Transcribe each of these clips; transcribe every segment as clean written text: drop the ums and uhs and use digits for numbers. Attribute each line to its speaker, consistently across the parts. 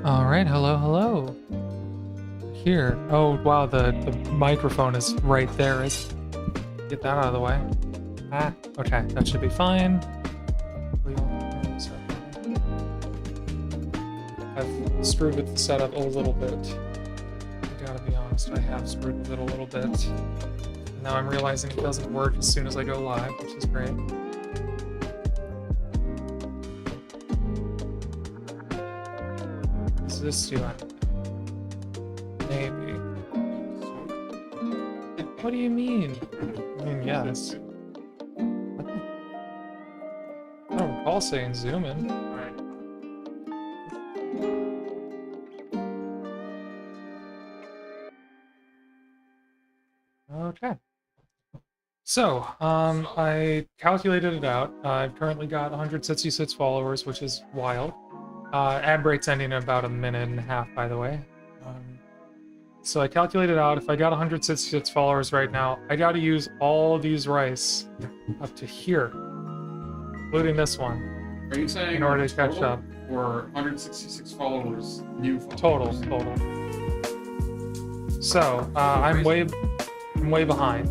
Speaker 1: Alright, hello, hello. Here. Oh, wow, the microphone is right there. Get that out of the way. Ah, okay, that should be fine. I've screwed with the setup a little bit. I gotta be honest, I have screwed with it a little bit. Now I'm realizing it doesn't work as soon as I go live, which is great. Is this doing? Maybe. What do you mean? I mean, yes. What the? I don't recall saying zoom in. Alright. Okay. So, I calculated it out. I've currently got 166 followers, which is wild. Ad rate's ending in about a minute and a half, by the way. So I calculated out if I got 166 followers right now, I gotta use all these rice up to here, including this one.
Speaker 2: Are you saying
Speaker 1: in order to catch up?
Speaker 2: Or 166 followers, new followers?
Speaker 1: Total. So, I'm way behind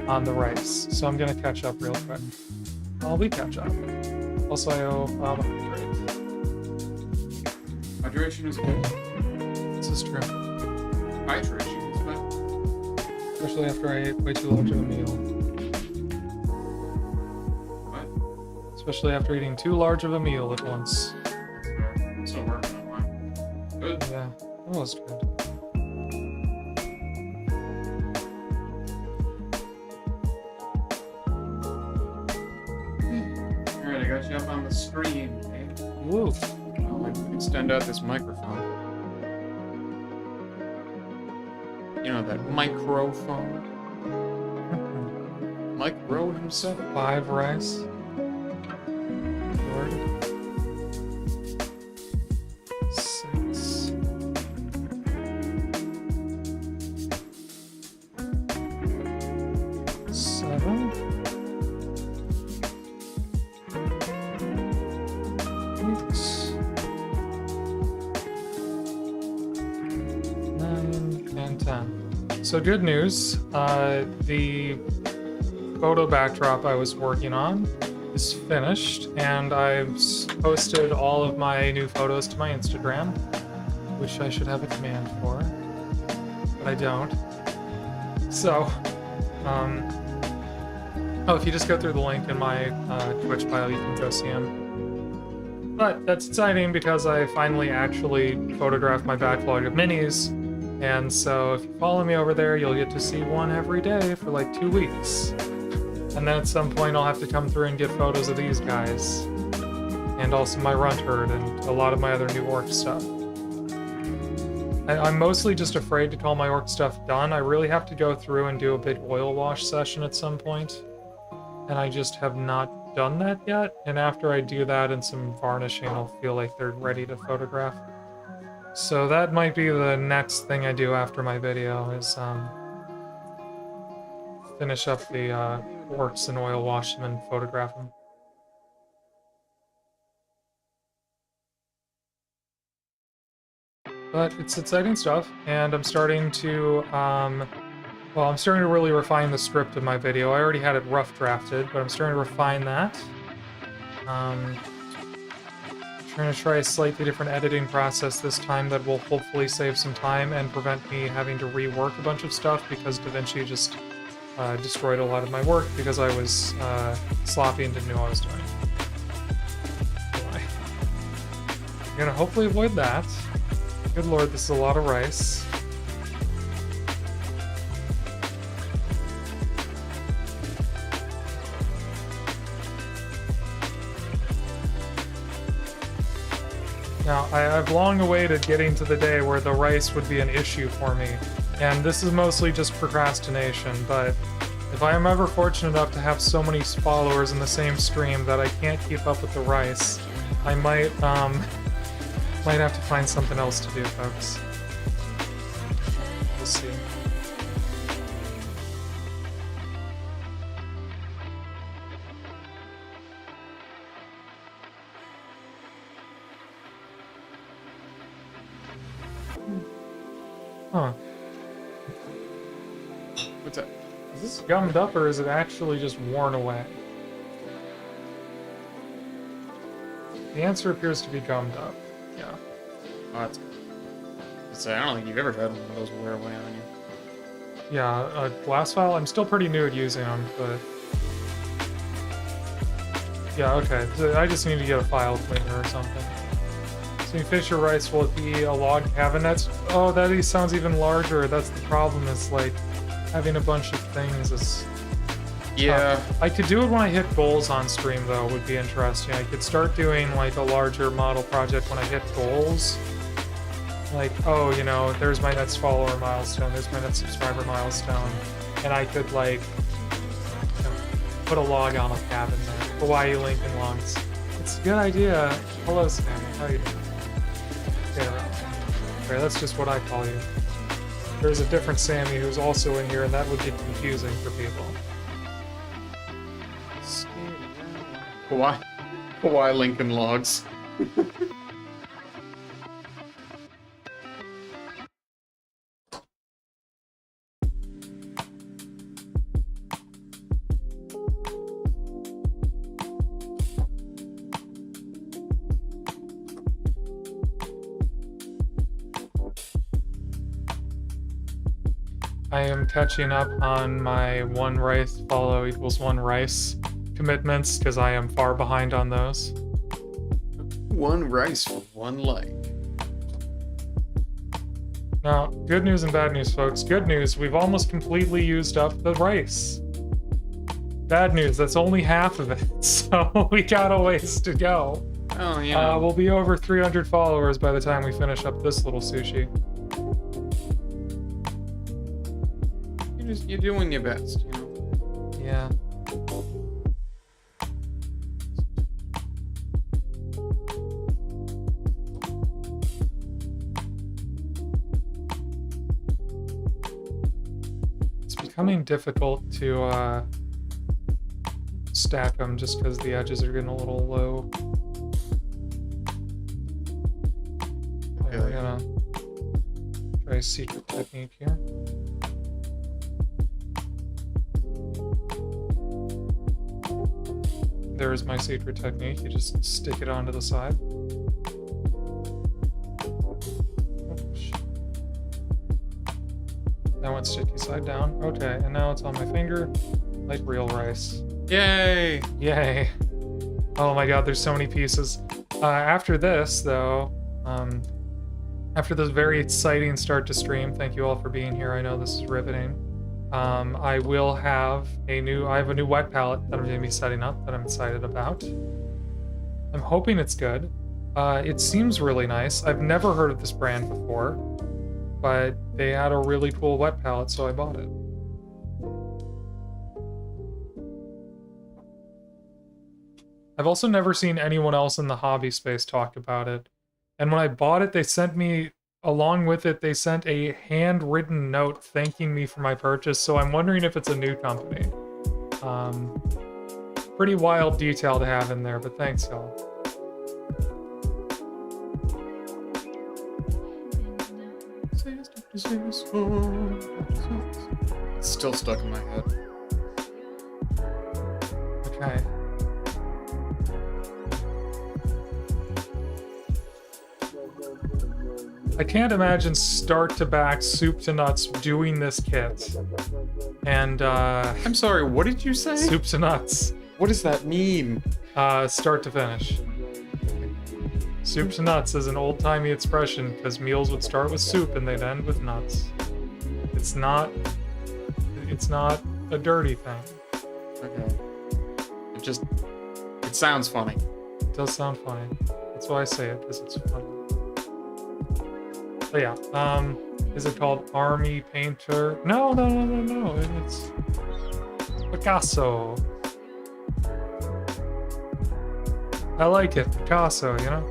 Speaker 1: on the rice, so I'm gonna catch up real quick. We catch up. Also, I owe hydrate.
Speaker 2: Hydration is good.
Speaker 1: This is true.
Speaker 2: Hydration is good.
Speaker 1: Especially after I ate way too large of a meal.
Speaker 2: What?
Speaker 1: Especially after eating too large of a meal at once.
Speaker 2: I'm still working on mine. Good.
Speaker 1: Yeah, that was good.
Speaker 2: Alright, I got you up on the screen, okay?
Speaker 1: Woo!
Speaker 2: I'll extend out this microphone. You know, that microphone. Mike wrote himself.
Speaker 1: 5 rice. Lord. 6. 7. 8. 9 and 10. So good news, the photo backdrop I was working on is finished, and I've posted all of my new photos to my Instagram, which I should have a command for, but I don't. So, if you just go through the link in my Twitch bio, you can go see them. But that's exciting because I finally actually photographed my backlog of minis. And so if you follow me over there, you'll get to see one every day for like 2 weeks. And then at some point I'll have to come through and get photos of these guys. And also my runt herd and a lot of my other new orc stuff. I'm mostly just afraid to call my orc stuff done. I really have to go through and do a big oil wash session at some point. And I just have not done that yet. And after I do that and some varnishing, I'll feel like they're ready to photograph. So that might be the next thing I do after my video is finish up the orcs and oil wash them and photograph them. But it's exciting stuff, and I'm starting to I'm starting to really refine the script of my video. I already had it rough drafted, but I'm starting to refine that. Trying to try a slightly different editing process this time that will hopefully save some time and prevent me having to rework a bunch of stuff because DaVinci just destroyed a lot of my work because I was sloppy and didn't know what I was doing. Anyway, I'm gonna hopefully avoid that. Good lord, this is a lot of rice. Now, I've long awaited getting to the day where the rice would be an issue for me, and this is mostly just procrastination, but if I am ever fortunate enough to have so many followers in the same stream that I can't keep up with the rice, I might have to find something else to do, folks. We'll see. Huh.
Speaker 2: What's that?
Speaker 1: Is this gummed up or is it actually just worn away? The answer appears to be gummed up. Yeah.
Speaker 2: Oh, that's good. I don't think you've ever had one of those wear away on you.
Speaker 1: Yeah, glass file. I'm still pretty new at using them, but yeah, okay. So I just need to get a file cleaner or something. So Fisher writes, will it be a log cabin? Oh, that sounds even larger. That's the problem. Is like having a bunch of things is.
Speaker 2: Yeah.
Speaker 1: I could do it when I hit goals on stream though. Would be interesting. I could start doing like a larger model project when I hit goals. Like, oh, you know, there's my next follower milestone, there's my next subscriber milestone, and I could, like, you know, put a log on a cabin there. Hawaii Lincoln logs. It's a good idea. Hello, Sammy. How you doing? Okay, that's just what I call you. There's a different Sammy who's also in here, and that would get confusing for people.
Speaker 2: Hawaii Lincoln logs.
Speaker 1: I am catching up on my 1 rice follow equals 1 rice commitments because I am far behind on those.
Speaker 2: 1 rice for 1 like.
Speaker 1: Now, good news and bad news, folks. Good news, we've almost completely used up the rice. Bad news, that's only half of it, so we got a ways to go.
Speaker 2: Oh, yeah.
Speaker 1: We'll be over 300 followers by the time we finish up this little sushi.
Speaker 2: You're doing your best, you know?
Speaker 1: Yeah. It's becoming difficult to stack them just because the edges are getting a little low. Okay, we're gonna try a secret technique here. There's my secret technique. You just stick it onto the side. Now it's sticky side down. Okay, and now it's on my finger, like real rice.
Speaker 2: Yay!
Speaker 1: Yay! Oh my god, there's so many pieces. After this, though, after this very exciting start to stream, thank you all for being here. I know this is riveting. I will have a new wet palette that I'm going to be setting up that I'm excited about. I'm hoping it's good. It seems really nice. I've never heard of this brand before, but they had a really cool wet palette, so I bought it. I've also never seen anyone else in the hobby space talk about it. And when I bought it, they sent me, along with it, they sent a handwritten note thanking me for my purchase, so I'm wondering if it's a new company. Pretty wild detail to have in there, but thanks, y'all.
Speaker 2: It's still stuck in my head.
Speaker 1: Okay. I can't imagine start to back, soup to nuts doing this kit. And,
Speaker 2: I'm sorry, what did you say?
Speaker 1: soup to nuts.
Speaker 2: What does that mean?
Speaker 1: Start to finish. Soup to nuts is an old-timey expression because meals would start with soup and they'd end with nuts. It's not a dirty thing.
Speaker 2: Okay. It sounds funny.
Speaker 1: It does sound funny. That's why I say it, because it's funny. But yeah, is it called Army Painter? No, it's Picasso. I like it, Picasso, you know?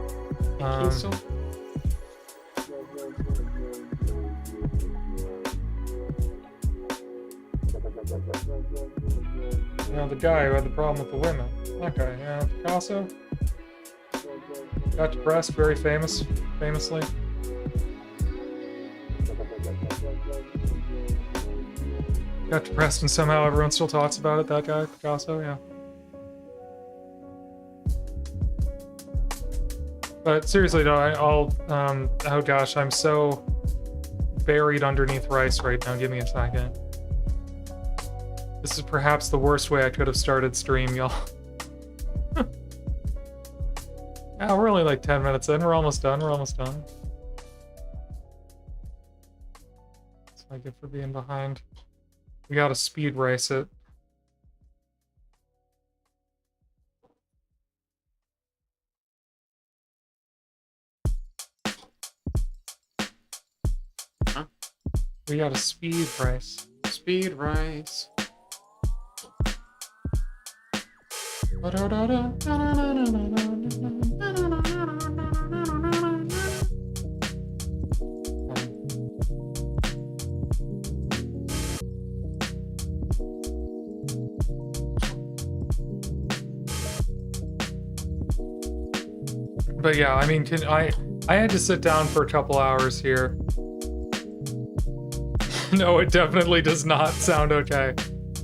Speaker 1: You know, the guy who had the problem with the women. That guy, yeah, Picasso. Got depressed very famously. got depressed and somehow everyone still talks about it, that guy, Picasso, yeah. But seriously though, oh gosh, I'm so buried underneath rice right now. Give me a second. This is perhaps the worst way I could have started stream, y'all. Yeah, we're only like 10 minutes in. We're almost done. That's what I get for being behind. We gotta speed race it.
Speaker 2: Huh?
Speaker 1: We got a speed race.
Speaker 2: Speed race.
Speaker 1: But yeah, I mean, I had to sit down for a couple hours here. No, it definitely does not sound okay.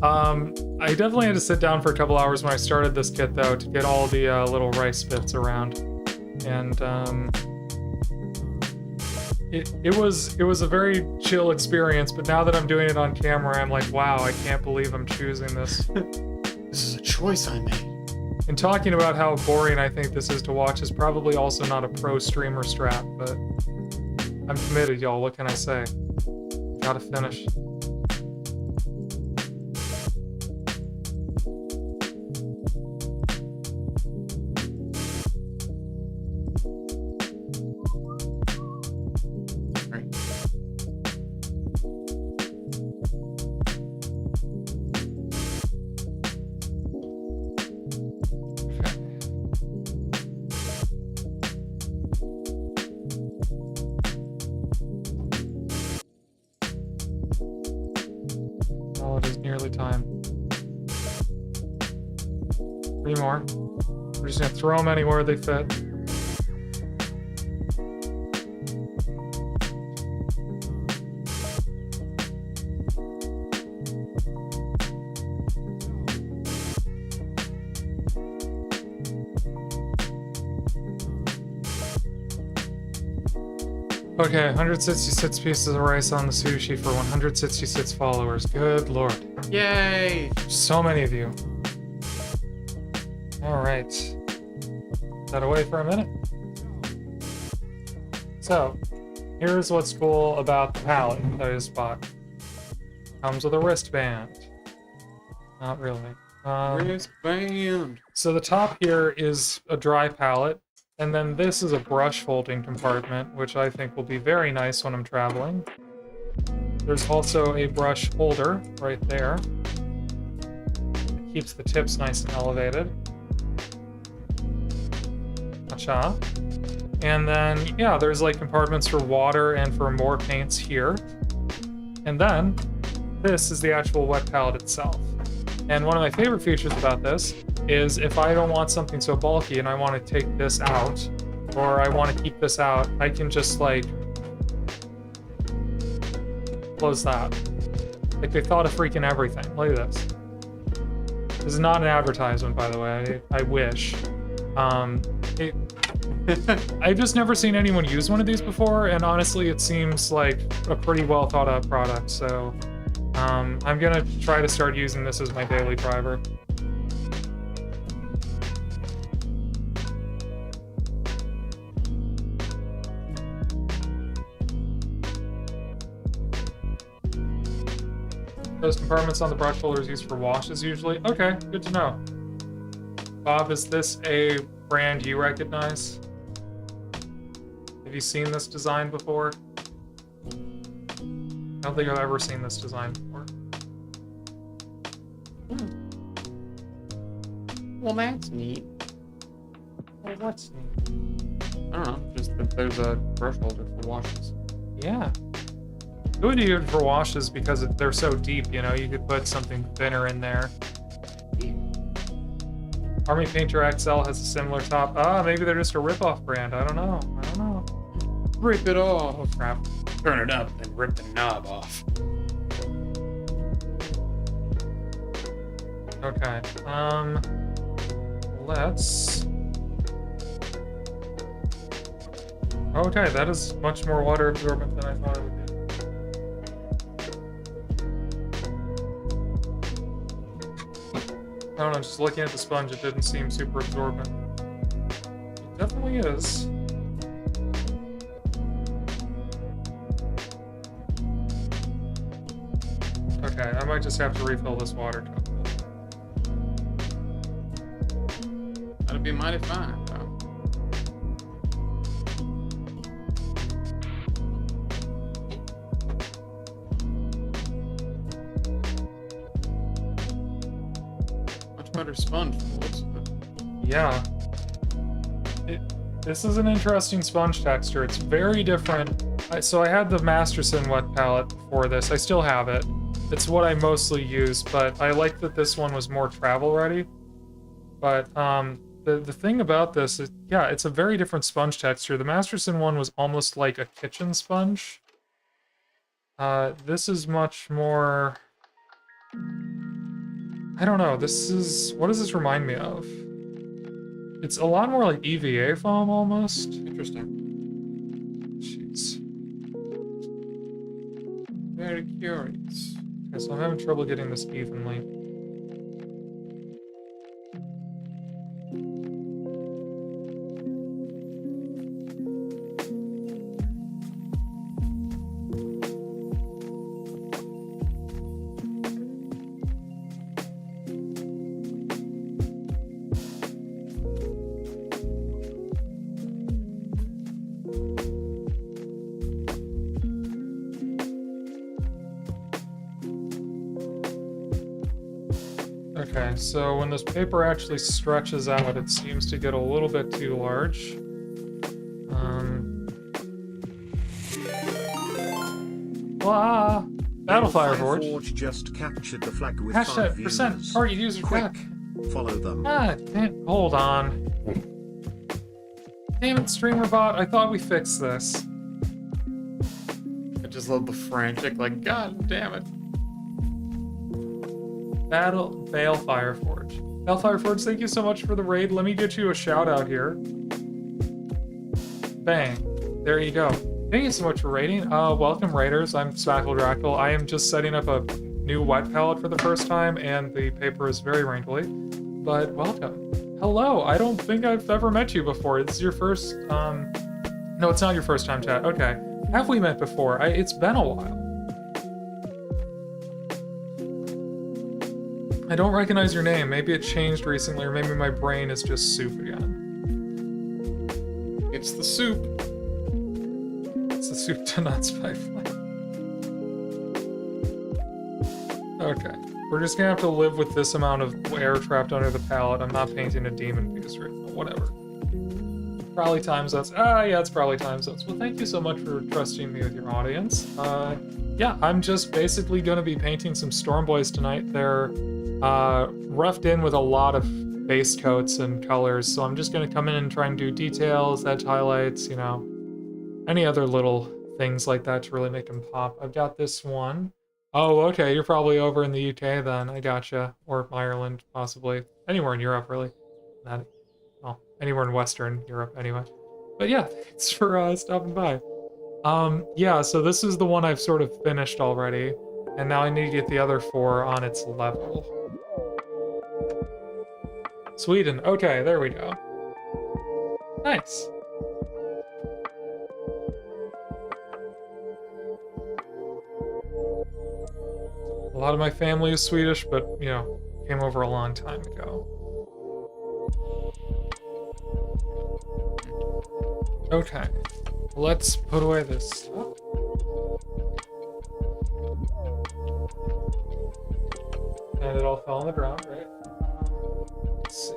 Speaker 1: I definitely had to sit down for a couple hours when I started this kit, though, to get all the little rice bits around. And it was a very chill experience, but now that I'm doing it on camera, I'm like, wow, I can't believe I'm choosing this.
Speaker 2: This is a choice I made.
Speaker 1: And talking about how boring I think this is to watch is probably also not a pro streamer strat, but I'm committed, y'all. What can I say? Gotta finish. We're just gonna throw them anywhere they fit. Okay, 166 pieces of rice on the sushi for 166 followers. Good lord.
Speaker 2: Yay!
Speaker 1: So many of you. Alright. That away for a minute. So, here's what's cool about the palette that I just bought. Comes with a wristband. Not really.
Speaker 2: Wristband!
Speaker 1: So the top here is a dry palette, and then this is a brush holding compartment, which I think will be very nice when I'm traveling. There's also a brush holder right there. It keeps the tips nice and elevated. Gotcha. And then, yeah, there's like compartments for water and for more paints here. And then, this is the actual wet palette itself. And one of my favorite features about this is if I don't want something so bulky and I want to take this out, or I want to keep this out, I can just like close that. Like they thought of freaking everything. Look at this. This is not an advertisement, by the way. I wish. I've just never seen anyone use one of these before, and honestly, it seems like a pretty well thought out product. So I'm gonna try to start using this as my daily driver. Those compartments on the brush holders used for washes usually. Okay, good to know. Bob, is this a brand you recognize? Have you seen this design before? I don't think I've ever seen this design before.
Speaker 2: Well, that's neat.
Speaker 1: Well, what's neat?
Speaker 2: I don't know, just that there's a brush holder for washes.
Speaker 1: Yeah. It would be good for washes because they're so deep, you know, you could put something thinner in there. Army Painter XL has a similar top. Ah, maybe they're just a rip-off brand. I don't know.
Speaker 2: Rip it off.
Speaker 1: Oh, crap.
Speaker 2: Turn it up and rip the knob off.
Speaker 1: Okay. Let's... Okay, that is much more water absorbent than I thought it would be. I don't know, just looking at the sponge, it didn't seem super absorbent. It definitely is. Okay, I might just have to refill this water cup.
Speaker 2: That'd be mighty fine, though. Much better sponge from the looks of it.
Speaker 1: Yeah. This is an interesting sponge texture. It's very different. So I had the Masterson wet palette before this. I still have it. It's what I mostly use, but I like that this one was more travel ready. But the thing about this is, yeah, it's a very different sponge texture. The Masterson one was almost like a kitchen sponge. This is much more... I don't know, this is... What does this remind me of? It's a lot more like EVA foam, almost.
Speaker 2: Interesting.
Speaker 1: Jeez.
Speaker 2: Very curious.
Speaker 1: Okay, so I'm having trouble getting this evenly. Okay, so when this paper actually stretches out, it seems to get a little bit too large. Blah! Battlefire Forge.
Speaker 3: Just captured the flag with
Speaker 1: Hashtag
Speaker 3: 5
Speaker 1: percent
Speaker 3: viewers.
Speaker 1: target user
Speaker 3: Quick,
Speaker 1: back.
Speaker 3: follow them.
Speaker 1: Hold on. Damn it, streamer bot, I thought we fixed this.
Speaker 2: I just love the frantic, like, god damn it.
Speaker 1: Balefire Forge. Balefire Forge, thank you so much for the raid. Let me get you a shout out here. Bang. There you go. Thank you so much for raiding. Welcome raiders. I'm Spackledrackle. I am just setting up a new wet palette for the first time, and the paper is very wrinkly. But welcome. Hello. I don't think I've ever met you before. This is your first. No, it's not your first time, chat. Okay. Have we met before? It's been a while. I don't recognize your name. Maybe it changed recently, or maybe my brain is just soup again.
Speaker 2: It's the soup.
Speaker 1: It's the soup to nuts pipeline. Okay. We're just gonna have to live with this amount of air trapped under the palette. I'm not painting a demon piece right now. Whatever. Probably time zones. Yeah, it's probably time zones. Well, thank you so much for trusting me with your audience. Yeah, I'm just basically gonna be painting some Stormboyz tonight. They're roughed in with a lot of base coats and colors, so I'm just gonna come in and try and do details, edge highlights, you know, any other little things like that to really make them pop. I've got this one. Oh, okay, you're probably over in the UK then. I gotcha. Or Ireland, possibly. Anywhere in Europe, really. Well, anywhere in Western Europe, anyway. But yeah, thanks for stopping by. Yeah, so this is the one I've sort of finished already, and now I need to get the other 4 on its level. Sweden. Okay, there we go. Nice. A lot of my family is Swedish, but, you know, came over a long time ago. Okay, let's put away this stuff. And it all fell on the ground, right? Let's see.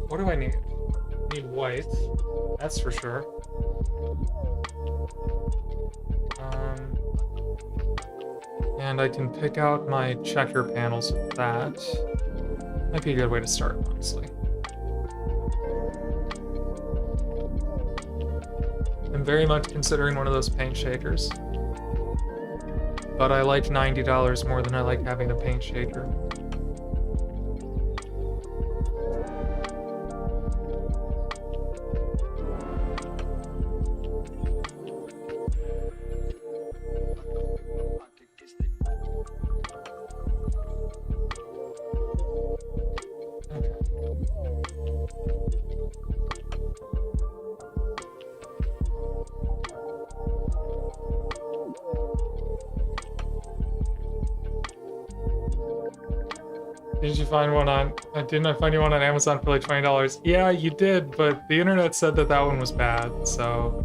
Speaker 1: What do I need? I need white. That's for sure. And I can pick out my checker panels with that. Might be a good way to start, honestly. I'm very much considering one of those paint shakers. but I like $90 more than I like having a paint shaker. Did you find one on... didn't I find you one on Amazon for like $20? Yeah, you did, but the internet said that that one was bad, so...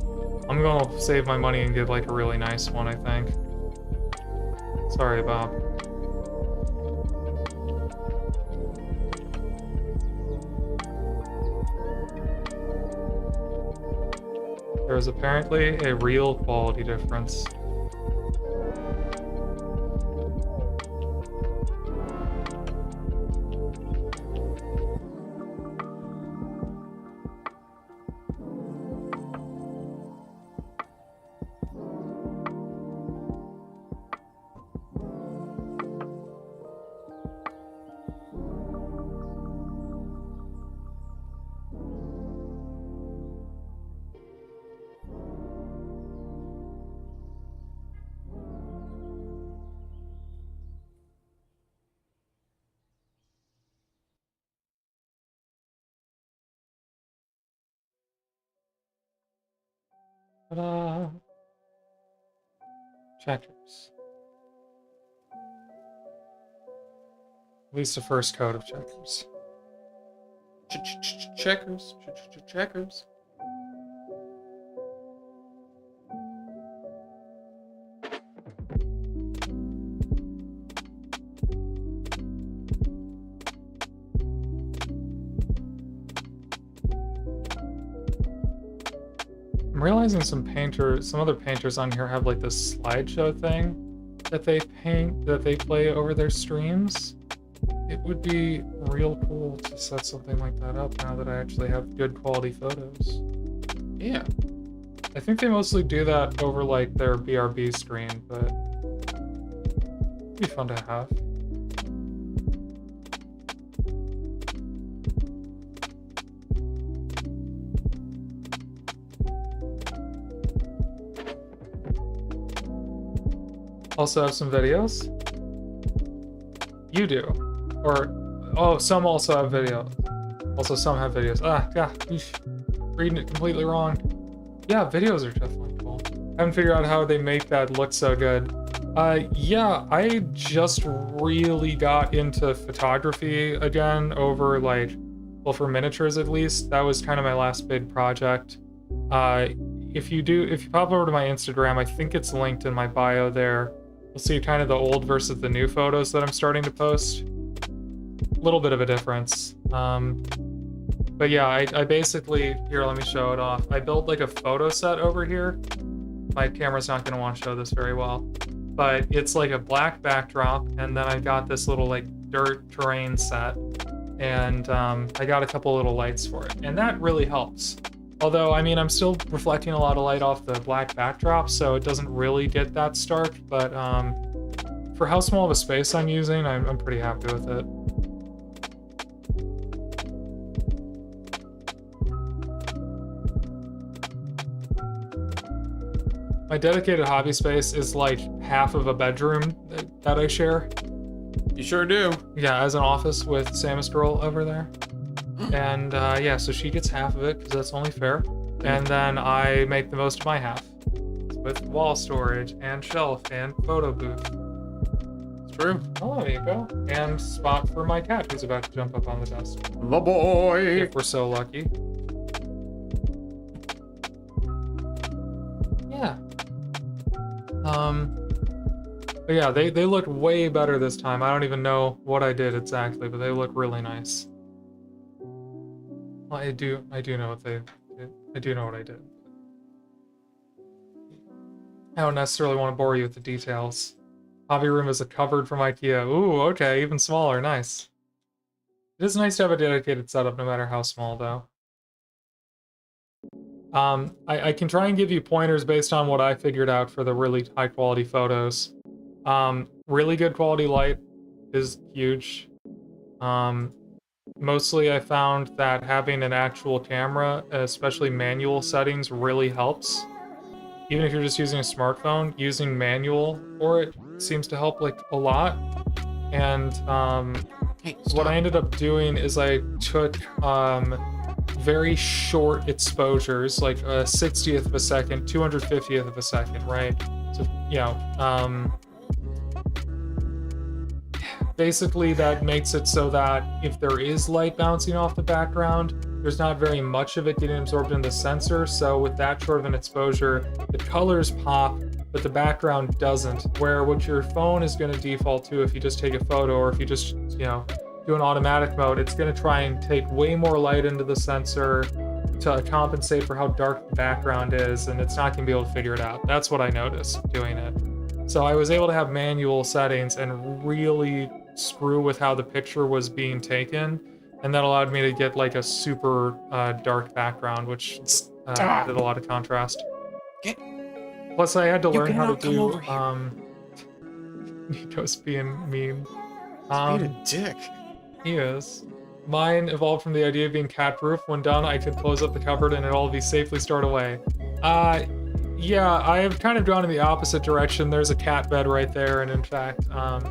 Speaker 1: I'm gonna save my money and get like a really nice one, I think. Sorry, Bob. There is apparently a real quality difference. Ta-da! Checkers. At least the first coat of checkers.
Speaker 2: Checkers. Checkers.
Speaker 1: I'm realizing some other painters on here have like this slideshow thing that they play over their streams. It would be real cool to set something like that up now that I actually have good quality photos.
Speaker 2: Yeah.
Speaker 1: I think they mostly do that over like their BRB stream, but it'd be fun to have. Also have some videos? You do. Or, oh, some also have videos. Also, some have videos. Ah, yeah, reading it completely wrong. Yeah, videos are definitely cool. Haven't figured out how they make that look so good. Yeah, I just really got into photography again over like, well, for miniatures at least. That was kind of my last big project. If you pop over to my Instagram, I think it's linked in my bio there. You'll see kind of the old versus the new photos that I'm starting to post. A little bit of a difference. But yeah, I basically, here, let me show it off. I built like a photo set over here. My camera's not gonna want to show this very well, but it's like a black backdrop, and then I got this little like dirt terrain set, and I got a couple little lights for it, and that really helps. Although, I mean, I'm still reflecting a lot of light off the black backdrop, so it doesn't really get that stark, but for how small of a space I'm using, I'm pretty happy with it. My dedicated hobby space is like half of a bedroom that I share.
Speaker 2: You sure do.
Speaker 1: Yeah, as an office with Samus Girl over there. And yeah, so she gets half of it because that's only fair. And then I make the most of my half with wall storage and shelf and photo booth.
Speaker 2: It's true.
Speaker 1: Oh, there you go. And spot for my cat who's about to jump up on the desk.
Speaker 2: The boy.
Speaker 1: If we're so lucky. Yeah. But yeah, they look way better this time. I don't even know what I did exactly, but they look really nice. Well, I do know what they did. I do know what I did. I don't necessarily want to bore you with the details. Hobby room is a cupboard from IKEA. Ooh, okay, even smaller, nice. It is nice to have a dedicated setup no matter how small, though. I can try and give you pointers based on what I figured out for the really high quality photos. Really good quality light is huge. Mostly I found that having an actual camera, especially manual settings, really helps. Even if you're just using a smartphone, using manual for it seems to help like a lot. And
Speaker 2: Hey,
Speaker 1: what I ended up doing is I took very short exposures, like a 60th of a second, 250th of a second, right? So, you know, basically that makes it so that if there is light bouncing off the background, there's not very much of it getting absorbed in the sensor. So with that short of an exposure, the colors pop, but the background doesn't. Where what your phone is going to default to if you just take a photo, or if you just, you know, do an automatic mode, it's going to try and take way more light into the sensor to compensate for how dark the background is, and it's not going to be able to figure it out. That's what I noticed doing it. So I was able to have manual settings and really screw with how the picture was being taken, and that allowed me to get like a super dark background, which added a lot of contrast. Plus I had to learn how to do Nico's being mean.
Speaker 2: being a dick.
Speaker 1: He is. Mine evolved from the idea of being cat-proof. When done, I could close up the cupboard and it'll all be safely stored away. Yeah, I have kind of gone in the opposite direction. There's a cat bed right there, and in fact,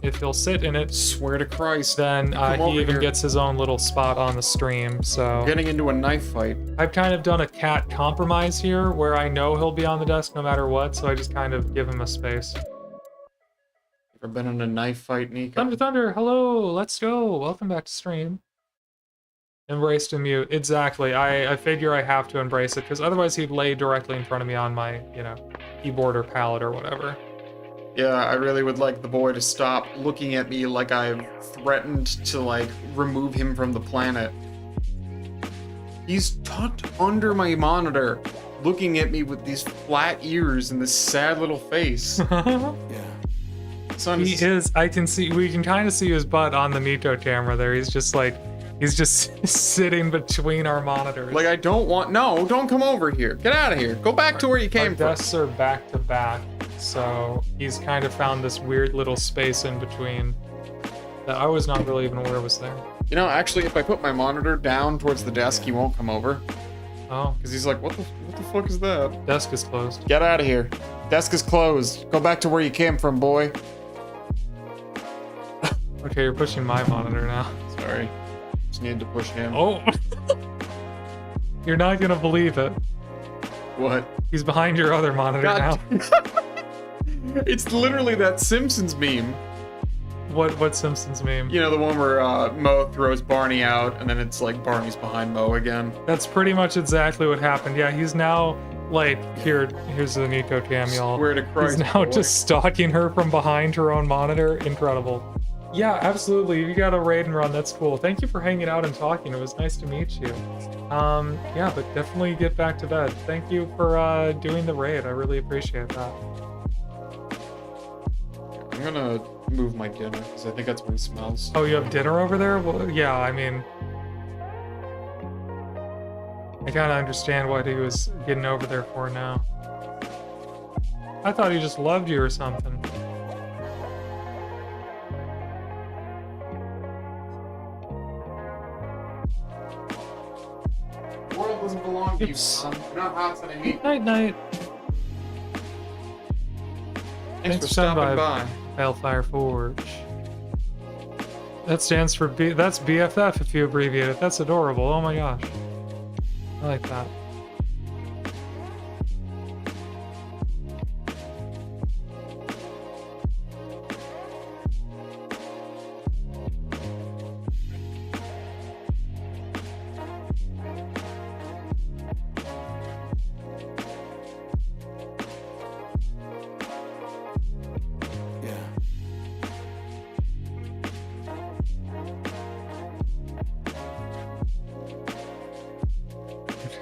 Speaker 1: if he'll sit in it,
Speaker 2: Swear to Christ.
Speaker 1: then
Speaker 2: Come
Speaker 1: he
Speaker 2: over
Speaker 1: even
Speaker 2: here.
Speaker 1: gets his own little spot on the stream, so...
Speaker 2: We're getting into a knife fight.
Speaker 1: I've kind of done a cat compromise here, where I know he'll be on the desk no matter what, so I just kind of give him a space.
Speaker 2: Ever been in a knife fight, Nico?
Speaker 1: Thunder, hello, let's go. Welcome back to stream. Embrace to mute. Exactly. I figure I have to embrace it, because otherwise he'd lay directly in front of me on my, you know, keyboard or palette or whatever.
Speaker 2: Yeah, I really would like the boy to stop looking at me like I've threatened to, like, remove him from the planet. He's tucked under my monitor, looking at me with these flat ears and this sad little face.
Speaker 3: Yeah.
Speaker 2: Son
Speaker 1: He is, I can see, we can kind of see his butt on the Mito camera there. He's just like, he's just sitting between our monitors.
Speaker 2: Like, I don't want... No, don't come over here. Get out of here. Go back to where you
Speaker 1: Our
Speaker 2: came from.
Speaker 1: desks are back to back, so he's kind of found this weird little space in between that I was not really even aware was there.
Speaker 2: You know, actually, if I put my monitor down towards the desk, he won't come over.
Speaker 1: Oh,
Speaker 2: Because he's like, what the fuck is that?
Speaker 1: desk is closed.
Speaker 2: Get out of here. Desk is closed. Go back to where you came from, boy.
Speaker 1: Okay, you're pushing my monitor now.
Speaker 2: Sorry. Just needed to push him.
Speaker 1: Oh! You're not gonna believe it.
Speaker 2: What?
Speaker 1: He's behind your other monitor
Speaker 2: God.
Speaker 1: now.
Speaker 2: It's literally that Simpsons meme.
Speaker 1: What Simpsons meme?
Speaker 2: You know, the one where Mo throws Barney out, and then it's like Barney's behind Mo again.
Speaker 1: That's pretty much exactly what happened. Yeah, he's now, like, here's the Nico cam, y'all.
Speaker 2: Swear to Christ,
Speaker 1: He's now
Speaker 2: boy.
Speaker 1: just stalking her from behind her own monitor. Incredible. Yeah, absolutely. You got a raid and run. That's cool. Thank you for hanging out and talking. It was nice to meet you. Yeah, but definitely get back to bed. Thank you for doing the raid. I really appreciate that.
Speaker 2: I'm gonna move my dinner, because I think that's where he smells.
Speaker 1: Oh, you have dinner over there? Well, yeah, I mean... I kind of understand what he was getting over there for now. I thought he just loved you or something.
Speaker 2: The world doesn't belong to you,
Speaker 1: Oops.
Speaker 2: son. You're not hot me.
Speaker 1: Night, night.
Speaker 2: Thanks for
Speaker 1: for
Speaker 2: stopping by.
Speaker 1: Hellfire Forge. That stands for that's BFF if you abbreviate it. That's adorable. Oh my gosh. I like that.
Speaker 3: Yeah.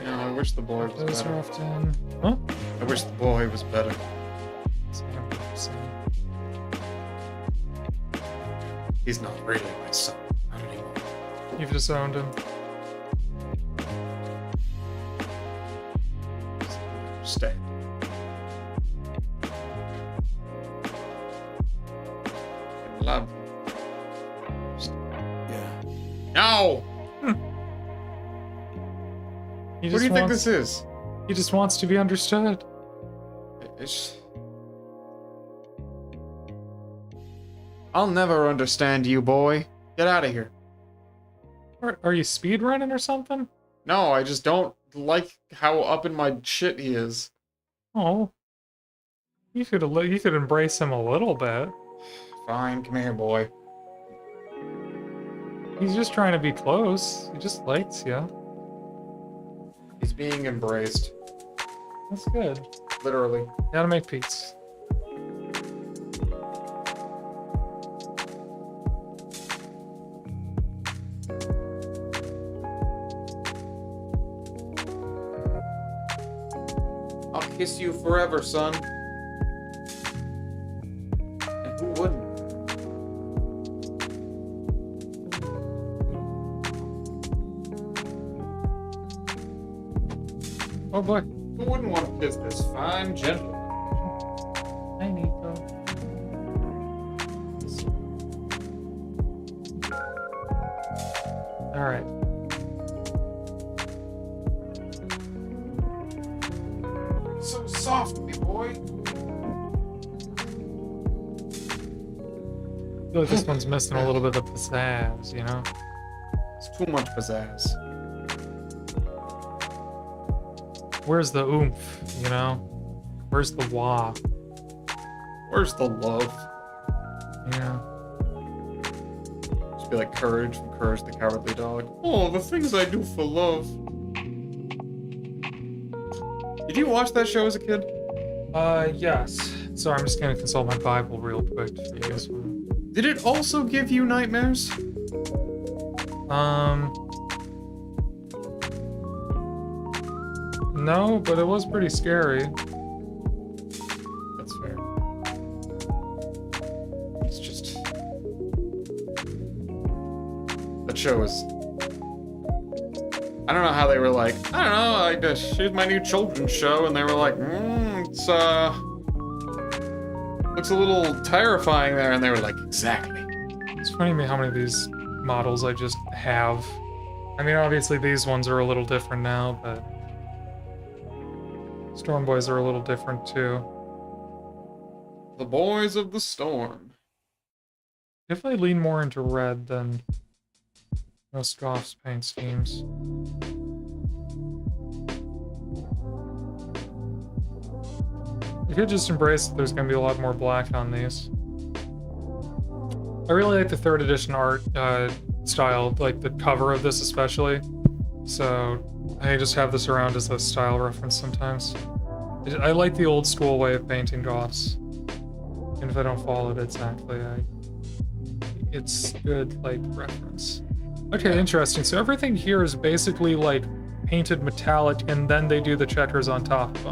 Speaker 2: Yeah, I wish the boy was
Speaker 1: Those are
Speaker 2: better.
Speaker 1: often. Huh?
Speaker 2: I wish the boy was better. He's not really my son. Not anymore.
Speaker 1: You've disowned him.
Speaker 2: Stay. Ow!
Speaker 1: He
Speaker 2: What
Speaker 1: just
Speaker 2: do you think
Speaker 1: wants,
Speaker 2: this is?
Speaker 1: He just wants to be understood.
Speaker 2: I'll never understand you, boy. Get out of here.
Speaker 1: Are you speed running or something?
Speaker 2: No, I just don't like how up in my shit he is.
Speaker 1: Oh, you could embrace him a little bit.
Speaker 2: Fine, come here, boy.
Speaker 1: He's just trying to be close. He just likes you.
Speaker 2: He's being embraced.
Speaker 1: That's good.
Speaker 2: Literally.
Speaker 1: Gotta make peace.
Speaker 2: I'll kiss you forever, son. And who wouldn't?
Speaker 1: Oh boy.
Speaker 2: Who wouldn't want to kiss this fine gentleman?
Speaker 1: Hi, Nico. Alright.
Speaker 2: So soft, me boy.
Speaker 1: I feel like this one's missing a little bit of pizzazz, you know?
Speaker 2: It's too much pizzazz.
Speaker 1: Where's the oomph, you know? Where's the wah?
Speaker 2: Where's the love?
Speaker 1: Yeah.
Speaker 2: Just be like Courage from Courage the Cowardly Dog. Oh, the things I do for love. Did you watch that show as a kid?
Speaker 1: Yes. Sorry, I'm just gonna consult my Bible real quick for you guys.
Speaker 2: Did it also give you nightmares?
Speaker 1: No, but it was pretty scary.
Speaker 2: That's fair. It's just... That show is... I don't know how they were like, I don't know, I just, here's my new children's show, and they were like, it's, looks a little terrifying there, and they were like, exactly.
Speaker 1: It's funny to me how many of these models I just have. I mean, obviously these ones are a little different now, but Stormboyz are a little different too.
Speaker 2: The Boys of the Storm.
Speaker 1: Definitely lean more into red than most Goff's paint schemes. You could just embrace that there's going to be a lot more black on these. I really like the 3rd edition art style, like the cover of this especially. So I just have this around as a style reference sometimes. I like the old school way of painting Goths. And if I don't follow it exactly, it's good, like, reference. Okay, interesting. So everything here is basically, like, painted metallic, and then they do the checkers on top of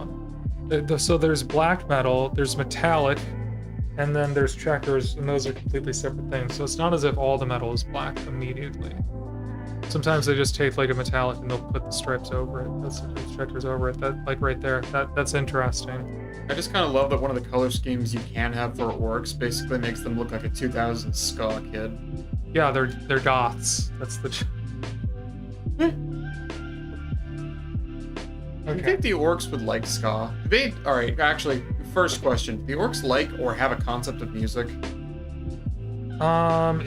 Speaker 1: them. So there's black metal, there's metallic, and then there's checkers, and those are completely separate things. So it's not as if all the metal is black immediately. Sometimes they just take like a metallic and they'll put the stripes over it. That's the checkers over it. That, like right there. That's interesting.
Speaker 2: I just kind of love that one of the color schemes you can have for Orks basically makes them look like a 2000s ska kid.
Speaker 1: Yeah, they're goths. That's the.
Speaker 2: Do you think the Orks would like ska? Alright, actually, first question. Do the Orks like or have a concept of music?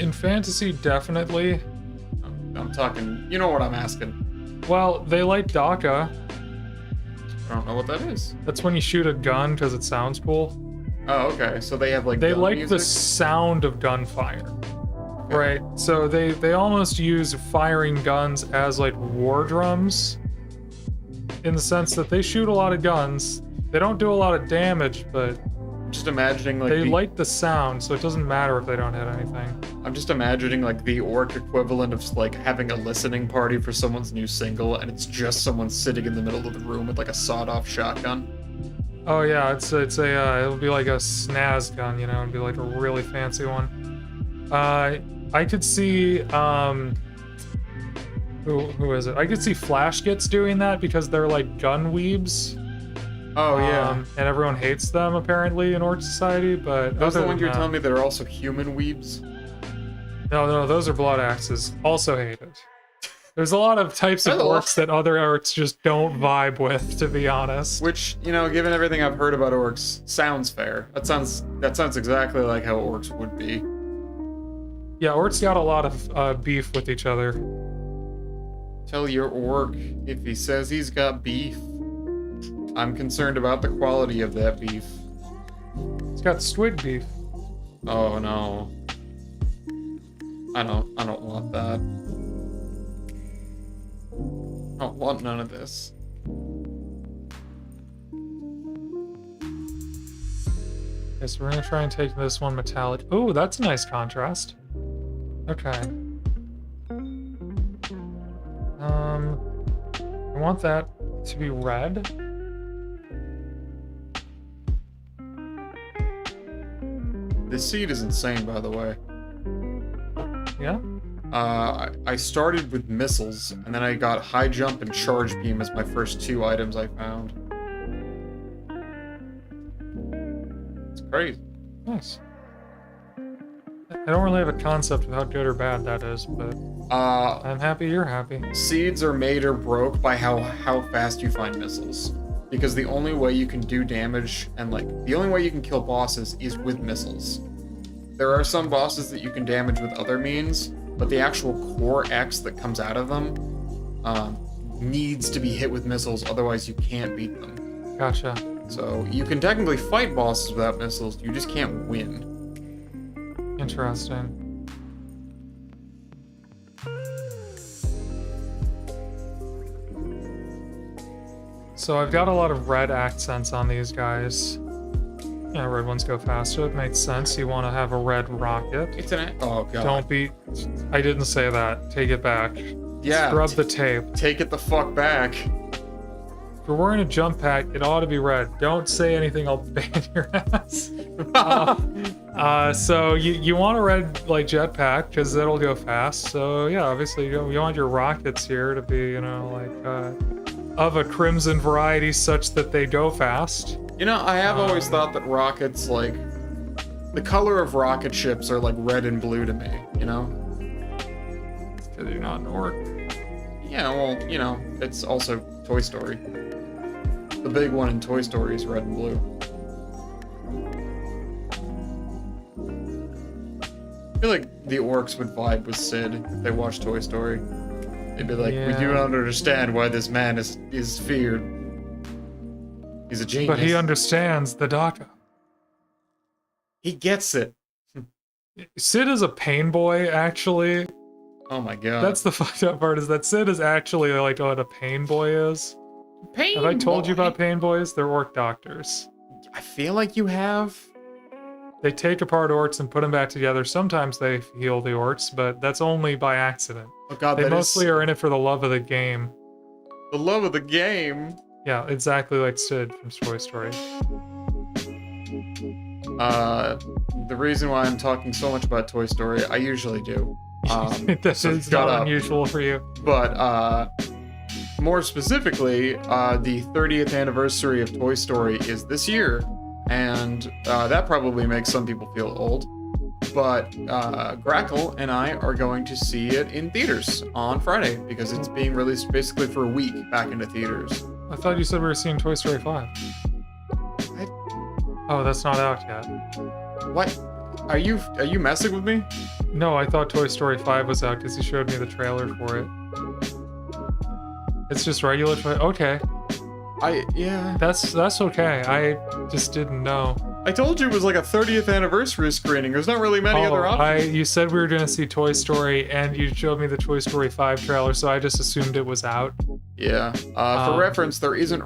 Speaker 1: In fantasy, definitely.
Speaker 2: I'm talking, you know what I'm asking.
Speaker 1: Well, they like Daka.
Speaker 2: I don't know what that is.
Speaker 1: That's when you shoot a gun because it sounds cool.
Speaker 2: Oh, okay. So they have like
Speaker 1: They
Speaker 2: gun
Speaker 1: like
Speaker 2: music?
Speaker 1: the sound of gunfire.
Speaker 2: Okay.
Speaker 1: Right. So they almost use firing guns as like war drums. In the sense that they shoot a lot of guns. They don't do a lot of damage, but
Speaker 2: Just imagining like
Speaker 1: they like the sound, so it doesn't matter if they don't hit anything.
Speaker 2: I'm just imagining like the Orc equivalent of like having a listening party for someone's new single, and it's just someone sitting in the middle of the room with like a sawed-off shotgun.
Speaker 1: Oh yeah, it'll be like a snaz gun, you know, it'd be like a really fancy one. I could see who is it? I could see Flash Gits doing that because they're like gun weebs.
Speaker 2: Oh yeah.
Speaker 1: And everyone hates them apparently in Orc Society, but
Speaker 2: Those are
Speaker 1: other
Speaker 2: the ones
Speaker 1: than
Speaker 2: you're
Speaker 1: that-
Speaker 2: telling me that are also human weebs?
Speaker 1: No, those are blood axes. Also hated. There's a lot of types of
Speaker 2: Hello.
Speaker 1: orcs that other orcs just don't vibe with, to be honest.
Speaker 2: Which, you know, given everything I've heard about orcs, sounds fair. That sounds exactly like how orcs would be.
Speaker 1: Yeah, orcs got a lot of beef with each other.
Speaker 2: Tell your orc if he says he's got beef. I'm concerned about the quality of that beef.
Speaker 1: It's got squid beef.
Speaker 2: Oh no. I don't want that. I don't want none of this.
Speaker 1: Okay, so we're gonna try and take this one metallic. Ooh, that's a nice contrast. Okay. I want that to be red.
Speaker 2: This seed is insane, by the way.
Speaker 1: Yeah?
Speaker 2: I started with missiles, and then I got high jump and charge beam as my first two items I found. It's crazy.
Speaker 1: Nice. I don't really have a concept of how good or bad that is, but I'm happy you're happy.
Speaker 2: Seeds are made or broke by how fast you find missiles. Because the only way you can do damage and the only way you can kill bosses is with missiles. There are some bosses that you can damage with other means, but the actual core X that comes out of them needs to be hit with missiles, otherwise you can't beat them.
Speaker 1: Gotcha.
Speaker 2: So you can technically fight bosses without missiles, you just can't win.
Speaker 1: Interesting. So I've got a lot of red accents on these guys. Yeah, red ones go faster. It makes sense. You want to have a red rocket.
Speaker 2: It's an oh god.
Speaker 1: Don't be... I didn't say that. Take it back.
Speaker 2: Yeah.
Speaker 1: Scrub the tape.
Speaker 2: Take it the fuck back.
Speaker 1: If you're wearing a jump pack, it ought to be red. Don't say anything, I'll ban your ass. So you want a red jetpack because it'll go fast. So yeah, obviously you want your rockets here to be of a crimson variety such that they go fast.
Speaker 2: You know, I have always thought that rockets the color of rocket ships are red and blue to me. You know.
Speaker 1: Because you're not an orc.
Speaker 2: Yeah, well, you know, it's also Toy Story. The big one in Toy Story is red and blue. I feel like the orcs would vibe with Sid if they watched Toy Story. They'd be like, we do not understand why this man is feared. He's a genius.
Speaker 1: But he understands the DACA.
Speaker 2: He gets it.
Speaker 1: Sid is a pain boy, actually.
Speaker 2: Oh my god.
Speaker 1: That's the fucked up part, is that Sid is actually what a pain boy is.
Speaker 2: Pain
Speaker 1: Have I told you
Speaker 2: boy?
Speaker 1: about pain boys? They're orc doctors.
Speaker 2: I feel like you have.
Speaker 1: They take apart orcs and put them back together. Sometimes they heal the orcs, but that's only by accident.
Speaker 2: Oh god,
Speaker 1: They
Speaker 2: that
Speaker 1: mostly
Speaker 2: is
Speaker 1: are in it for the love of the game.
Speaker 2: the love of the game.
Speaker 1: Yeah, exactly like Sid from Toy Story.
Speaker 2: The reason why I'm talking so much about Toy Story, I usually do.
Speaker 1: This
Speaker 2: so
Speaker 1: is
Speaker 2: shut
Speaker 1: not
Speaker 2: up.
Speaker 1: unusual for you.
Speaker 2: But more specifically, the 30th anniversary of Toy Story is this year, and that probably makes some people feel old. But Grackle and I are going to see it in theaters on Friday because it's being released basically for a week back into theaters.
Speaker 1: I thought you said we were seeing Toy Story 5. Oh, that's not out yet.
Speaker 2: What? Are you messing with me?
Speaker 1: No, I thought Toy Story 5 was out because he showed me the trailer for it. It's just regular Toy... Okay.
Speaker 2: Yeah.
Speaker 1: That's okay. I just didn't know.
Speaker 2: I told you it was like a 30th anniversary screening. There's not really many other options.
Speaker 1: You said we were going to see Toy Story, and you showed me the Toy Story 5 trailer, so I just assumed it was out.
Speaker 2: Yeah. For reference, there isn't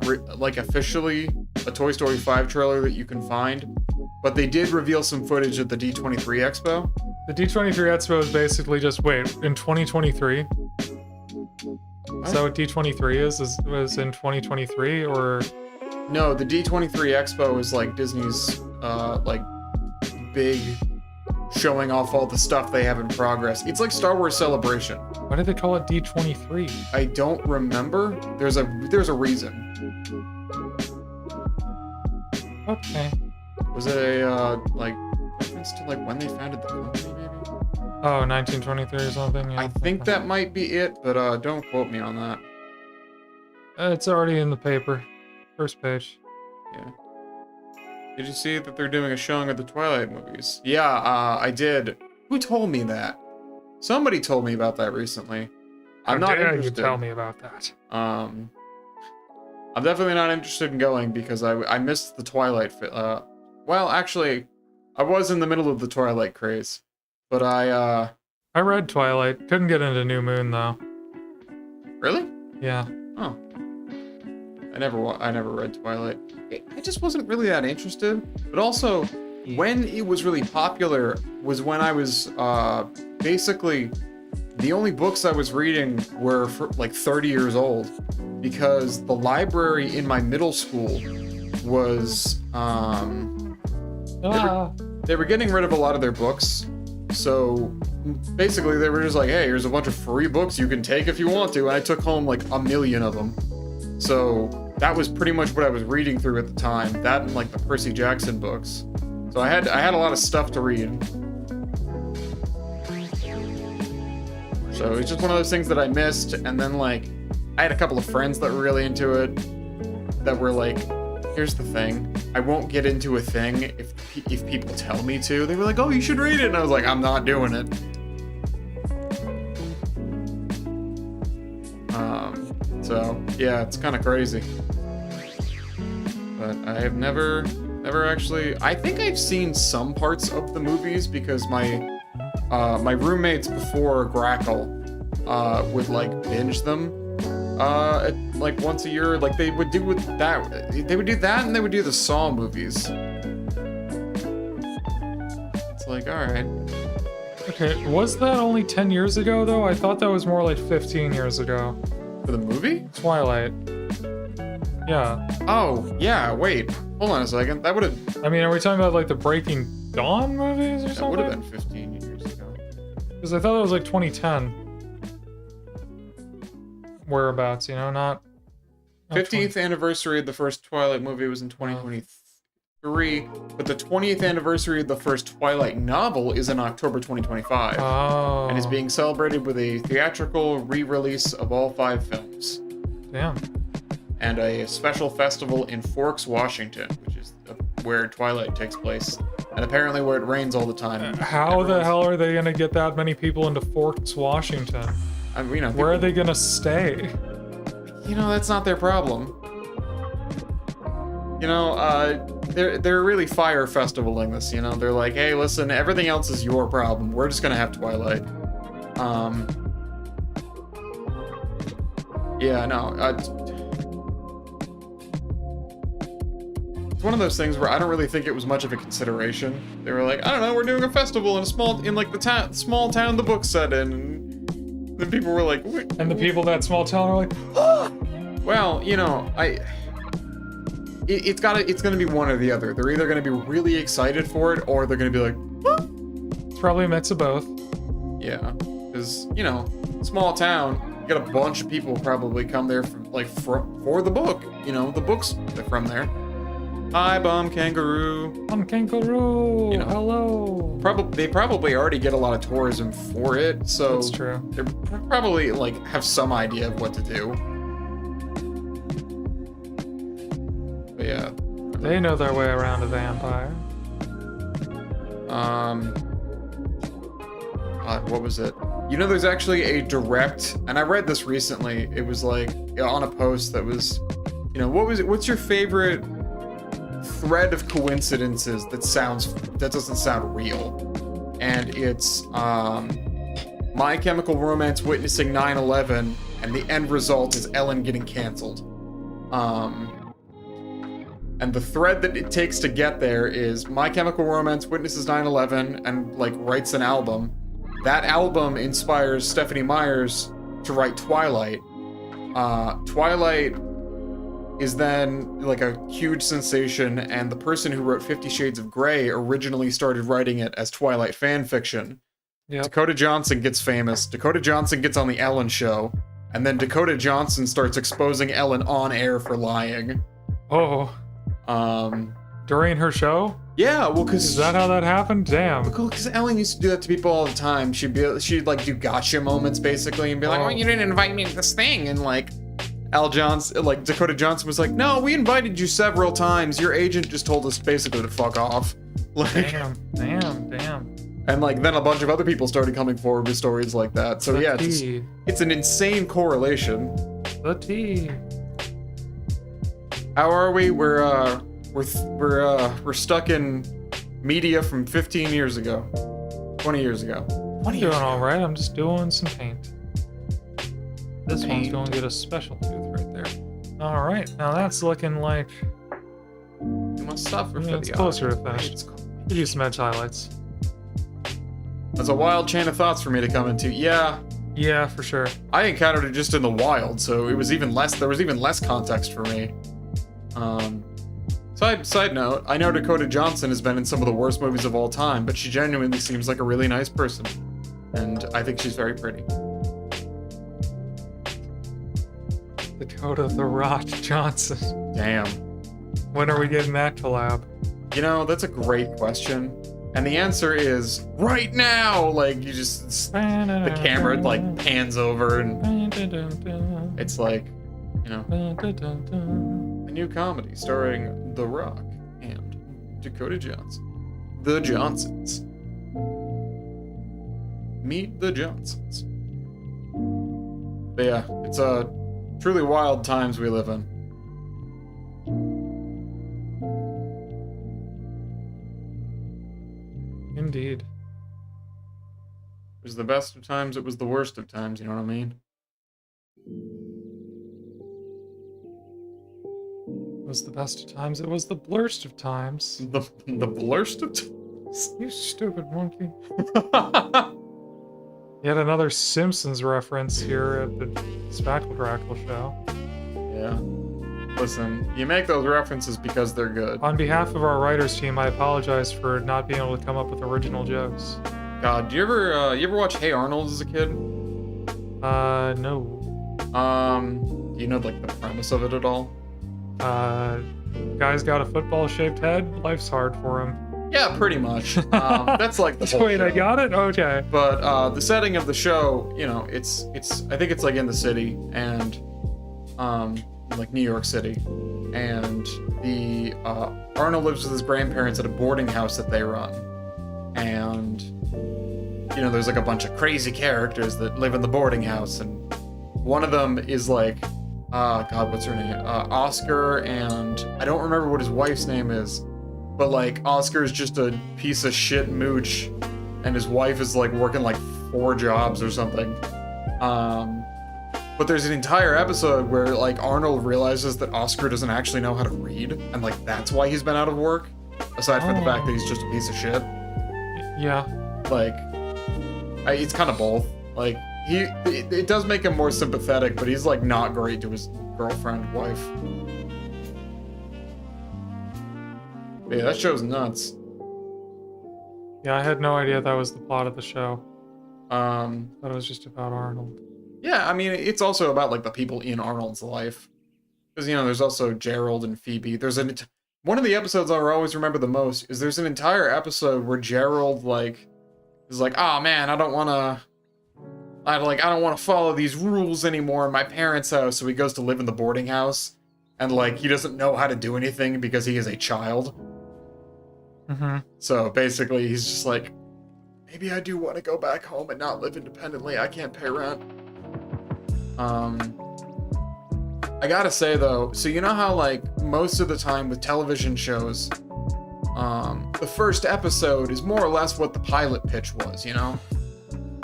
Speaker 2: officially a Toy Story 5 trailer that you can find, but they did reveal some footage at the D23 Expo.
Speaker 1: The D23 Expo is basically just, wait, in 2023? Is that what D23 is? Was in 2023, or...
Speaker 2: No, the D23 Expo is Disney's big showing off all the stuff they have in progress. It's like Star Wars Celebration.
Speaker 1: Why did they call it D23?
Speaker 2: I don't remember. There's a reason.
Speaker 1: Okay.
Speaker 2: Was it a reference to when they founded the company maybe?
Speaker 1: Oh, 1923 or something. Yeah.
Speaker 2: I think that might be it, but don't quote me on that.
Speaker 1: It's already in the paper. First page.
Speaker 2: Yeah. Did you see that they're doing a showing of the Twilight movies? Yeah, I did. Who told me that? Somebody told me about that recently. I'm not interested.
Speaker 1: You tell me about that.
Speaker 2: I'm definitely not interested in going because I missed the Twilight. Well, actually, I was in the middle of the Twilight craze, but I
Speaker 1: read Twilight. Couldn't get into New Moon though.
Speaker 2: Really?
Speaker 1: Yeah.
Speaker 2: Oh. I never read Twilight. I just wasn't really that interested. But also, when it was really popular was when I was basically the only books I was reading were for, like 30 years old, because the library in my middle school was they were getting rid of a lot of their books. So basically they were just like, hey, here's a bunch of free books you can take if you want to, and I took home like 1 million of them. So that was pretty much what I was reading through at the time. That and like the Percy Jackson books. So I had a lot of stuff to read. So it's just one of those things that I missed, and then like I had a couple of friends that were really into it that were like, here's the thing, I won't get into a thing if people tell me to. They were like, oh, you should read it, and I was like, I'm not doing it. So yeah, it's kind of crazy. But I have never actually. I think I've seen some parts of the movies because my roommates before Grackle would like binge them like once a year. Like they would do that, and they would do the Saw movies. It's like, all right.
Speaker 1: Okay, was that only 10 years ago though? I thought that was more like 15 years ago.
Speaker 2: For the movie?
Speaker 1: Twilight. Yeah.
Speaker 2: Oh, yeah, wait. Hold on a second. That would have...
Speaker 1: I mean, are we talking about like the Breaking Dawn movies or something?
Speaker 2: That would have been 15 years ago.
Speaker 1: Because I thought it was like 2010. Whereabouts, you know, not
Speaker 2: 15th anniversary of the first Twilight movie was in 2023, but the 20th anniversary of the first Twilight novel is in October 2025.
Speaker 1: Oh.
Speaker 2: And is being celebrated with a theatrical re-release of all 5 films.
Speaker 1: Damn.
Speaker 2: And a special festival in Forks, Washington, which is where Twilight takes place. And apparently where it rains all the time.
Speaker 1: How the hell are they gonna get that many people into Forks, Washington?
Speaker 2: I mean, you know,
Speaker 1: where are they gonna stay?
Speaker 2: You know, that's not their problem. You know, they're really fire festivaling this, you know? They're like, hey, listen, everything else is your problem. We're just gonna have Twilight. Yeah, no, it's one of those things where I don't really think it was much of a consideration. They were like, I don't know, we're doing a festival in like the small town the book's set in, and then people were like, wait,
Speaker 1: and the people that small town are like, ah!
Speaker 2: Well, you know, it's gonna be one or the other. They're either gonna be really excited for it, or they're gonna be like, ah!
Speaker 1: It's probably a mix of both.
Speaker 2: Yeah, because, you know, small town, you got a bunch of people probably come there for the book. You know, the books are from there. Hi, Bum Kangaroo.
Speaker 1: Bum Kangaroo.
Speaker 2: You know,
Speaker 1: hello.
Speaker 2: They probably already get a lot of tourism for it, so
Speaker 1: that's true.
Speaker 2: They probably like have some idea of what to do. But yeah,
Speaker 1: they know their way around a vampire.
Speaker 2: What was it? You know, there's actually a direct, and I read this recently. It was like on a post that was, you know, what was it? What's your favorite thread of coincidences that doesn't sound real? And it's My Chemical Romance witnessing 9/11, and the end result is Ellen getting canceled. And the thread that it takes to get there is My Chemical Romance witnesses 9/11 and like writes an album. That album inspires Stephanie Myers to write Twilight. Twilight is then like a huge sensation, and the person who wrote 50 Shades of Grey originally started writing it as Twilight fan fiction.
Speaker 1: Yep.
Speaker 2: Dakota Johnson gets famous. Dakota Johnson gets on the Ellen show, and then Dakota Johnson starts exposing Ellen on air for lying.
Speaker 1: Oh. During her show?
Speaker 2: Yeah, well, because
Speaker 1: Is that how that happened? Damn.
Speaker 2: Because Ellen used to do that to people all the time. She'd like do gotcha moments basically and be like,
Speaker 1: Oh.
Speaker 2: "Oh, you didn't invite me to this thing," and like Dakota Johnson was like, "No, we invited you several times. Your agent just told us basically to fuck off." Like,
Speaker 1: Damn.
Speaker 2: and like then a bunch of other people started coming forward with stories like that. So yeah, it's an insane correlation.
Speaker 1: The tea.
Speaker 2: How are we? We're stuck in media from 15 years ago, 20 years ago.
Speaker 1: I'm doing all right. I'm just doing some paint. This one's going to get a special tooth right there. All right, now that's looking like
Speaker 2: You must suffer for
Speaker 1: it's
Speaker 2: the
Speaker 1: closer to
Speaker 2: art.
Speaker 1: finished. Give you some edge highlights.
Speaker 2: That's a wild chain of thoughts for me to come into. Yeah,
Speaker 1: Yeah, for sure.
Speaker 2: I encountered it just in the wild, so it was even less. There was even less context for me. Side note, I know Dakota Johnson has been in some of the worst movies of all time, but she genuinely seems like a really nice person, and I think she's very pretty.
Speaker 1: Dakota the Rock Johnson.
Speaker 2: Damn.
Speaker 1: When are we getting that collab?
Speaker 2: You know, that's a great question. And the answer is right now! Like, you just, the camera, like, pans over and it's like, you know, a new comedy starring The Rock and Dakota Johnson. The Johnsons. Meet the Johnsons. But yeah, it's truly wild times we live in.
Speaker 1: Indeed.
Speaker 2: It was the best of times, it was the worst of times, you know what I mean?
Speaker 1: It was the best of times. It was the blurst of times.
Speaker 2: The blurst of times?
Speaker 1: You stupid monkey. Yet another Simpsons reference here at the Spackle Drackle show.
Speaker 2: Yeah. Listen, you make those references because they're good.
Speaker 1: On behalf of our writers team, I apologize for not being able to come up with original jokes.
Speaker 2: God, do you ever watch Hey Arnold as a kid?
Speaker 1: No.
Speaker 2: Do you know like the premise of it at all?
Speaker 1: Guy's got a football-shaped head. Life's hard for him.
Speaker 2: Yeah, pretty much. That's like the whole
Speaker 1: Wait,
Speaker 2: show.
Speaker 1: I got it? Okay.
Speaker 2: But the setting of the show, you know, it's I think it's like in the city and like New York City, and the Arnold lives with his grandparents at a boarding house that they run, and you know, there's like a bunch of crazy characters that live in the boarding house, and one of them is like, God, what's her name? Oscar, and I don't remember what his wife's name is, but like Oscar is just a piece of shit mooch, and his wife is like working like 4 jobs or something. But there's an entire episode where like Arnold realizes that Oscar doesn't actually know how to read, and like that's why he's been out of work, aside from the fact that he's just a piece of shit.
Speaker 1: Yeah.
Speaker 2: Like, it's kind of both. Like, it does make him more sympathetic, but he's like not great to his girlfriend, wife. But yeah, that show's nuts.
Speaker 1: Yeah, I had no idea that was the plot of the show.
Speaker 2: But
Speaker 1: Thought it was just about Arnold.
Speaker 2: yeah, I mean, it's also about like the people in Arnold's life, because you know, there's also Gerald and Phoebe. There's one of the episodes I always remember the most is there's an entire episode where Gerald like is like, oh man, I don't want to follow these rules anymore in my parents' house. So he goes to live in the boarding house, and like he doesn't know how to do anything because he is a child.
Speaker 1: Mm-hmm.
Speaker 2: So basically, he's just like, maybe I do want to go back home and not live independently. I can't pay rent. I gotta say though, so you know how like most of the time with television shows, the first episode is more or less what the pilot pitch was, you know?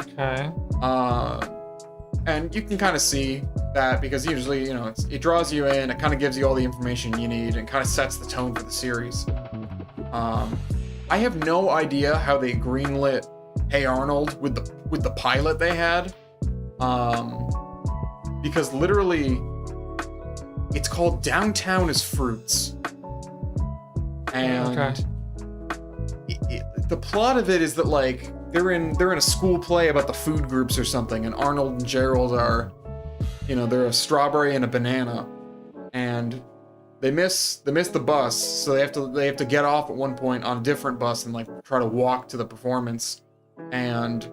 Speaker 1: Okay.
Speaker 2: And you can kind of see that because usually, you know, it draws you in, it kind of gives you all the information you need, and kind of sets the tone for the series. I have no idea how they greenlit Hey Arnold with the pilot they had, because literally it's called Downtown is Fruits, and
Speaker 1: Okay.
Speaker 2: the plot of it is that like they're in a school play about the food groups or something, and Arnold and Gerald are, you know, they're a strawberry and a banana, and they miss the bus, so they have to get off at one point on a different bus and like try to walk to the performance, and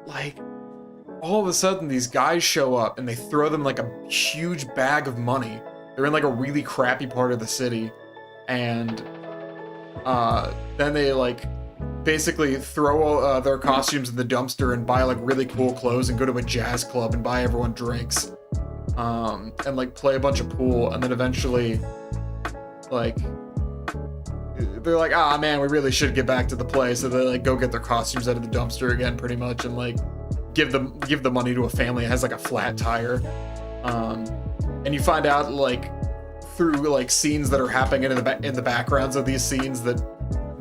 Speaker 2: like all of a sudden these guys show up and they throw them like a huge bag of money. They're in like a really crappy part of the city, and then they like basically throw their costumes in the dumpster and buy like really cool clothes and go to a jazz club and buy everyone drinks. And like play a bunch of pool, and then eventually like they're like, ah man, we really should get back to the play, so they like go get their costumes out of the dumpster again pretty much, and like give the money to a family that has like a flat tire. And you find out like through like scenes that are happening in the backgrounds of these scenes that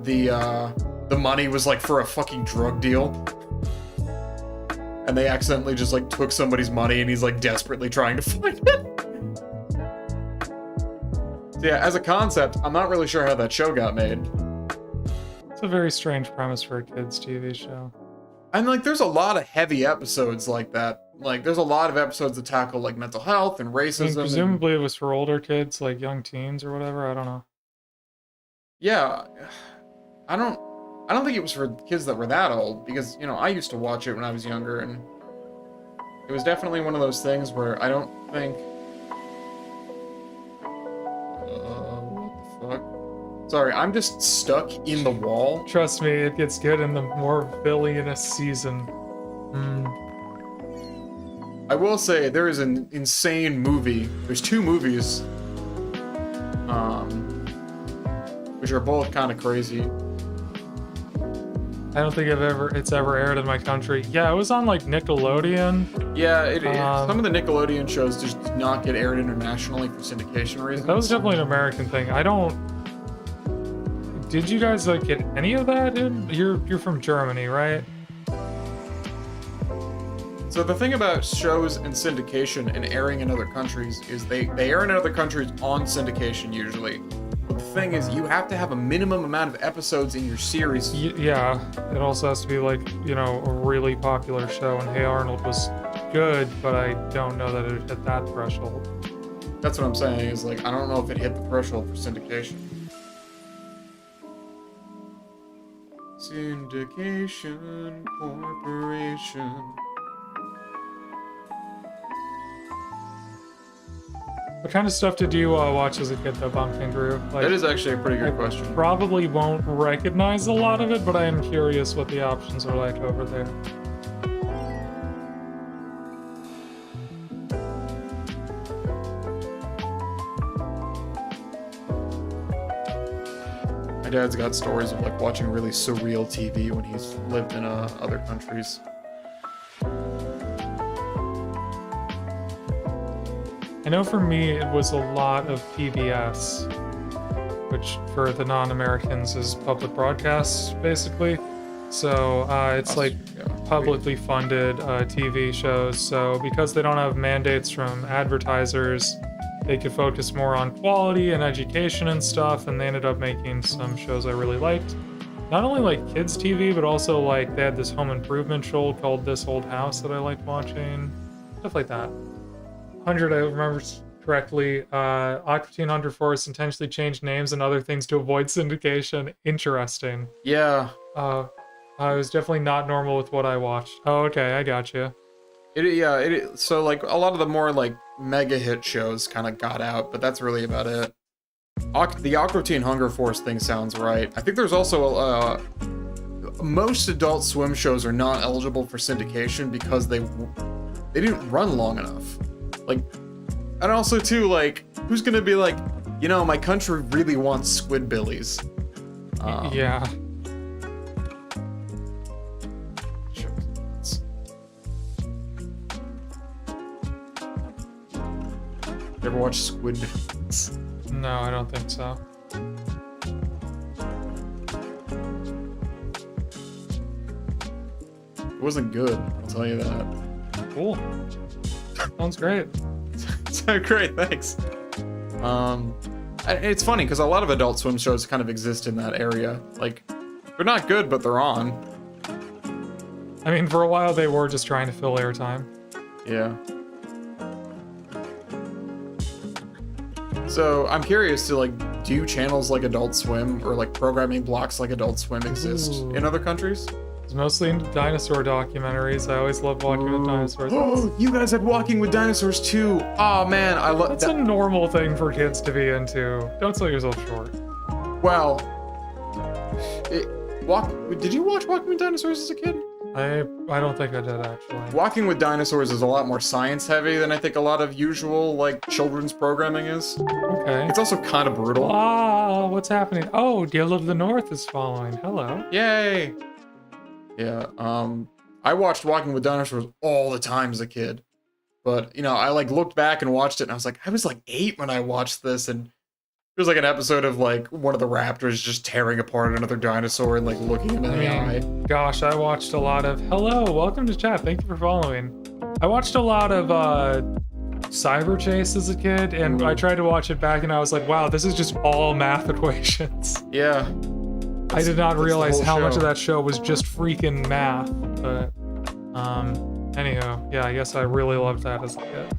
Speaker 2: the money was like for a fucking drug deal. And they accidentally just like took somebody's money, and he's like desperately trying to find it. So yeah, as a concept, I'm not really sure how that show got made.
Speaker 1: It's a very strange premise for a kids' TV show.
Speaker 2: And like, there's a lot of heavy episodes like that. Like, there's a lot of episodes that tackle like mental health and racism.
Speaker 1: I mean, presumably it was for older kids, like young teens or whatever. I don't know.
Speaker 2: Yeah, I don't think it was for kids that were that old, because, you know, I used to watch it when I was younger, and it was definitely one of those things where I don't think... what the fuck? Sorry, I'm just stuck in the wall.
Speaker 1: Trust me, it gets good in the more villainous season.
Speaker 2: I will say, there is an insane movie. There's two movies, which are both kind of crazy.
Speaker 1: I don't think it's ever aired in my country. Yeah, it was on like Nickelodeon.
Speaker 2: Yeah, some of the Nickelodeon shows just did not get aired internationally for syndication reasons.
Speaker 1: That was definitely an American thing. Did you guys like get any of that in? You're from Germany, right?
Speaker 2: So the thing about shows and syndication and airing in other countries is they air in other countries on syndication usually. But the thing is, you have to have a minimum amount of episodes in your series.
Speaker 1: Yeah, it also has to be like, you know, a really popular show, and Hey Arnold was good, but I don't know that it hit that threshold.
Speaker 2: That's what I'm saying, is like, I don't know if it hit the threshold for syndication. Syndication Corporation.
Speaker 1: What kind of stuff did you watch as a kid, though, Bomb Kangaroo? Like,
Speaker 2: That is actually a pretty good question.
Speaker 1: Probably won't recognize a lot of it, but I am curious what the options are like over there.
Speaker 2: My dad's got stories of like watching really surreal TV when he's lived in other countries.
Speaker 1: I know for me it was a lot of PBS, which for the non-Americans is public broadcasts, basically. So it's like publicly funded TV shows. So because they don't have mandates from advertisers, they could focus more on quality and education and stuff, and they ended up making some shows I really liked. Not only like kids TV, but also like they had this home improvement show called This Old House that I liked watching. Stuff like that. 100, I remember correctly, Aqua Teen Hunger Force intentionally changed names and other things to avoid syndication. Interesting.
Speaker 2: Yeah.
Speaker 1: I was definitely not normal with what I watched. Oh, okay, I got you.
Speaker 2: So like a lot of the more like mega hit shows kind of got out, but that's really about it. The Aqua Teen Hunger Force thing sounds right. I think there's also most Adult Swim shows are not eligible for syndication because they didn't run long enough. Like, and also too, like, who's gonna be like, you know, my country really wants Squidbillies.
Speaker 1: Yeah.
Speaker 2: You ever watch Squidbillies?
Speaker 1: No, I don't think so.
Speaker 2: It wasn't good, I'll tell you that.
Speaker 1: Cool. Sounds great.
Speaker 2: So great, thanks. It's funny because a lot of Adult Swim shows kind of exist in that area. Like, they're not good, but they're on.
Speaker 1: I mean, for a while they were just trying to fill airtime.
Speaker 2: Yeah. So I'm curious to like, do channels like Adult Swim or like programming blocks like Adult Swim exist
Speaker 1: Ooh.
Speaker 2: in other countries?
Speaker 1: It's mostly into dinosaur documentaries. I always love watching with dinosaurs.
Speaker 2: Oh, you guys had Walking with Dinosaurs too. Oh man, I love
Speaker 1: That's
Speaker 2: that.
Speaker 1: a normal thing for kids to be into. Don't sell yourself short.
Speaker 2: Well, did you watch Walking with Dinosaurs as a kid?
Speaker 1: I don't think I did actually.
Speaker 2: Walking with Dinosaurs is a lot more science heavy than I think a lot of usual like children's programming is.
Speaker 1: Okay.
Speaker 2: It's also kind of brutal.
Speaker 1: Ah, what's happening? Oh, Deal of the North is following. Hello.
Speaker 2: Yay! Yeah, I watched Walking with Dinosaurs all the time as a kid. But, you know, I like looked back and watched it and I was like, I was like 8 when I watched this, and it was like an episode of like one of the raptors just tearing apart another dinosaur and like looking him in the eye.
Speaker 1: Gosh, I watched a lot of. Hello, welcome to chat. Thank you for following. I watched a lot of Cyber Chase as a kid, and I tried to watch it back, and I was like, wow, this is just all math equations.
Speaker 2: Yeah.
Speaker 1: I did not realize how much of
Speaker 2: that.
Speaker 1: that show was just freaking math. But anyhow, yeah, I guess I really loved that as a kid.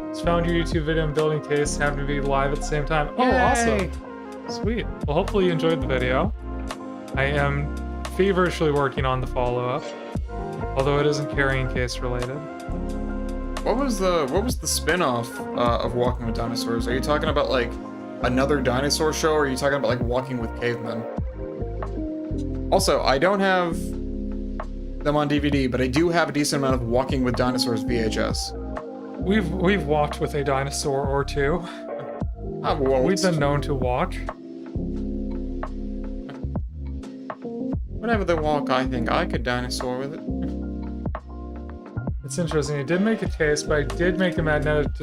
Speaker 1: Just found your YouTube video and building case happened to be live at the same time. Oh, awesome. Sweet. Well, hopefully you enjoyed the video. I am feverishly working on the follow-up, although it isn't carrying case related.
Speaker 2: What was the spin-off of Walking with Dinosaurs? Are you talking about like another dinosaur show, or are you talking about like Walking with Cavemen? Also, I don't have them on DVD, but I do have a decent amount of Walking with Dinosaurs VHS.
Speaker 1: We've walked with a dinosaur or two.
Speaker 2: I've walked.
Speaker 1: We've been known to walk.
Speaker 2: Whenever they walk, I think I could dinosaur with it.
Speaker 1: It's interesting. I did make a case, but I did make a magnetic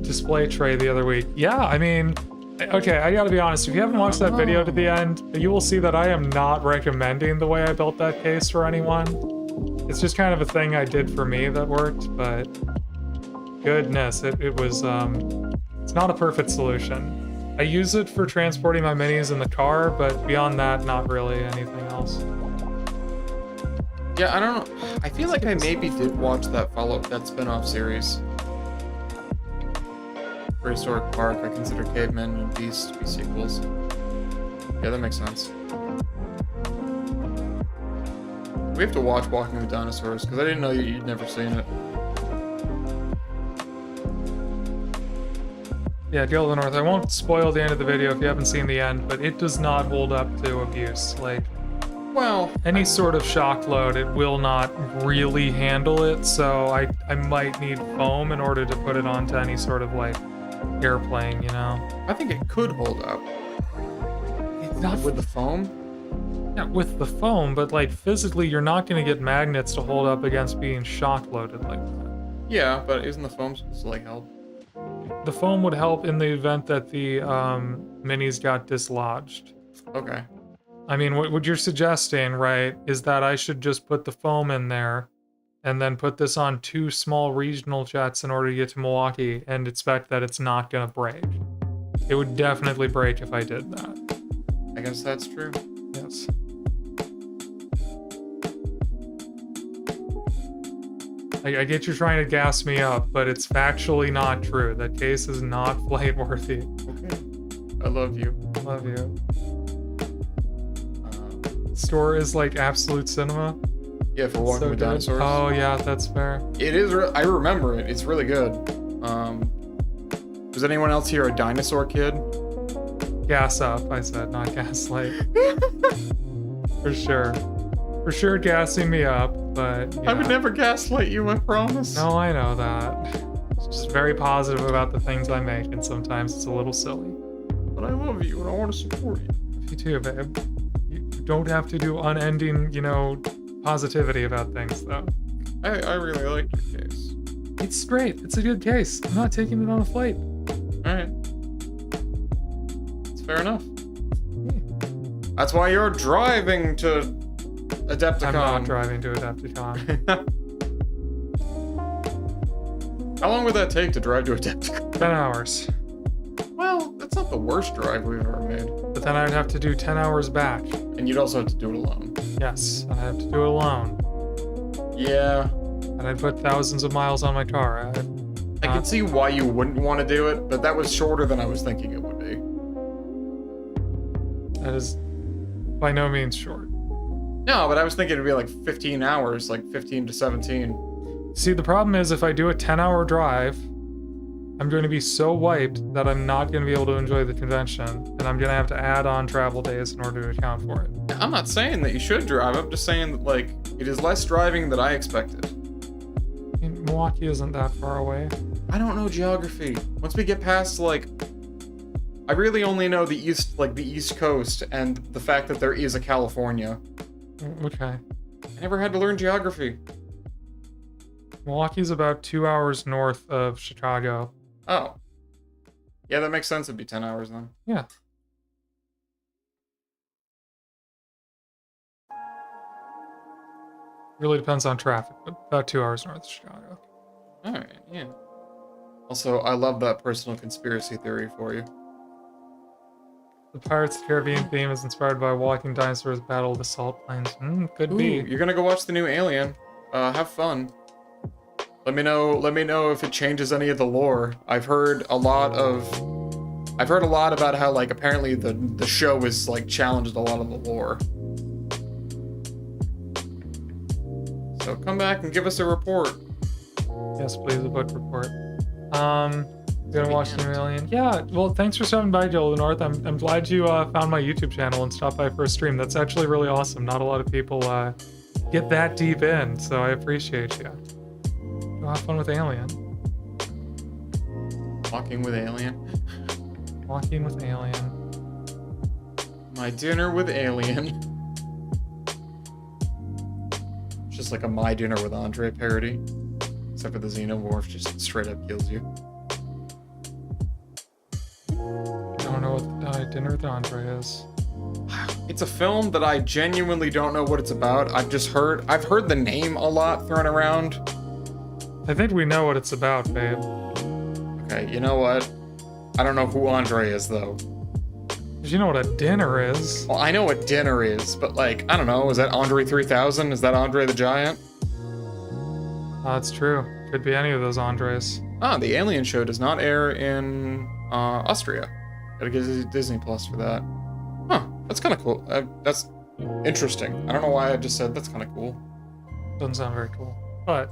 Speaker 1: display tray the other week. Yeah, I mean, okay, I gotta be honest. If you haven't watched that video to the end, you will see that I am not recommending the way I built that case for anyone. It's just kind of a thing I did for me that worked, but goodness, it was, it's not a perfect solution. I use it for transporting my minis in the car, but beyond that, not really anything else.
Speaker 2: Yeah, I don't know. I feel like I maybe did watch that that spin-off series. Prehistoric Park, I consider Cavemen and Beast to be sequels. Yeah, that makes sense. We have to watch Walking with Dinosaurs, because I didn't know you'd never seen it.
Speaker 1: Yeah, Deal of the North. I won't spoil the end of the video if you haven't seen the end, but it does not hold up to abuse. Like,
Speaker 2: well,
Speaker 1: any sort of shock load, it will not really handle it, so I might need foam in order to put it onto any sort of, like, airplane, you know?
Speaker 2: I think it could hold up.
Speaker 1: It's not
Speaker 2: With the foam?
Speaker 1: Yeah, with the foam, but, like, physically, you're not going to get magnets to hold up against being shock loaded like that.
Speaker 2: Yeah, but isn't the foam supposed to, like, help?
Speaker 1: The foam would help in the event that the minis got dislodged.
Speaker 2: Okay.
Speaker 1: I mean, what you're suggesting, right, is that I should just put the foam in there and then put this on 2 small regional jets in order to get to Milwaukee and expect that it's not going to break. It would definitely break if I did that.
Speaker 2: I guess that's true.
Speaker 1: Yes. I get you trying to gas me up, but it's factually not true. That case is not flight worthy.
Speaker 2: Okay. I love you.
Speaker 1: Love you. Store is like absolute cinema.
Speaker 2: Yeah, for Walking with Dinosaurs.
Speaker 1: Oh yeah, that's fair.
Speaker 2: It is. I remember it. It's really good. Was anyone else here a dinosaur kid?
Speaker 1: Gas up, I said, not gaslight. For sure. For sure gassing me up, but yeah.
Speaker 2: I would never gaslight you, I promise.
Speaker 1: No, I know that. It's just very positive about the things I make, and sometimes it's a little silly.
Speaker 2: But I love you and I want to support you.
Speaker 1: You too, babe. You don't have to do unending, you know, positivity about things, though.
Speaker 2: I really like your case.
Speaker 1: It's great. It's a good case. I'm not taking it on a flight.
Speaker 2: Alright. It's fair enough. That's why you're driving to Adepticon.
Speaker 1: I'm not driving to Adepticon.
Speaker 2: How long would that take to drive to Adepticon?
Speaker 1: 10 hours.
Speaker 2: Well, that's not the worst drive we've ever made.
Speaker 1: But then I'd have to do 10 hours back.
Speaker 2: And you'd also have to do it alone.
Speaker 1: Yes, I'd have to do it alone.
Speaker 2: Yeah.
Speaker 1: And I'd put thousands of miles on my car.
Speaker 2: I can see why you wouldn't want to do it, but that was shorter than I was thinking it would be.
Speaker 1: That is by no means short.
Speaker 2: No, but I was thinking it'd be like 15 hours, like 15 to 17.
Speaker 1: See, the problem is if I do a 10-hour drive, I'm going to be so wiped that I'm not going to be able to enjoy the convention, and I'm going to have to add on travel days in order to account for it.
Speaker 2: I'm not saying that you should drive, I'm just saying that, like, it is less driving than I expected.
Speaker 1: I mean, Milwaukee isn't that far away.
Speaker 2: I don't know geography. Once we get past, like, I really only know the east, like, the East Coast, and the fact that there is a California.
Speaker 1: Okay.
Speaker 2: I never had to learn geography.
Speaker 1: Milwaukee's about 2 hours north of Chicago.
Speaker 2: Oh. Yeah, that makes sense. It'd be 10 hours then.
Speaker 1: Yeah. Really depends on traffic, but about 2 hours north of Chicago.
Speaker 2: Alright, yeah. Also, I love that personal conspiracy theory for you.
Speaker 1: The Pirates of the Caribbean theme is inspired by Walking Dinosaurs Battle of the Salt Plains. Could
Speaker 2: Ooh,
Speaker 1: be.
Speaker 2: you're gonna go watch the new Alien. Have fun. Let me know if it changes any of the lore. I've heard a lot about how, like, apparently the show is, like, challenged a lot of the lore. So come back and give us a report.
Speaker 1: Yes, please, a book report. Gonna watch the new Alien. Yeah, well, thanks for stopping by, Joel North. I'm glad you found my YouTube channel and stopped by for a stream. That's actually really awesome. Not a lot of people get that deep in, so I appreciate you. Go have fun with Alien.
Speaker 2: Walking with Alien.
Speaker 1: Walking with Alien.
Speaker 2: My dinner with Alien. It's just like a My Dinner with Andre parody. Except for the Xenomorph just straight up kills you.
Speaker 1: I don't know what Dinner with Andre is.
Speaker 2: It's a film that I genuinely don't know what it's about. I've heard the name a lot thrown around.
Speaker 1: I think we know what it's about, babe.
Speaker 2: Okay, you know what? I don't know who Andre is, though.
Speaker 1: Because you know what a dinner is.
Speaker 2: Well, I know what dinner is, but, like, I don't know. Is that Andre 3000? Is that Andre the Giant?
Speaker 1: That's true. Could be any of those Andres.
Speaker 2: Ah, the Alien show does not air in Austria. Gotta get Disney Plus for that. Huh, that's kind of cool. That's interesting. I don't know why I just said that's kind of cool.
Speaker 1: Doesn't sound very cool. But...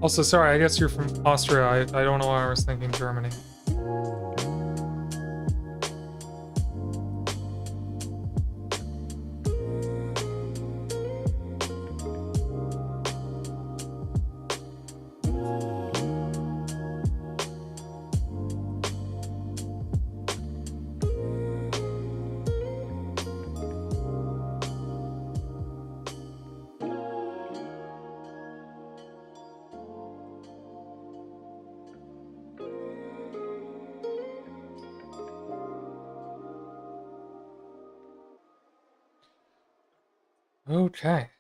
Speaker 1: Also, sorry, I guess you're from Austria. I don't know why I was thinking Germany. Okay.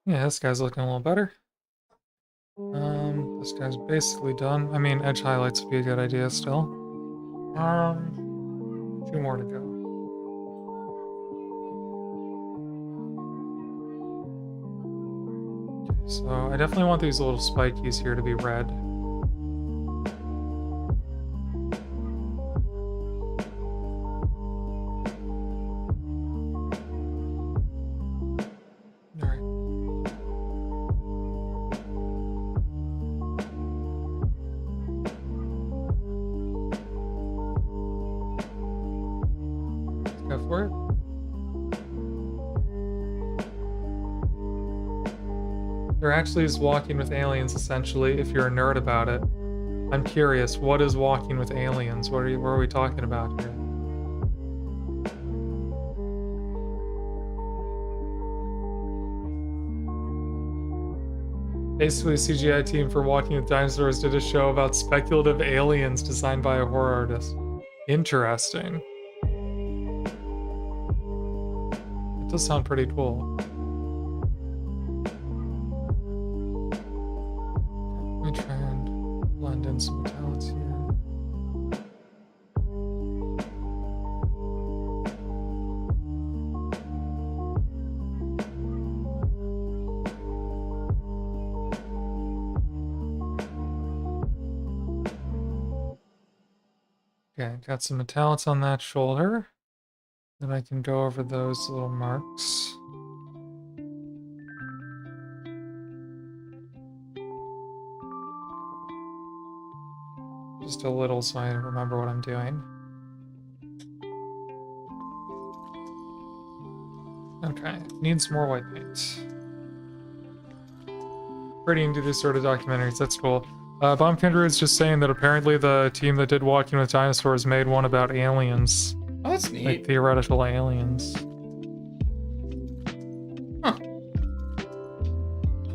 Speaker 1: Yeah, this guy's looking a little better. This guy's basically done. I mean, edge highlights would be a good idea still. 2 more to go. Okay, so I definitely want these little spikies here to be red. For it. There actually is Walking with Aliens, essentially, if you're a nerd about it. I'm curious, what is Walking with Aliens? What are we talking about here? Basically, the CGI team for Walking with Dinosaurs did a show about speculative aliens designed by a horror artist. Interesting. Does sound pretty cool. Let me try and blend in some metallics here. Okay, got some metallics on that shoulder. Then I can go over those little marks. Just a little so I remember what I'm doing. Okay, needs more white paint. Pretty do these sort of documentaries, that's cool. Bomb Kangaroo is just saying that apparently the team that did Walking with Dinosaurs made one about aliens.
Speaker 2: Oh, that's neat.
Speaker 1: Like theoretical aliens.
Speaker 2: Huh.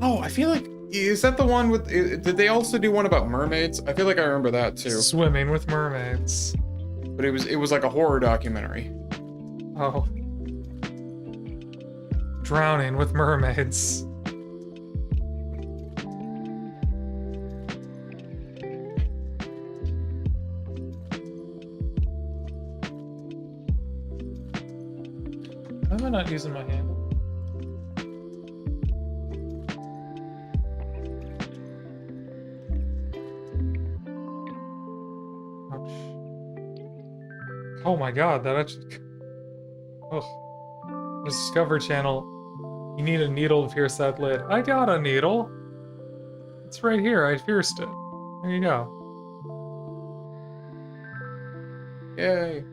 Speaker 2: Oh, I feel like... Is that the one with... Did they also do one about mermaids? I feel like I remember that too.
Speaker 1: Swimming with mermaids.
Speaker 2: But it was like a horror documentary.
Speaker 1: Oh. Drowning with mermaids. Why am I not using my handle? Ouch. Oh my god, that actually... Oh. Discover Channel. You need a needle to pierce that lid. I got a needle. It's right here. I pierced it. There you go.
Speaker 2: Yay.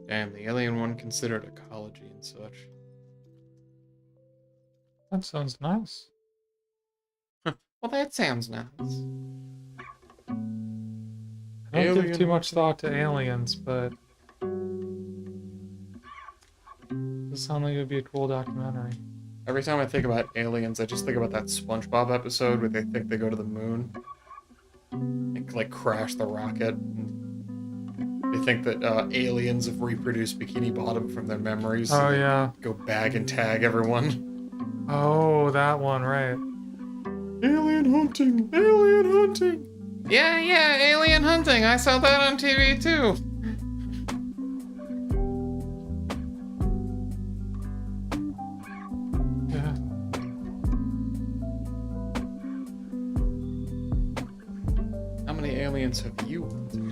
Speaker 2: Damn, the alien one considered ecology and such.
Speaker 1: That sounds nice.
Speaker 2: Well, that sounds nice.
Speaker 1: I don't give
Speaker 2: Alien
Speaker 1: too much thought to aliens, but this sounds like it would be a cool documentary.
Speaker 2: Every time I think about aliens, I just think about that SpongeBob episode where they think they go to the moon. And, like, crash the rocket. And they think that aliens have reproduced Bikini Bottom from their memories. So
Speaker 1: Oh yeah.
Speaker 2: go bag and tag everyone.
Speaker 1: Oh, that one, right.
Speaker 2: Alien hunting! Alien hunting! Yeah, alien hunting! I saw that on TV too!
Speaker 1: Yeah.
Speaker 2: How many aliens have you hunted?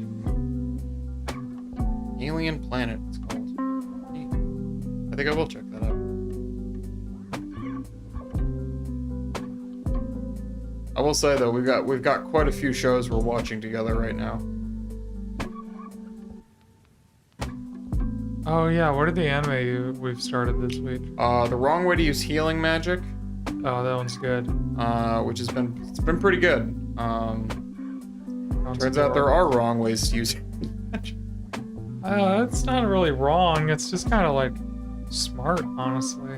Speaker 2: Alien Planet, it's called. Neat. I think I will check that out. I will say though, we've got quite a few shows we're watching together right now.
Speaker 1: Oh yeah, what are the anime we've started this week?
Speaker 2: The Wrong Way to Use Healing Magic,
Speaker 1: Oh, that one's good.
Speaker 2: which it's been pretty good.
Speaker 1: Sounds
Speaker 2: Turns out there are wrong ways to use healing magic.
Speaker 1: It's not really wrong. It's just kind of like smart, honestly.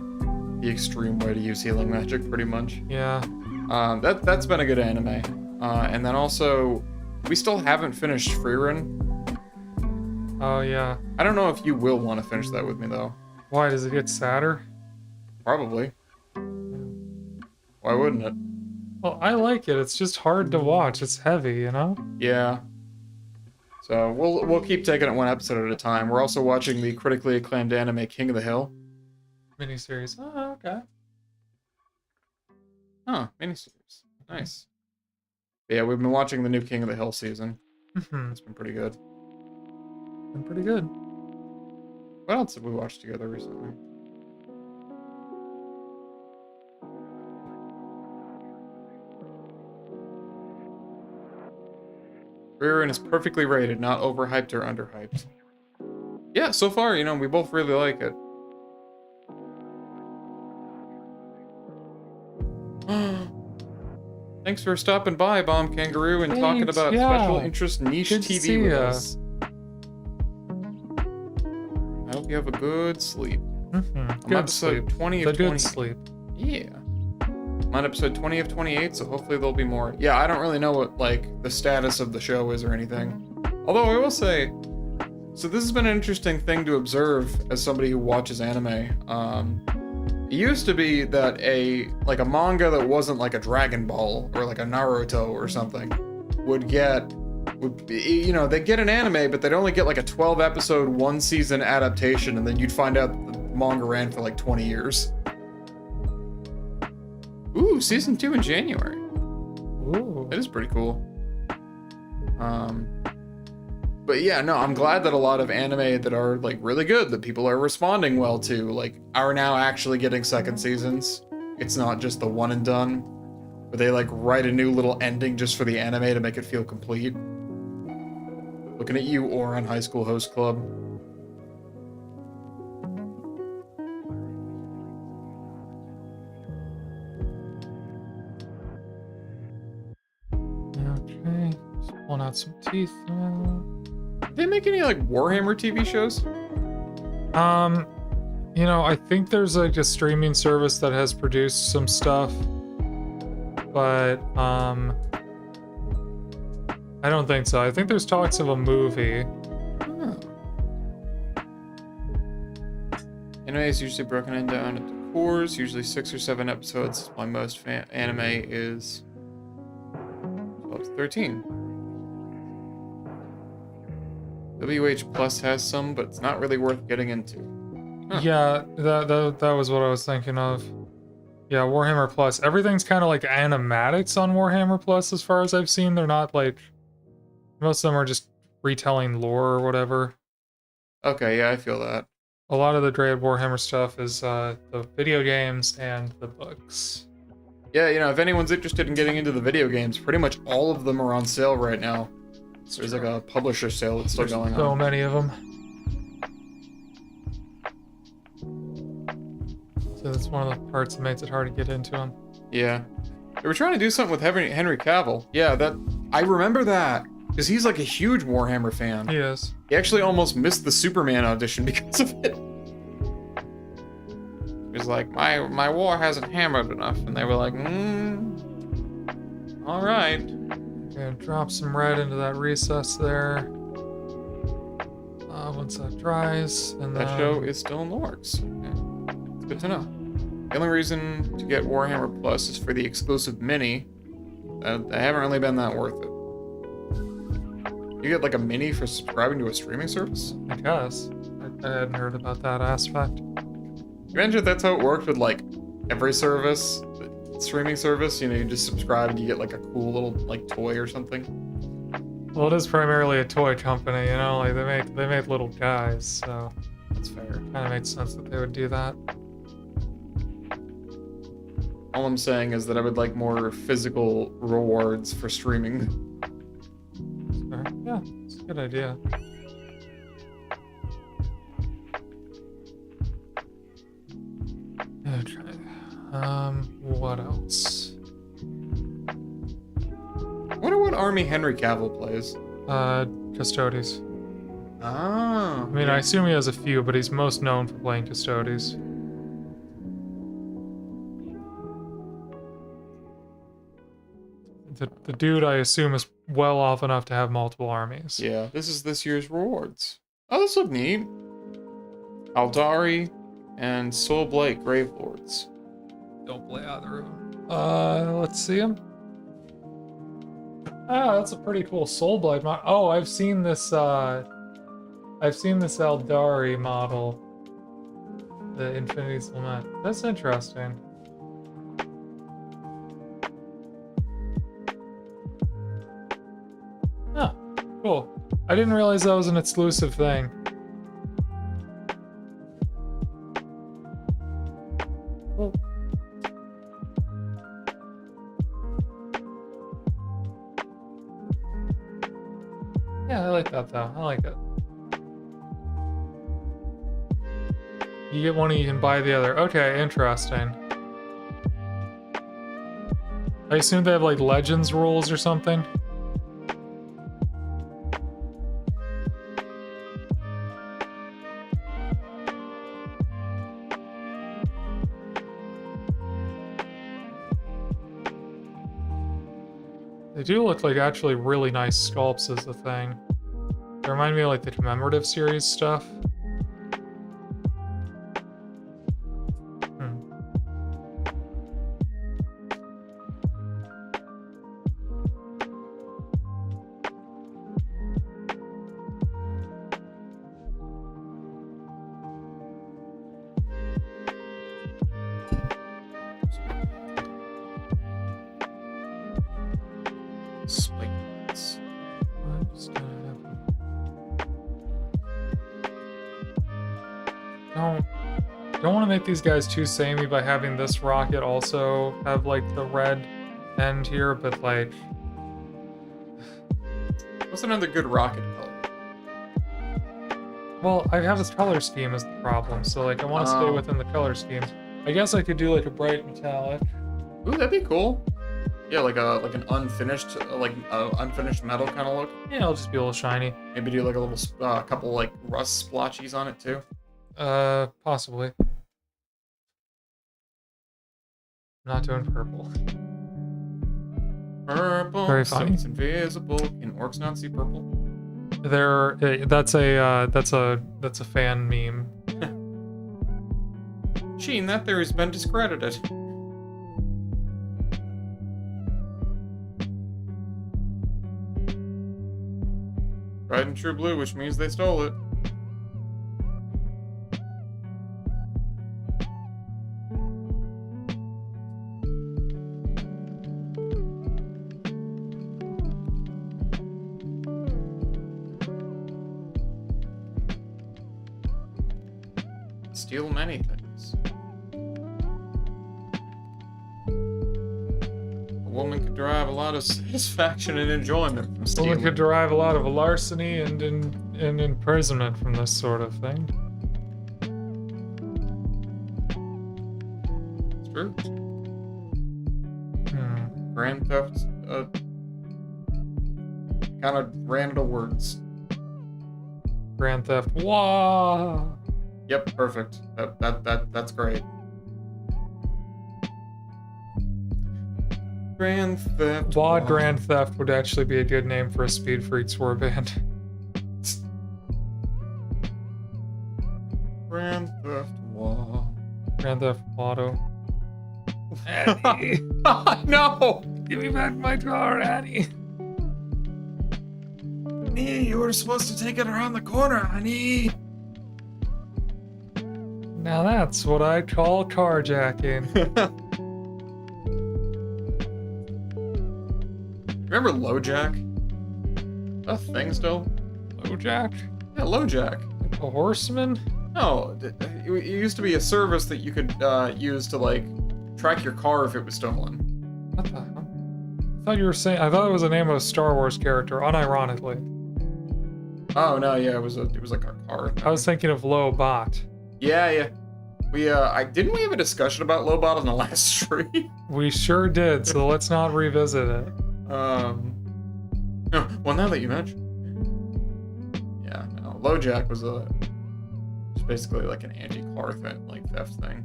Speaker 2: The extreme way to use healing magic, pretty much.
Speaker 1: Yeah.
Speaker 2: That's been a good anime. And then also, we still haven't finished Freerun.
Speaker 1: Oh yeah.
Speaker 2: I don't know if you will want to finish that with me though.
Speaker 1: Why does it get sadder?
Speaker 2: Probably. Why wouldn't it?
Speaker 1: Well, I like it. It's just hard to watch. It's heavy, you know?
Speaker 2: Yeah. So we'll keep taking it one episode at a time. We're also watching the critically acclaimed anime King of the Hill.
Speaker 1: Miniseries. Oh, okay.
Speaker 2: Huh, miniseries. Nice. Yeah, we've been watching the new King of the Hill season.
Speaker 1: Mm-hmm.
Speaker 2: It's been pretty good.
Speaker 1: Been pretty good.
Speaker 2: What else have we watched together recently? Freerun is perfectly rated, not overhyped or underhyped. Yeah, so far, we both really like it. Thanks for stopping by, Bomb Kangaroo, and talking
Speaker 1: Thanks,
Speaker 2: about
Speaker 1: yeah.
Speaker 2: special interest niche
Speaker 1: Good to
Speaker 2: TV
Speaker 1: see
Speaker 2: with
Speaker 1: ya.
Speaker 2: us. I hope you have a good sleep.
Speaker 1: Mm-hmm.
Speaker 2: On
Speaker 1: Good
Speaker 2: episode
Speaker 1: sleep.
Speaker 2: 20
Speaker 1: The
Speaker 2: of
Speaker 1: good
Speaker 2: 20.
Speaker 1: sleep.
Speaker 2: Yeah. I'm on episode 20 of 28, so hopefully there'll be more. Yeah, I don't really know what, like, the status of the show is or anything. Although I will say, so this has been an interesting thing to observe as somebody who watches anime. It used to be that a manga that wasn't like a Dragon Ball or like a Naruto or something would be, you know, they'd get an anime, but they'd only get like a 12 episode, 1 season adaptation, and then you'd find out the manga ran for like 20 years. Ooh, season 2 in January.
Speaker 1: Ooh.
Speaker 2: That is pretty cool. But yeah, no, I'm glad that a lot of anime that are like really good, that people are responding well to, like, are now actually getting second seasons. It's not just the one and done, where they like write a new little ending just for the anime to make it feel complete. Looking at you, Oran High School Host Club.
Speaker 1: Okay, just pulling out some teeth now.
Speaker 2: Did they make any like Warhammer TV shows?
Speaker 1: You know, I think there's like a streaming service that has produced some stuff, but I don't think so. I think there's talks of a movie.
Speaker 2: Oh. Anime is usually broken down into cores, usually 6 or 7 episodes. My most anime is 12 to 13. WH Plus has some, but it's not really worth getting into. Huh.
Speaker 1: Yeah, that was what I was thinking of. Yeah, Warhammer Plus. Everything's kind of like animatics on Warhammer Plus as far as I've seen. They're not like... Most of them are just retelling lore or whatever.
Speaker 2: Okay, yeah, I feel that.
Speaker 1: A lot of the Dread Warhammer stuff is the video games and the books.
Speaker 2: Yeah, you know, if anyone's interested in getting into the video games, pretty much all of them are on sale right now. There's like a publisher sale that's still going on.
Speaker 1: So many of them. So that's one of the parts that makes it hard to get into them.
Speaker 2: Yeah. They were trying to do something with Henry Cavill. Yeah, I remember that. Because he's like a huge Warhammer fan.
Speaker 1: He is.
Speaker 2: He actually almost missed the Superman audition because of it. He was like, my war hasn't hammered enough. And they were like, alright.
Speaker 1: Gonna drop some red into that recess there. Once that dries, and
Speaker 2: that
Speaker 1: then...
Speaker 2: show is still in the works. Yeah. It's good to know. The only reason to get Warhammer Plus is for the exclusive mini. They haven't really been that worth it. You get like a mini for subscribing to a streaming service?
Speaker 1: I guess. I hadn't heard about that aspect.
Speaker 2: Imagine if that's how it worked with like every service, streaming service. You know, you just subscribe and you get like a cool little like toy or something.
Speaker 1: Well, it is primarily a toy company, you know, like they make little guys, so
Speaker 2: That's fair.
Speaker 1: kind of makes sense that they would do that.
Speaker 2: All I'm saying is that I would like more physical rewards for streaming.
Speaker 1: Fair. Yeah, it's a good idea. Okay. What else?
Speaker 2: I wonder what army Henry Cavill plays.
Speaker 1: Custodes.
Speaker 2: Ah.
Speaker 1: I mean, I assume he has a few, but he's most known for playing Custodes. The dude, I assume, is well off enough to have multiple armies.
Speaker 2: Yeah, this is this year's rewards. Oh, this look neat. Aldari and Soul Blake Grave Lords.
Speaker 1: Don't play either of them. Let's see him. Ah, that's a pretty cool Soulblight model. Oh, I've seen this Eldari model. The Infinity's Lament. That's interesting. Oh, cool. I didn't realize that was an exclusive thing. Cool. Yeah, I like that though. I like it. You get one and you can buy the other. Okay, interesting. I assume they have like Legends rules or something. They do look like actually really nice sculpts is the thing. They remind me of like the commemorative series stuff.
Speaker 2: Spikes.
Speaker 1: Don't want to make these guys too samey by having this rocket also have like the red end here, but like,
Speaker 2: What's another good rocket color?
Speaker 1: well, I have this color scheme is the problem, so like I want to stay
Speaker 2: Oh.
Speaker 1: within the color scheme. I guess I could do like a bright metallic.
Speaker 2: Ooh, that'd be cool. Yeah, like an unfinished, unfinished metal kind of look.
Speaker 1: Yeah, it'll just be a little shiny.
Speaker 2: Maybe do like a little, couple like rust splotchies on it too.
Speaker 1: Possibly. I'm not doing purple.
Speaker 2: Purple.
Speaker 1: Very
Speaker 2: so
Speaker 1: funny.
Speaker 2: it's invisible. Can orcs not see purple?
Speaker 1: That's a fan meme.
Speaker 2: Sheen, that theory's been discredited. Tried and true blue, which means they stole it. Steal many things. A woman could derive a lot of satisfaction and enjoyment from stealing.
Speaker 1: Well, we could derive a lot of larceny and imprisonment from this sort of thing.
Speaker 2: It's true.
Speaker 1: Hmm.
Speaker 2: Grand Theft, kind of ran into words.
Speaker 1: Grand Theft. Wow.
Speaker 2: Yep, perfect. That's great. Grand Theft.
Speaker 1: Wad
Speaker 2: Auto.
Speaker 1: Grand Theft would actually be a good name for a Speed Freaks warband.
Speaker 2: Grand Theft Auto.
Speaker 1: Grand Theft Auto. Annie,
Speaker 2: No!
Speaker 1: give me back my car, Annie.
Speaker 2: Honey, you were supposed to take it around the corner, honey.
Speaker 1: Now that's what I call carjacking.
Speaker 2: Remember LoJack? A thing still?
Speaker 1: LoJack?
Speaker 2: Yeah, LoJack.
Speaker 1: Like a horseman?
Speaker 2: No, it used to be a service that you could use to like track your car if it was stolen.
Speaker 1: What the hell? I thought you were saying. I thought it was the name of a Star Wars character, unironically.
Speaker 2: Oh no, yeah, it was like a car.
Speaker 1: I was thinking of Lobot.
Speaker 2: Yeah. We didn't we have a discussion about Lobot on the last stream?
Speaker 1: We sure did, so let's not revisit it.
Speaker 2: No, well now that you mention, yeah, no, LoJack was just basically like an anti-car thing, like theft thing.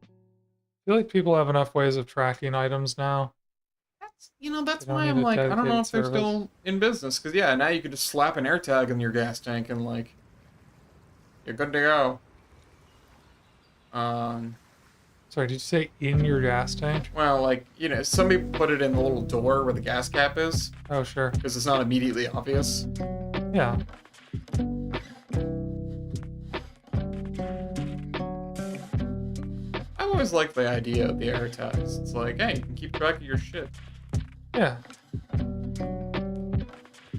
Speaker 1: I feel like people have enough ways of tracking items now.
Speaker 2: That's
Speaker 1: They don't
Speaker 2: why
Speaker 1: need
Speaker 2: I'm
Speaker 1: a
Speaker 2: like, I don't know
Speaker 1: dedicated
Speaker 2: if they're
Speaker 1: service.
Speaker 2: still in business, because yeah, now you could just slap an air tag in your gas tank and like, you're good to go.
Speaker 1: Sorry, did you say in your gas tank?
Speaker 2: Well, like, some people put it in the little door where the gas cap is,
Speaker 1: Oh, sure.
Speaker 2: because it's not immediately obvious.
Speaker 1: Yeah.
Speaker 2: I've always liked the idea of the air tags. It's like, hey, you can keep track of your shit.
Speaker 1: Yeah.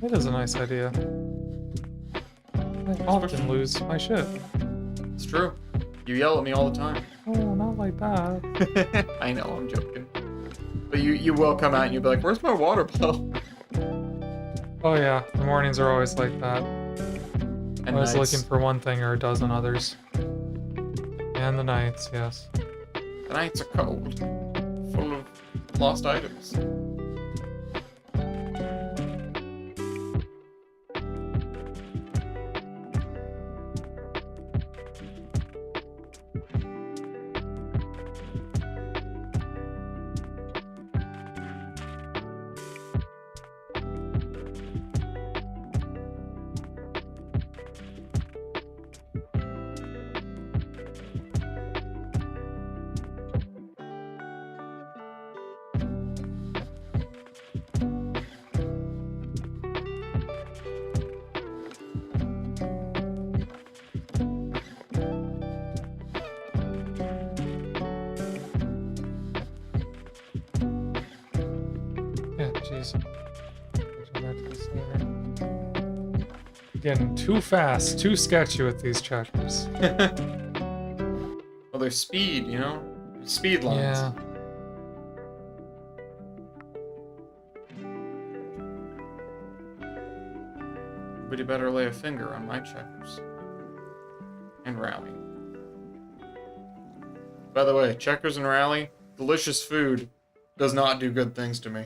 Speaker 1: That is a nice idea. I often lose my shit.
Speaker 2: It's true. You yell at me all the time.
Speaker 1: Oh, not like that.
Speaker 2: I know, I'm joking. But you will come out and you'll be like, where's my water bottle?
Speaker 1: Oh yeah, the mornings are always like that.
Speaker 2: And
Speaker 1: Always
Speaker 2: nights.
Speaker 1: looking for one thing or a dozen others. And the nights, yes.
Speaker 2: The nights are cold. Full of lost items.
Speaker 1: checkers. Getting too fast, too sketchy with these checkers.
Speaker 2: Well, they're speed, you know? Speed lines.
Speaker 1: Yeah.
Speaker 2: But you better lay a finger on my checkers. And rally. By the way, checkers and rally, delicious food, does not do good things to me.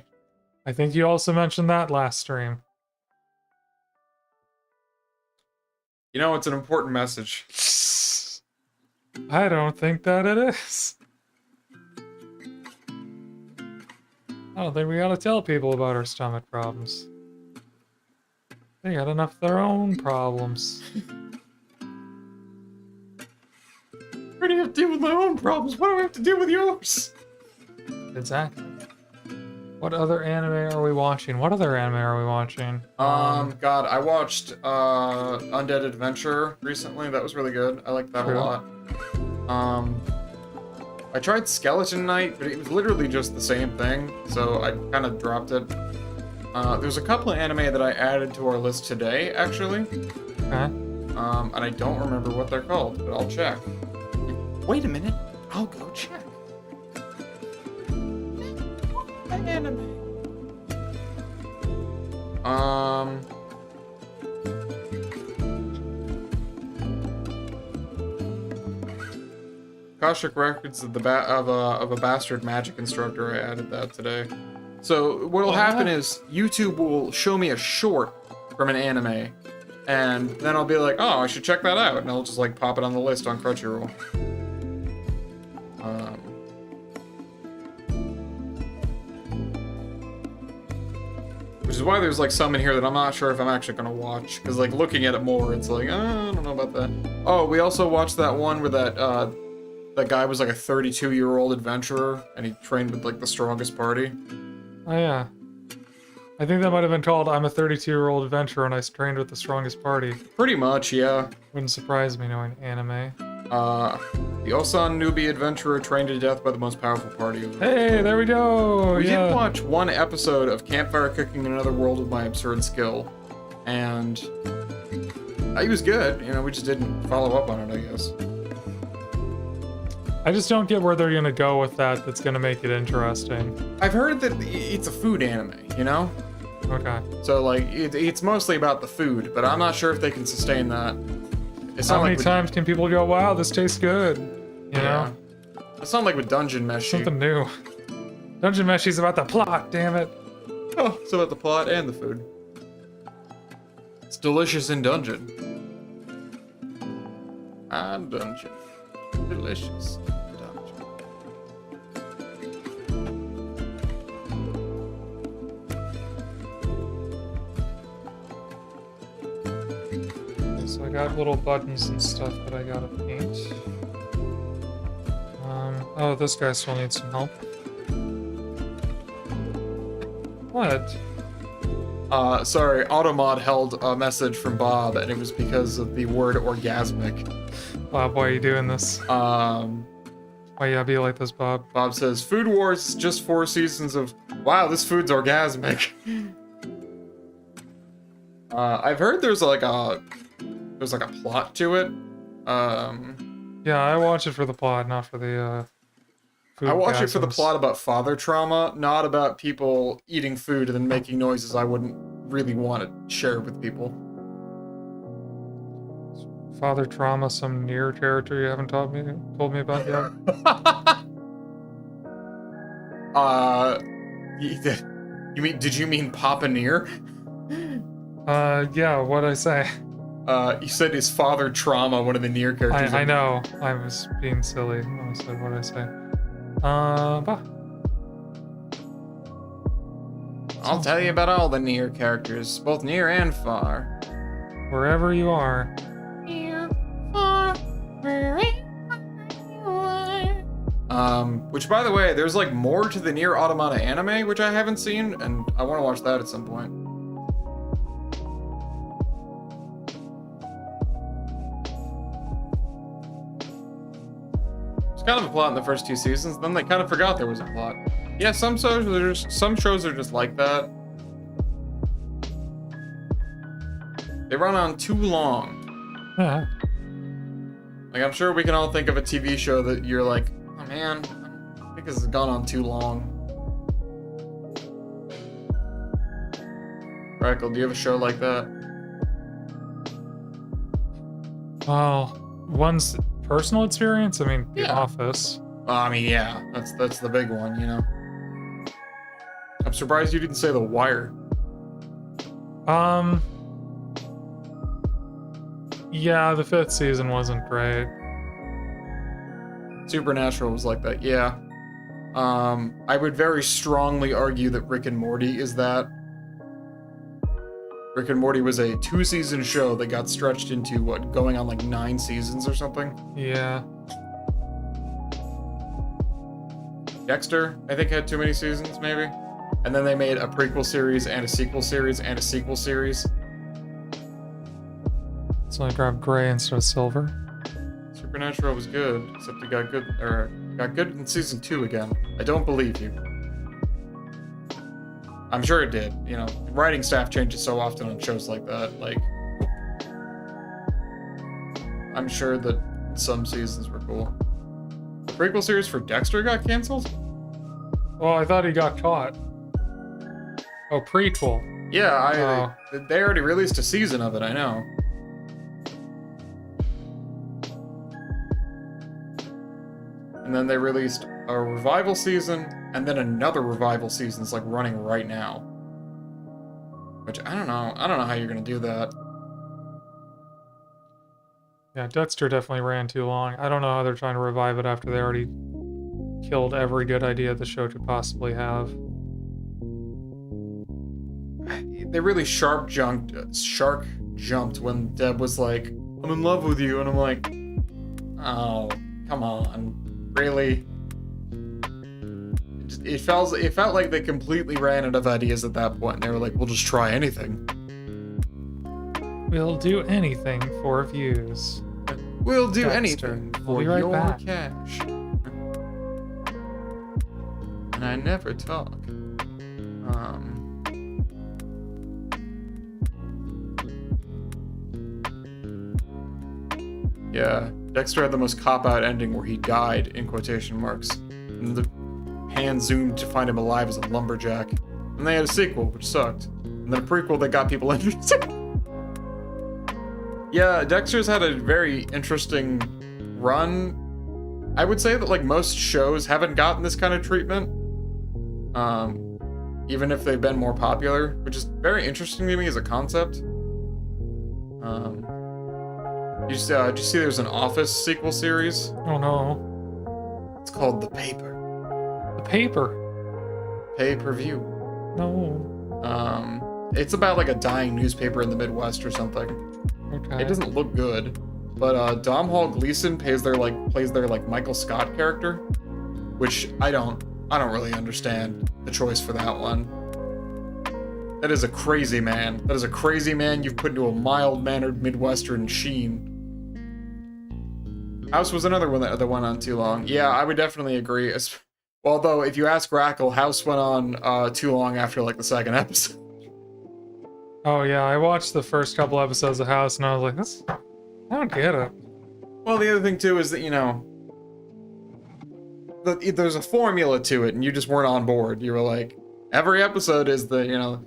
Speaker 1: I think you also mentioned that last stream.
Speaker 2: You know, it's an important message.
Speaker 1: I don't think that it is. I don't think we gotta tell people about our stomach problems. They got enough of their own problems.
Speaker 2: I already have to deal with my own problems. Why do I have to deal with yours?
Speaker 1: Exactly. What other anime are we watching? What other anime are we watching?
Speaker 2: God, I watched Undead Adventure recently. That was really good. I liked that
Speaker 1: True.
Speaker 2: a lot. I tried Skeleton Knight, but it was literally just the same thing, so I kind of dropped it. There's a couple of anime that I added to our list today, actually.
Speaker 1: Okay.
Speaker 2: And I don't remember what they're called, but I'll check. Wait a minute. I'll go check. Anime. Akashic Records of a bastard magic instructor. I added that today. So what'll happen is YouTube will show me a short from an anime, and then I'll be like, oh, I should check that out, and I'll just like pop it on the list on Crunchyroll. Which is why there's like some in here that I'm not sure if I'm actually gonna watch, because like looking at it more, it's like, I don't know about that. Oh, we also watched that one where that guy was like a 32-year-old adventurer, and he trained with like the strongest party.
Speaker 1: Oh yeah. I think that might have been called I'm a 32-year-old adventurer and I trained with the strongest party.
Speaker 2: Pretty much, yeah.
Speaker 1: Wouldn't surprise me knowing anime.
Speaker 2: The Osan newbie adventurer trained to death by the most powerful party.
Speaker 1: Hey, there we go!
Speaker 2: We
Speaker 1: Yeah.
Speaker 2: did watch one episode of Campfire Cooking in Another World with My Absurd Skill, and he was good. You know, we just didn't follow up on it, I guess.
Speaker 1: I just don't get where they're gonna go with that that's gonna make it interesting.
Speaker 2: I've heard that it's a food anime, you know?
Speaker 1: Okay.
Speaker 2: So, like, it's mostly about the food, but I'm not sure if they can sustain that. It's
Speaker 1: How
Speaker 2: not
Speaker 1: many
Speaker 2: like
Speaker 1: times can people go, wow, this tastes good? You know?
Speaker 2: It's not like with Dungeon Meshi.
Speaker 1: Something new. Dungeon Meshi's about the plot, damn it.
Speaker 2: Oh, it's about the plot and the food. It's delicious in Dungeon. And Dungeon. Delicious.
Speaker 1: So I got little buttons and stuff that I gotta paint. Oh, this guy still needs some help. What?
Speaker 2: Sorry, Automod held a message from Bob, and it was because of the word orgasmic.
Speaker 1: Bob, why are you doing this? Why you gotta be like this, Bob?
Speaker 2: Bob says, Food Wars is just 4 seasons of, wow, this food's orgasmic. I've heard there's like a plot to it.
Speaker 1: Yeah, I watch it for the plot, not for the, food
Speaker 2: I watch it for the
Speaker 1: gasms.
Speaker 2: plot about father trauma, not about people eating food and then making noises I wouldn't really want to share with people.
Speaker 1: Father Trauma, some near character you haven't told me about yet?
Speaker 2: Did you mean Papa Near?
Speaker 1: Yeah, what'd I say?
Speaker 2: You said his father Trauma, one of the Near characters.
Speaker 1: I know, I was being silly when I said what'd I say. Bah.
Speaker 2: I'll tell you about all the Near characters, both near and far.
Speaker 1: Wherever you are.
Speaker 2: Near, far, wherever you are. Which by the way, there's like more to the Near Automata anime, which I haven't seen, and I want to watch that at some point. Kind of a plot in the first 2 seasons, then they kind of forgot there was a plot. Yeah, some shows are just like that. They run on too long.
Speaker 1: Yeah.
Speaker 2: Like, I'm sure we can all think of a TV show that you're like, oh man, I think this has gone on too long. Rackle, do you have a show like that?
Speaker 1: Well, one's personal experience. I mean, The
Speaker 2: Yeah.
Speaker 1: Office.
Speaker 2: Well, I mean, yeah, that's the big one, you know. I'm surprised you didn't say The Wire.
Speaker 1: Yeah, the 5th season wasn't great.
Speaker 2: Supernatural was like that, yeah. I would very strongly argue that Rick and Morty is that. Rick and Morty was a 2-season show that got stretched into, what, going on like 9 seasons or something?
Speaker 1: Yeah.
Speaker 2: Dexter, I think, had too many seasons, maybe? And then they made a prequel series and a sequel series and a sequel series.
Speaker 1: So I grabbed gray instead of silver.
Speaker 2: Supernatural was good, except it got good in season 2 again. I don't believe you. I'm sure it did. You know, writing staff changes so often on shows like that. Like, I'm sure that some seasons were cool. The prequel series for Dexter got canceled?
Speaker 1: Well, I thought he got caught. Oh, prequel.
Speaker 2: Yeah, they already released a season of it, I know. And then they released a revival season, and then another revival season that's like running right now. Which I don't know how you're gonna do that.
Speaker 1: Yeah, Dexter definitely ran too long. I don't know how they're trying to revive it after they already killed every good idea the show could possibly have.
Speaker 2: They really shark jumped when Deb was like, "I'm in love with you," and I'm like, "Oh, come on, really?" It felt like they completely ran out of ideas at that point. And they were like, "We'll just try anything.
Speaker 1: We'll do anything for views."
Speaker 2: We'll do
Speaker 1: Dexter,
Speaker 2: anything
Speaker 1: we'll
Speaker 2: for
Speaker 1: be right
Speaker 2: your
Speaker 1: back.
Speaker 2: cash." And I never talk. Yeah, Dexter had the most cop-out ending where he died, in quotation marks. And the hand zoomed to find him alive as a lumberjack. And they had a sequel, which sucked. And then a prequel that got people interested. Yeah, Dexter's had a very interesting run. I would say that, like, most shows haven't gotten this kind of treatment. Even if they've been more popular, which is very interesting to me as a concept. Did you see there's an Office sequel series?
Speaker 1: Oh no.
Speaker 2: It's called The Paper.
Speaker 1: The paper.
Speaker 2: Pay-per-view.
Speaker 1: No.
Speaker 2: It's about like a dying newspaper in the Midwest or something.
Speaker 1: Okay.
Speaker 2: It doesn't look good, but Dom Hall Gleason plays their Michael Scott character, which I don't really understand the choice for that one. That is a crazy man. That is a crazy man you've put into a mild-mannered Midwestern sheen. House was another one that went on too long. Yeah, I would definitely agree. Although, if you ask Rackle, House went on too long after, like, the second episode.
Speaker 1: Oh yeah, I watched the first couple episodes of House and I was like, this, I don't get it.
Speaker 2: Well, the other thing, too, is that, you know, there's a formula to it, and you just weren't on board. You were like, every episode is the, you know,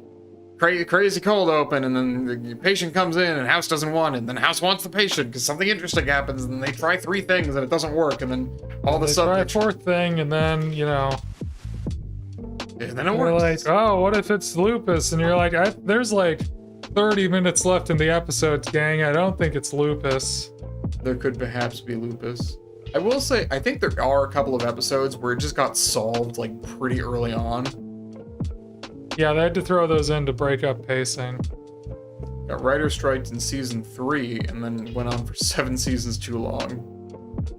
Speaker 2: crazy cold open, and then the patient comes in, and House doesn't want it, and then House wants the patient, because something interesting happens, and then they try 3 things, and it doesn't work, and then all of a sudden...
Speaker 1: They try a 4th thing, and then, you know...
Speaker 2: And then it
Speaker 1: You're
Speaker 2: works.
Speaker 1: like, oh, what if it's lupus? And you're like, there's like 30 minutes left in the episodes, gang. I don't think it's lupus.
Speaker 2: There could perhaps be lupus. I will say, I think there are a couple of episodes where it just got solved, like, pretty early on.
Speaker 1: Yeah, they had to throw those in to break up pacing.
Speaker 2: Got writer strikes in season 3, and then went on for 7 seasons too long.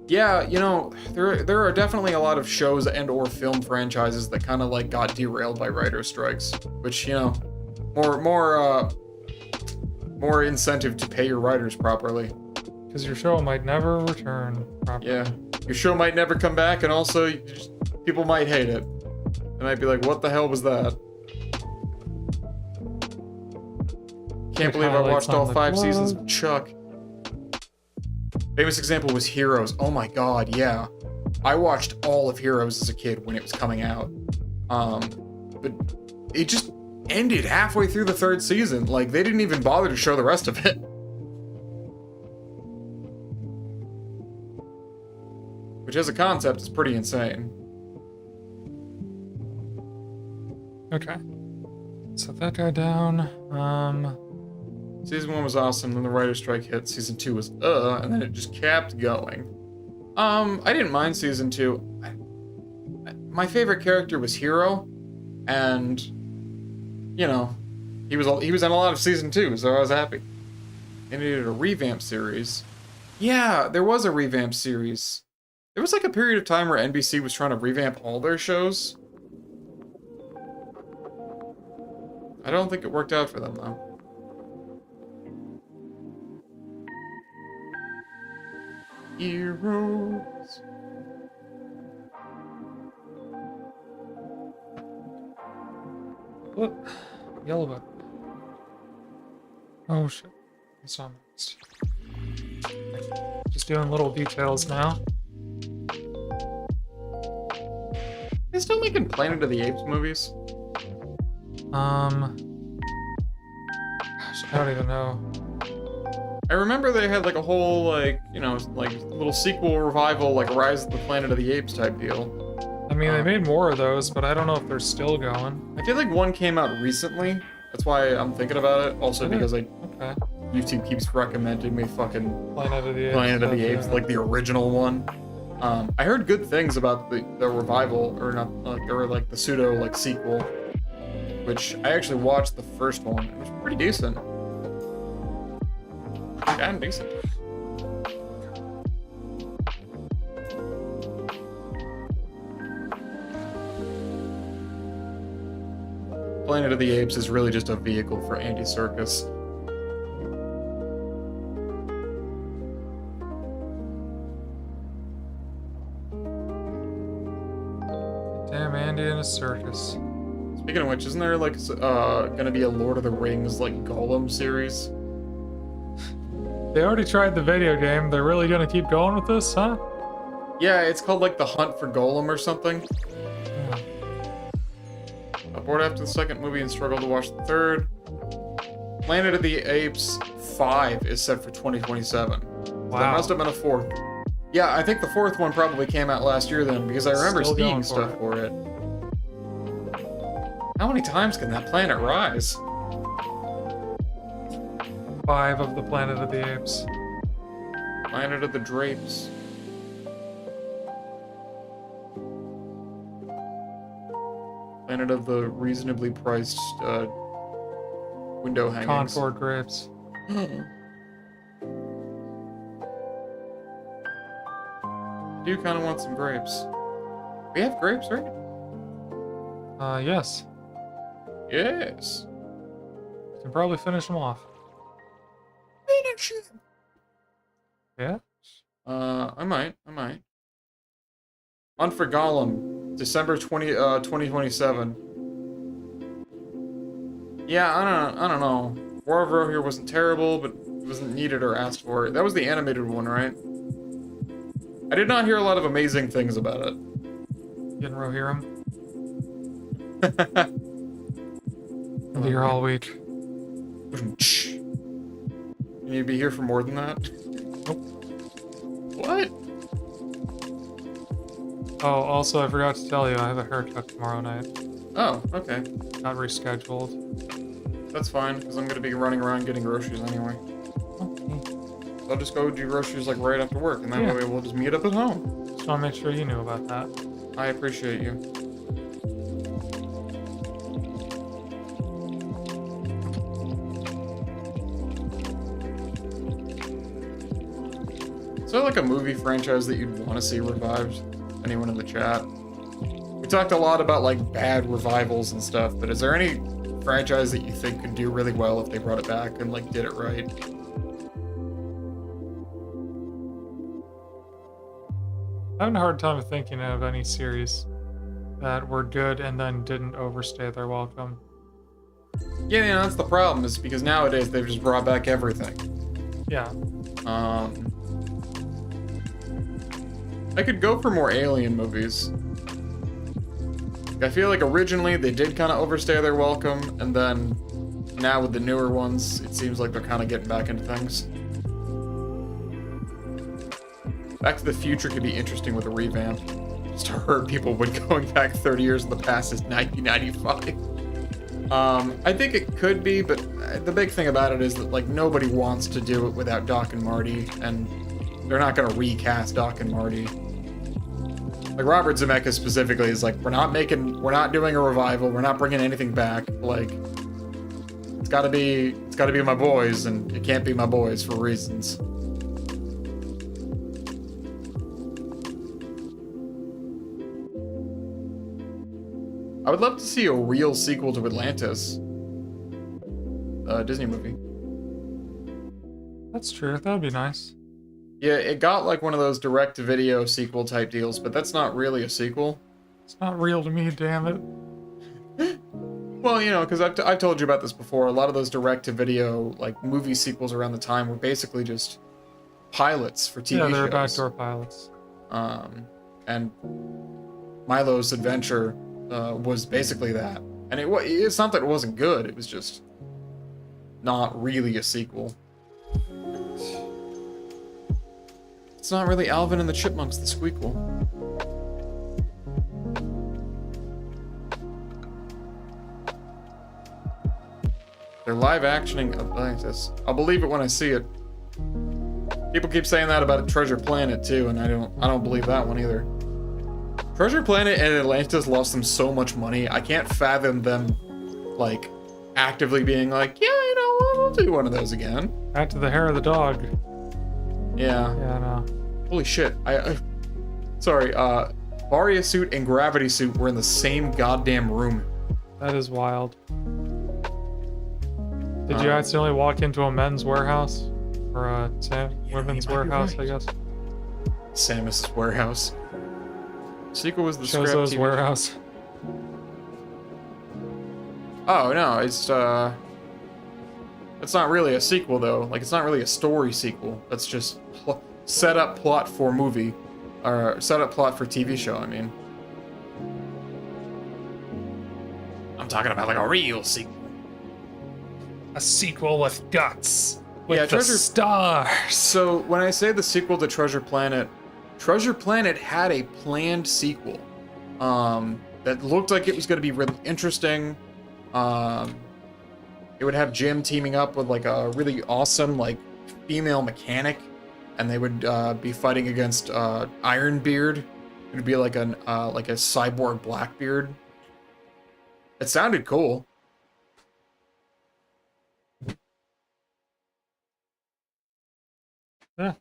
Speaker 2: Yeah, you know, there are definitely a lot of shows and or film franchises that kind of like got derailed by writer strikes, which, you know, more incentive to pay your writers properly.
Speaker 1: Because your show might never return properly.
Speaker 2: Yeah, your show might never come back, and also people might hate it. They might be like, "What the hell was that?" can't believe I
Speaker 1: highlights
Speaker 2: watched all
Speaker 1: on the
Speaker 2: 5 seasons
Speaker 1: glove.
Speaker 2: of Chuck. Famous example was Heroes. Oh my god, yeah. I watched all of Heroes as a kid when it was coming out. But it just ended halfway through the 3rd season. Like, they didn't even bother to show the rest of it. Which as a concept is pretty insane.
Speaker 1: Okay. Set that guy down.
Speaker 2: Season 1 was awesome, then the writer's strike hit. Season 2 was and then it just kept going. I didn't mind season 2. My favorite character was Hero, and you know, he was in a lot of season 2, so I was happy. They needed a revamp series. Yeah, there was a revamp series. There was like a period of time where NBC was trying to revamp all their shows. I don't think it worked out for them though. Heroes.
Speaker 1: What? Yellow button. Oh shit. It's on next. Just doing little details now.
Speaker 2: They still making Planet of the Apes movies?
Speaker 1: Gosh, I don't even know.
Speaker 2: I remember they had like a whole like, you know, like little sequel revival, like Rise of the Planet of the Apes type deal.
Speaker 1: I mean, they made more of those, but I don't know if they're still going.
Speaker 2: I feel like one came out recently. That's why I'm thinking about it. Also because
Speaker 1: Okay.
Speaker 2: YouTube keeps recommending me fucking
Speaker 1: Planet of the Apes.
Speaker 2: Planet of the
Speaker 1: but,
Speaker 2: Apes, like the original one. I heard good things about the revival, or not, or like the pseudo like sequel, which I actually watched the first one. It was pretty decent. Damn decent. Planet of the Apes is really just a vehicle for Andy Serkis.
Speaker 1: Damn, Andy in a circus.
Speaker 2: Speaking of which, isn't there like gonna be a Lord of the Rings like Gollum series?
Speaker 1: They already tried the video game. They're really gonna keep going with this, huh?
Speaker 2: Yeah, it's called like The Hunt for Gollum or something.
Speaker 1: Yeah.
Speaker 2: Got bored after the second movie and struggled to watch the third. Planet of the Apes 5 is set for 2027. So
Speaker 1: Wow.
Speaker 2: there must have been a fourth. Yeah, I think the fourth one probably came out last year then, because I remember
Speaker 1: Still
Speaker 2: seeing
Speaker 1: going for
Speaker 2: stuff
Speaker 1: it.
Speaker 2: for it. How many times can that planet rise?
Speaker 1: 5 of the Planet of the Apes.
Speaker 2: Planet of the Drapes. Planet of the reasonably priced window hangings.
Speaker 1: Concord grapes.
Speaker 2: I do kind of want some grapes. We have grapes, right?
Speaker 1: Yes.
Speaker 2: Yes.
Speaker 1: Can probably finish them off. Yeah?
Speaker 2: I might. Hunt for Gollum, December 2027. Yeah, I don't know. War of Rohirrim wasn't terrible, but it wasn't needed or asked for. That was the animated one, right? I did not hear a lot of amazing things about it.
Speaker 1: Getting Rohirrim. I'll be here all week.
Speaker 2: You need to be here for more than that?
Speaker 1: Nope.
Speaker 2: What?
Speaker 1: Oh, also, I forgot to tell you, I have a haircut tomorrow night.
Speaker 2: Oh, okay.
Speaker 1: Not rescheduled.
Speaker 2: That's fine, because I'm going to be running around getting groceries anyway.
Speaker 1: Okay.
Speaker 2: So I'll just go do groceries like right after work, and that
Speaker 1: Yeah.
Speaker 2: way we'll just meet up at home.
Speaker 1: Just want to make sure you knew about that.
Speaker 2: I appreciate you. Is there like a movie franchise that you'd want to see revived? Anyone in the chat? We talked a lot about like bad revivals and stuff, but is there any franchise that you think could do really well if they brought it back and like did it right?
Speaker 1: I'm having a hard time thinking of any series that were good and then didn't overstay their welcome.
Speaker 2: Yeah, yeah, that's the problem, is because nowadays they've just brought back everything.
Speaker 1: Yeah.
Speaker 2: I could go for more Alien movies. I feel like originally they did kind of overstay their welcome, and then now with the newer ones, it seems like they're kind of getting back into things. Back to the Future could be interesting with a revamp. Just to hurt people when going back 30 years in the past is 1995. I think it could be, but the big thing about it is that, like, nobody wants to do it without Doc and Marty, and they're not going to recast Doc and Marty. Like, Robert Zemeckis specifically is like, we're not doing a revival, we're not bringing anything back. Like, it's gotta be my boys, and it can't be my boys for reasons. I would love to see a real sequel to Atlantis. A Disney movie.
Speaker 1: That's true. That would be nice.
Speaker 2: Yeah, it got like one of those direct-to-video sequel type deals, but that's not really a sequel.
Speaker 1: It's not real to me, damn it.
Speaker 2: Well, you know, because I've told you about this before. A lot of those direct-to-video, like, movie sequels around the time were basically just pilots for TV shows.
Speaker 1: Yeah, they're backdoor pilots.
Speaker 2: And Milo's Adventure was basically that. And it's not that it wasn't good, it was just not really a sequel. It's not really Alvin and the Chipmunks, the squeakquel. They're live-actioning Atlantis. I'll believe it when I see it. People keep saying that about Treasure Planet too, and I don't believe that one either. Treasure Planet and Atlantis lost them so much money. I can't fathom them, like, actively being like, yeah, you know, we'll do one of those again.
Speaker 1: Back to the hair of the dog.
Speaker 2: Yeah.
Speaker 1: Yeah, no.
Speaker 2: Holy shit. Sorry, Varia Suit and Gravity Suit were in the same goddamn room.
Speaker 1: That is wild. Did you accidentally walk into a men's warehouse? Or a women's warehouse,
Speaker 2: right.
Speaker 1: I guess?
Speaker 2: Samus's warehouse. Sequel was the Scrap
Speaker 1: Chozo's
Speaker 2: TV.
Speaker 1: warehouse.
Speaker 2: Oh, no, it's not really a sequel, though. Like, it's not really a story sequel. That's just set up plot for movie. Or set up plot for TV show, I mean. I'm talking about, like, a real sequel.
Speaker 1: A sequel with guts. With
Speaker 2: Yeah,
Speaker 1: the stars.
Speaker 2: So, when I say the sequel to Treasure Planet had a planned sequel. That looked like it was going to be really interesting. It would have Jim teaming up with, like, a really awesome, like, female mechanic. And they would be fighting against Ironbeard. It would be like a cyborg Blackbeard. It sounded cool.
Speaker 1: Yeah.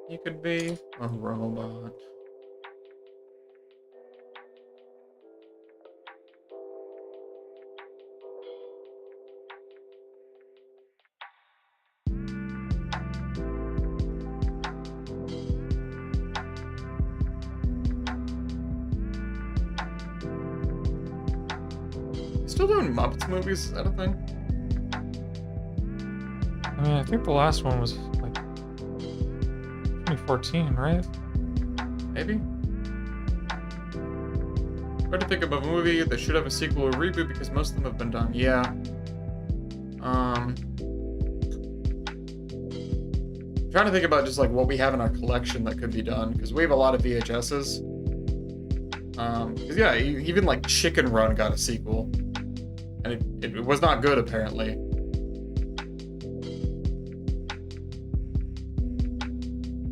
Speaker 2: You could be a robot. Still doing Muppets movies? Is that a thing?
Speaker 1: I mean, I think the last one was like 2014, right?
Speaker 2: Maybe? Try to think of a movie that should have a sequel or reboot because most of them have been done. Yeah. I'm trying to think about just like what we have in our collection that could be done because we have a lot of VHSs. Because yeah, even like Chicken Run got a sequel. And it was not good, apparently.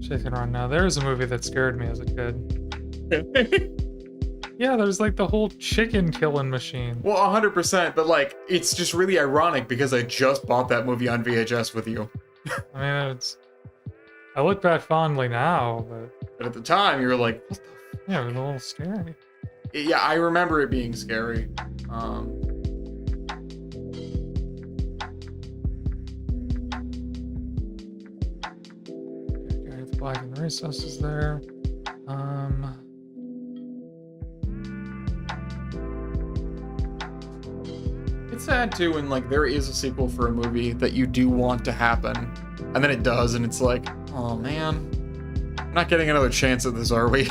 Speaker 1: Chicken Run. Now, there's a movie that scared me as a kid. Yeah, there's like the whole chicken killing machine.
Speaker 2: Well, 100%, but like, it's just really ironic because I just bought that movie on VHS with you.
Speaker 1: I mean, I look back fondly now,
Speaker 2: But at the time, you were like, what the
Speaker 1: yeah, it was a little scary.
Speaker 2: Yeah, I remember it being scary.
Speaker 1: Okay, the Black and the Recess is there.
Speaker 2: It's sad too when like there is a sequel for a movie that you do want to happen, and then it does, and it's like, oh man, we're not getting another chance at this, are we?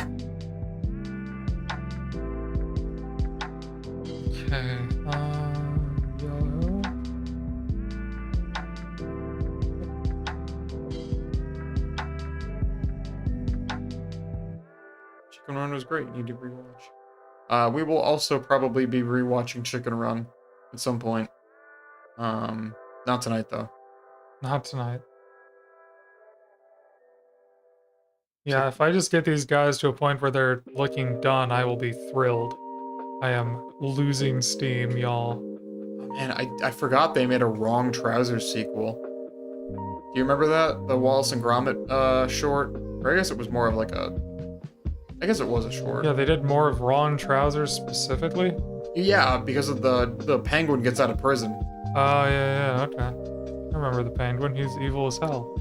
Speaker 1: Okay. Yellow.
Speaker 2: Chicken Run was great. You need to rewatch. We will also probably be rewatching Chicken Run at some point. Not tonight though.
Speaker 1: Not tonight. Yeah, if I just get these guys to a point where they're looking done, I will be thrilled. I am losing steam, y'all.
Speaker 2: Man, I forgot they made a Wrong Trousers sequel. Do you remember that? The Wallace and Gromit short? Or I guess it was more of like a... I guess it was a short.
Speaker 1: Yeah, they did more of Wrong Trousers specifically?
Speaker 2: Yeah, because of the penguin gets out of prison.
Speaker 1: Oh, yeah, okay. I remember the penguin. He's evil as hell.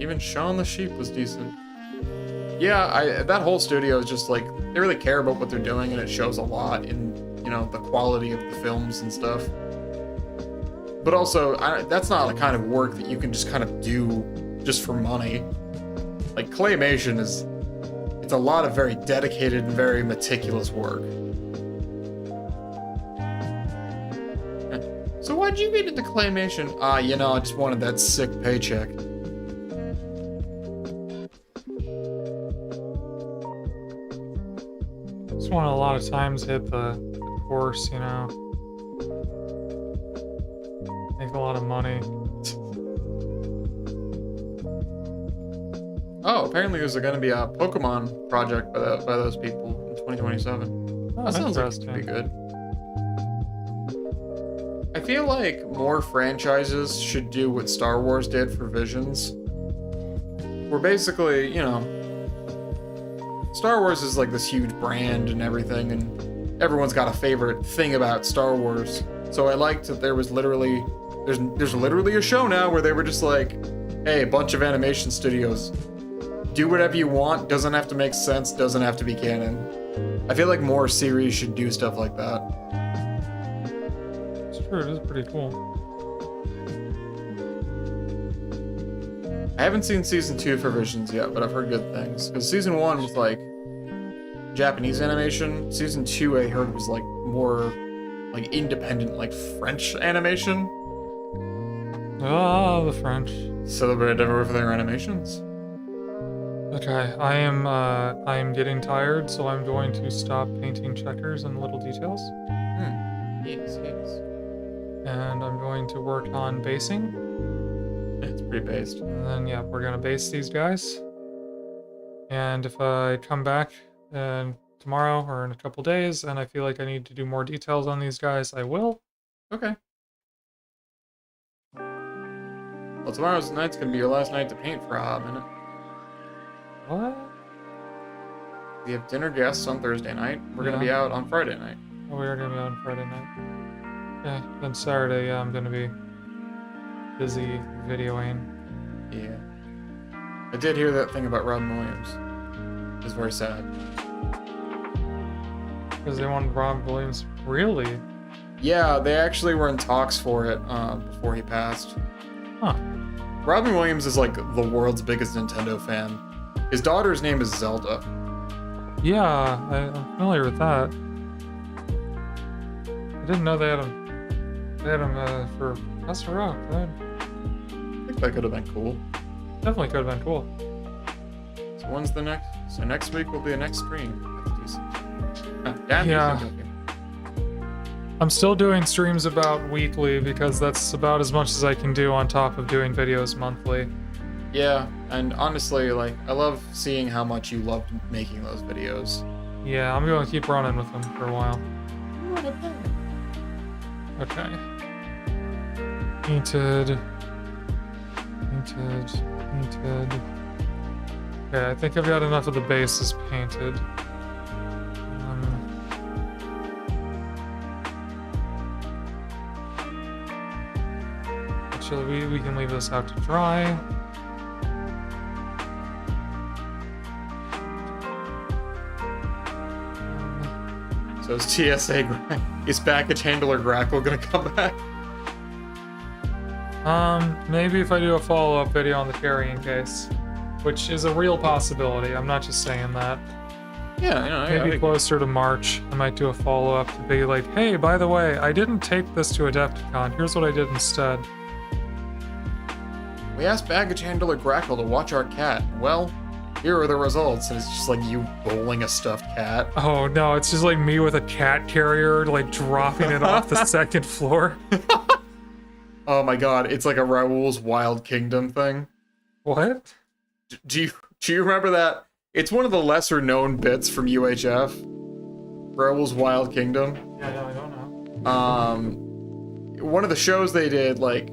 Speaker 2: Even Shaun the Sheep was decent. Yeah, that whole studio is just like, they really care about what they're doing, and it shows a lot in, you know, the quality of the films and stuff. But also, that's not the kind of work that you can just kind of do just for money. Like, claymation it's a lot of very dedicated and very meticulous work. So why'd you get into claymation? You know, I just wanted that sick paycheck.
Speaker 1: Just want to a lot of times hit the course, you know. Make a lot of money.
Speaker 2: Oh, apparently there's going to be a Pokemon project by those people in 2027.
Speaker 1: Oh,
Speaker 2: That sounds like it could be good. I feel like more franchises should do what Star Wars did for Visions. Where basically, you know, Star Wars is like this huge brand and everything, and everyone's got a favorite thing about Star Wars. So I liked that there was literally, there's literally a show now where they were just like, hey, a bunch of animation studios, do whatever you want, doesn't have to make sense, doesn't have to be canon. I feel like more series should do stuff like that.
Speaker 1: It's true, it is pretty cool.
Speaker 2: I haven't seen season 2 for Visions yet, but I've heard good things. Because season 1 was like Japanese animation. Season 2 I heard was like more like independent, like French animation.
Speaker 1: Ah, the French.
Speaker 2: Celebrated everywhere for their animations.
Speaker 1: Okay, I am getting tired, so I'm going to stop painting checkers and little details.
Speaker 2: Yes, yes.
Speaker 1: And I'm going to work on basing.
Speaker 2: It's pretty based.
Speaker 1: And then, yeah, we're gonna base these guys. And if I come back tomorrow or in a couple days and I feel like I need to do more details on these guys, I will.
Speaker 2: Okay. Well, tomorrow's night's gonna be your last night to paint for a hot minute.
Speaker 1: What?
Speaker 2: We have dinner guests on Thursday night. We're gonna be out on Friday night.
Speaker 1: Oh, we are gonna be on Friday night. Okay, then Saturday, yeah, I'm gonna be busy videoing.
Speaker 2: Yeah. I did hear that thing about Robin Williams. It's very sad.
Speaker 1: Because they wanted Rob Williams. Really?
Speaker 2: Yeah, they actually were in talks for it before he passed.
Speaker 1: Huh.
Speaker 2: Robin Williams is like the world's biggest Nintendo fan. His daughter's name is Zelda.
Speaker 1: Yeah, I'm familiar with that. I didn't know they had him for Master Rock.
Speaker 2: I think that could have been cool.
Speaker 1: Definitely could have been cool.
Speaker 2: So when's the next? So next week will be the next stream. That's decent. Damn,
Speaker 1: Yeah.
Speaker 2: decent.
Speaker 1: I'm still doing streams about weekly because that's about as much as I can do on top of doing videos monthly.
Speaker 2: Yeah, and honestly, like, I love seeing how much you loved making those videos.
Speaker 1: Yeah, I'm going to keep running with them for a while. Okay. Painted. Okay, I think I've got enough of the bases painted. Actually, we can leave this out to dry.
Speaker 2: So is is baggage handler Grackle gonna come back?
Speaker 1: Maybe if I do a follow-up video on the carrying case, which is a real possibility. I'm not just saying that.
Speaker 2: Yeah, you know,
Speaker 1: Maybe closer to March, I might do a follow-up to be like, hey, by the way, I didn't take this to Adepticon. Here's what I did instead.
Speaker 2: We asked baggage handler Grackle to watch our cat. Well, here are the results, and it's just like you bowling a stuffed cat.
Speaker 1: Oh no, it's just like me with a cat carrier, like dropping it off the second floor.
Speaker 2: Oh my god, it's like a Raoul's Wild Kingdom thing.
Speaker 1: What?
Speaker 2: Do you remember that? It's one of the lesser known bits from UHF. Raoul's Wild Kingdom.
Speaker 1: Yeah, no, I don't know.
Speaker 2: One of the shows they did, like,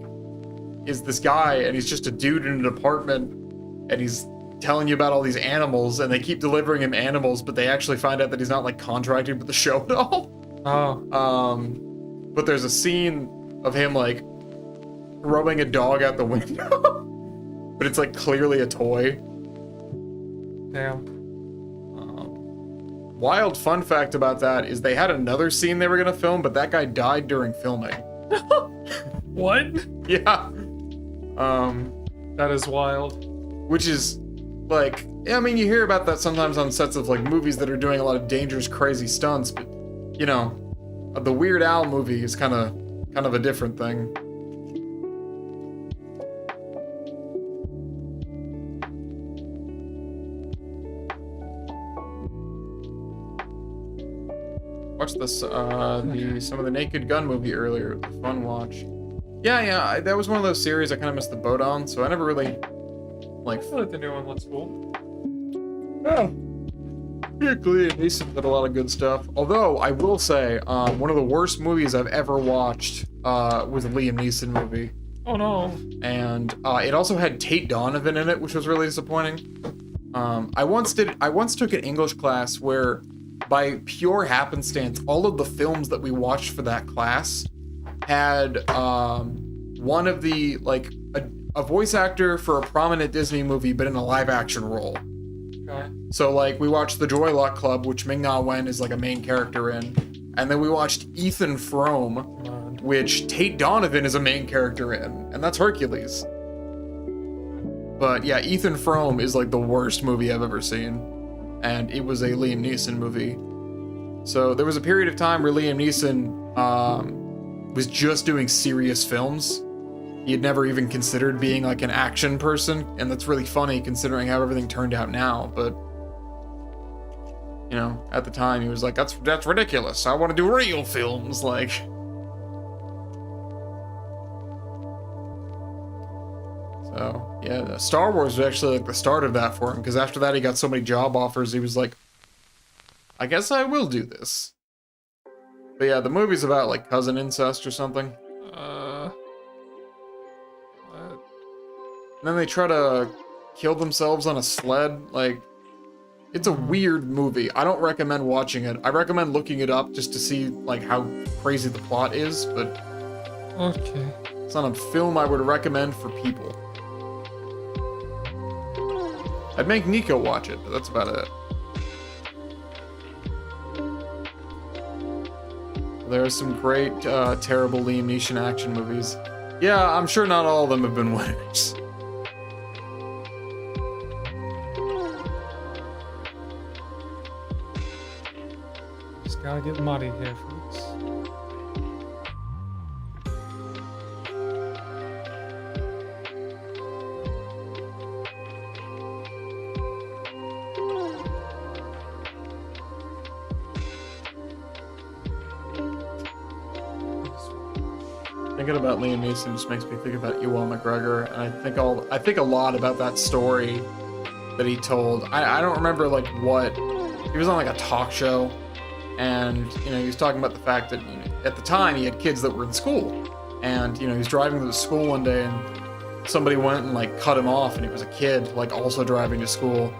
Speaker 2: is this guy, and he's just a dude in an apartment, and he's telling you about all these animals, and they keep delivering him animals, but they actually find out that he's not, like, contracted with the show at all.
Speaker 1: Oh.
Speaker 2: But there's a scene of him, like, throwing a dog out the window. But it's, like, clearly a toy.
Speaker 1: Damn.
Speaker 2: Wild fun fact about that is they had another scene they were gonna film, but that guy died during filming.
Speaker 1: What?
Speaker 2: Yeah.
Speaker 1: That is wild.
Speaker 2: Which is, like, I mean, you hear about that sometimes on sets of, like, movies that are doing a lot of dangerous, crazy stunts, but, you know, the Weird Al movie is kind of a different thing. Watched this, some of the Naked Gun movie earlier. It was a fun watch. Yeah, that was one of those series I kind of missed the boat on, so I never really, like...
Speaker 1: I feel like the new one looks cool.
Speaker 2: Yeah. Liam Neeson did a lot of good stuff. Although, I will say, one of the worst movies I've ever watched was a Liam Neeson movie.
Speaker 1: Oh no.
Speaker 2: And it also had Tate Donovan in it, which was really disappointing. I once took an English class where, by pure happenstance, all of the films that we watched for that class had one of the, like, a voice actor for a prominent Disney movie, but in a live-action role.
Speaker 1: Okay.
Speaker 2: So, like, we watched The Joy Luck Club, which Ming-Na Wen is, like, a main character in. And then we watched Ethan Frome, which Tate Donovan is a main character in. And that's Hercules. But, yeah, Ethan Frome is, like, the worst movie I've ever seen. And it was a Liam Neeson movie. So there was a period of time where Liam Neeson was just doing serious films. He had never even considered being like an action person, and that's really funny considering how everything turned out now. But you know, at the time he was like, "That's ridiculous. I want to do real films." Like, so yeah, Star Wars was actually like the start of that for him, because after that he got so many job offers, he was like, I guess I will do this. But yeah, the movie's about like cousin incest or something.
Speaker 1: What?
Speaker 2: And then they try to kill themselves on a sled. Like, it's a weird movie. I don't recommend watching it. I recommend looking it up just to see like how crazy the plot is, but
Speaker 1: Okay.
Speaker 2: it's not a film I would recommend for people. I'd make Nico watch it, but that's about it. There are some great, terrible Liam Neeson action movies. Yeah, I'm sure not all of them have been winners.
Speaker 1: Just gotta get muddy here, folks.
Speaker 2: Thinking about Liam Neeson just makes me think about Ewan McGregor, and I think a lot about that story that he told. I don't remember like what he was on, like a talk show, and you know he was talking about the fact that, you know, at the time he had kids that were in school, and you know he was driving to school one day and somebody went and like cut him off, and it was a kid like also driving to school,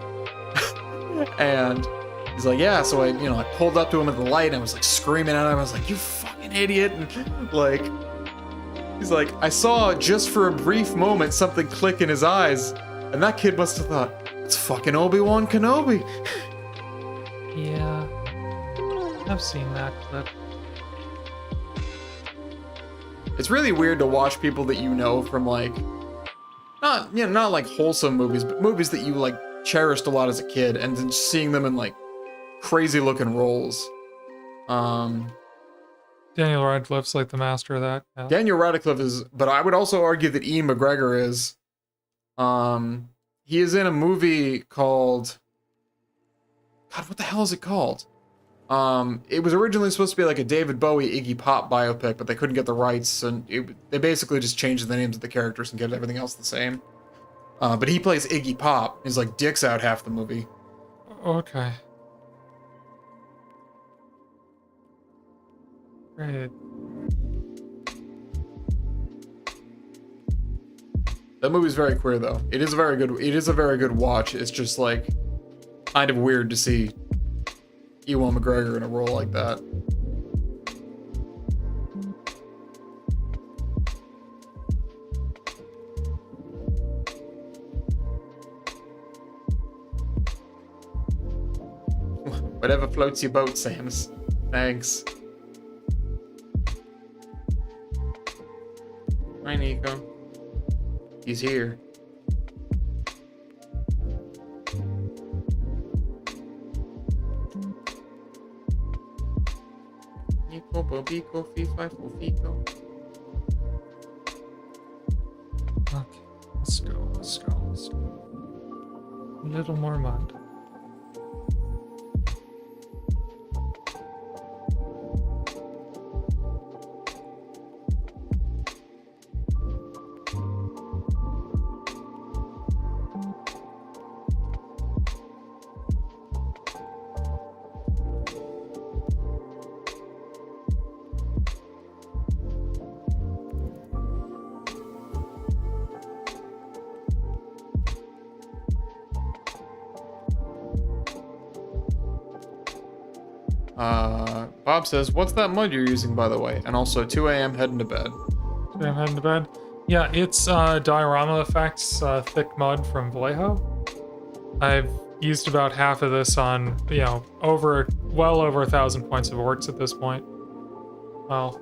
Speaker 2: and he's like, yeah, so I pulled up to him at the light and I was like screaming at him. I was like, you fucking idiot, and like. He's like, I saw just for a brief moment something click in his eyes, and that kid must have thought, it's fucking Obi-Wan Kenobi.
Speaker 1: Yeah. I've seen that clip.
Speaker 2: It's really weird to watch people that you know from like, not like wholesome movies, but movies that you like cherished a lot as a kid, and then just seeing them in like crazy looking roles.
Speaker 1: Daniel Radcliffe's like the master of that. Yeah.
Speaker 2: Daniel Radcliffe is, but I would also argue that Ian McGregor is. He is in a movie called, God, what the hell is it called? It was originally supposed to be like a David Bowie, Iggy Pop biopic, but they couldn't get the rights, and they basically just changed the names of the characters and kept everything else the same. But he plays Iggy Pop. He's like dicks out half the movie.
Speaker 1: Okay. Great.
Speaker 2: That movie's very queer though. It is a very good watch. It's just like kind of weird to see Ewan McGregor in a role like that. Whatever floats your boat, Samus. Thanks. Hi, Nico. He's here. Nico, Bobico, Fifi, Fico.
Speaker 1: Okay, let's go. A little more mud.
Speaker 2: Bob says, what's that mud you're using, by the way? And also, 2 a.m. heading to bed.
Speaker 1: I'm heading to bed. Yeah, it's Diorama Effects Thick Mud from Vallejo. I've used about half of this on, well over 1,000 points of Orks at this point. Well,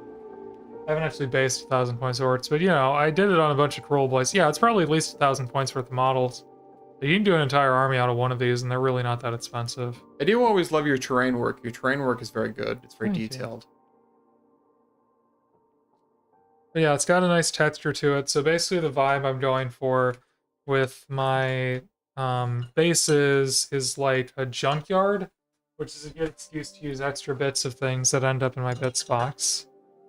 Speaker 1: I haven't actually based 1,000 points of Orks, but I did it on a bunch of Cruel Boys. Yeah, it's probably at least 1,000 points worth of models. You can do an entire army out of one of these, and they're really not that expensive.
Speaker 2: I do always love your terrain work. Your terrain work is very good. It's very detailed.
Speaker 1: But yeah, it's got a nice texture to it. So basically the vibe I'm going for with my bases is like a junkyard, which is a good excuse to use extra bits of things that end up in my bits box.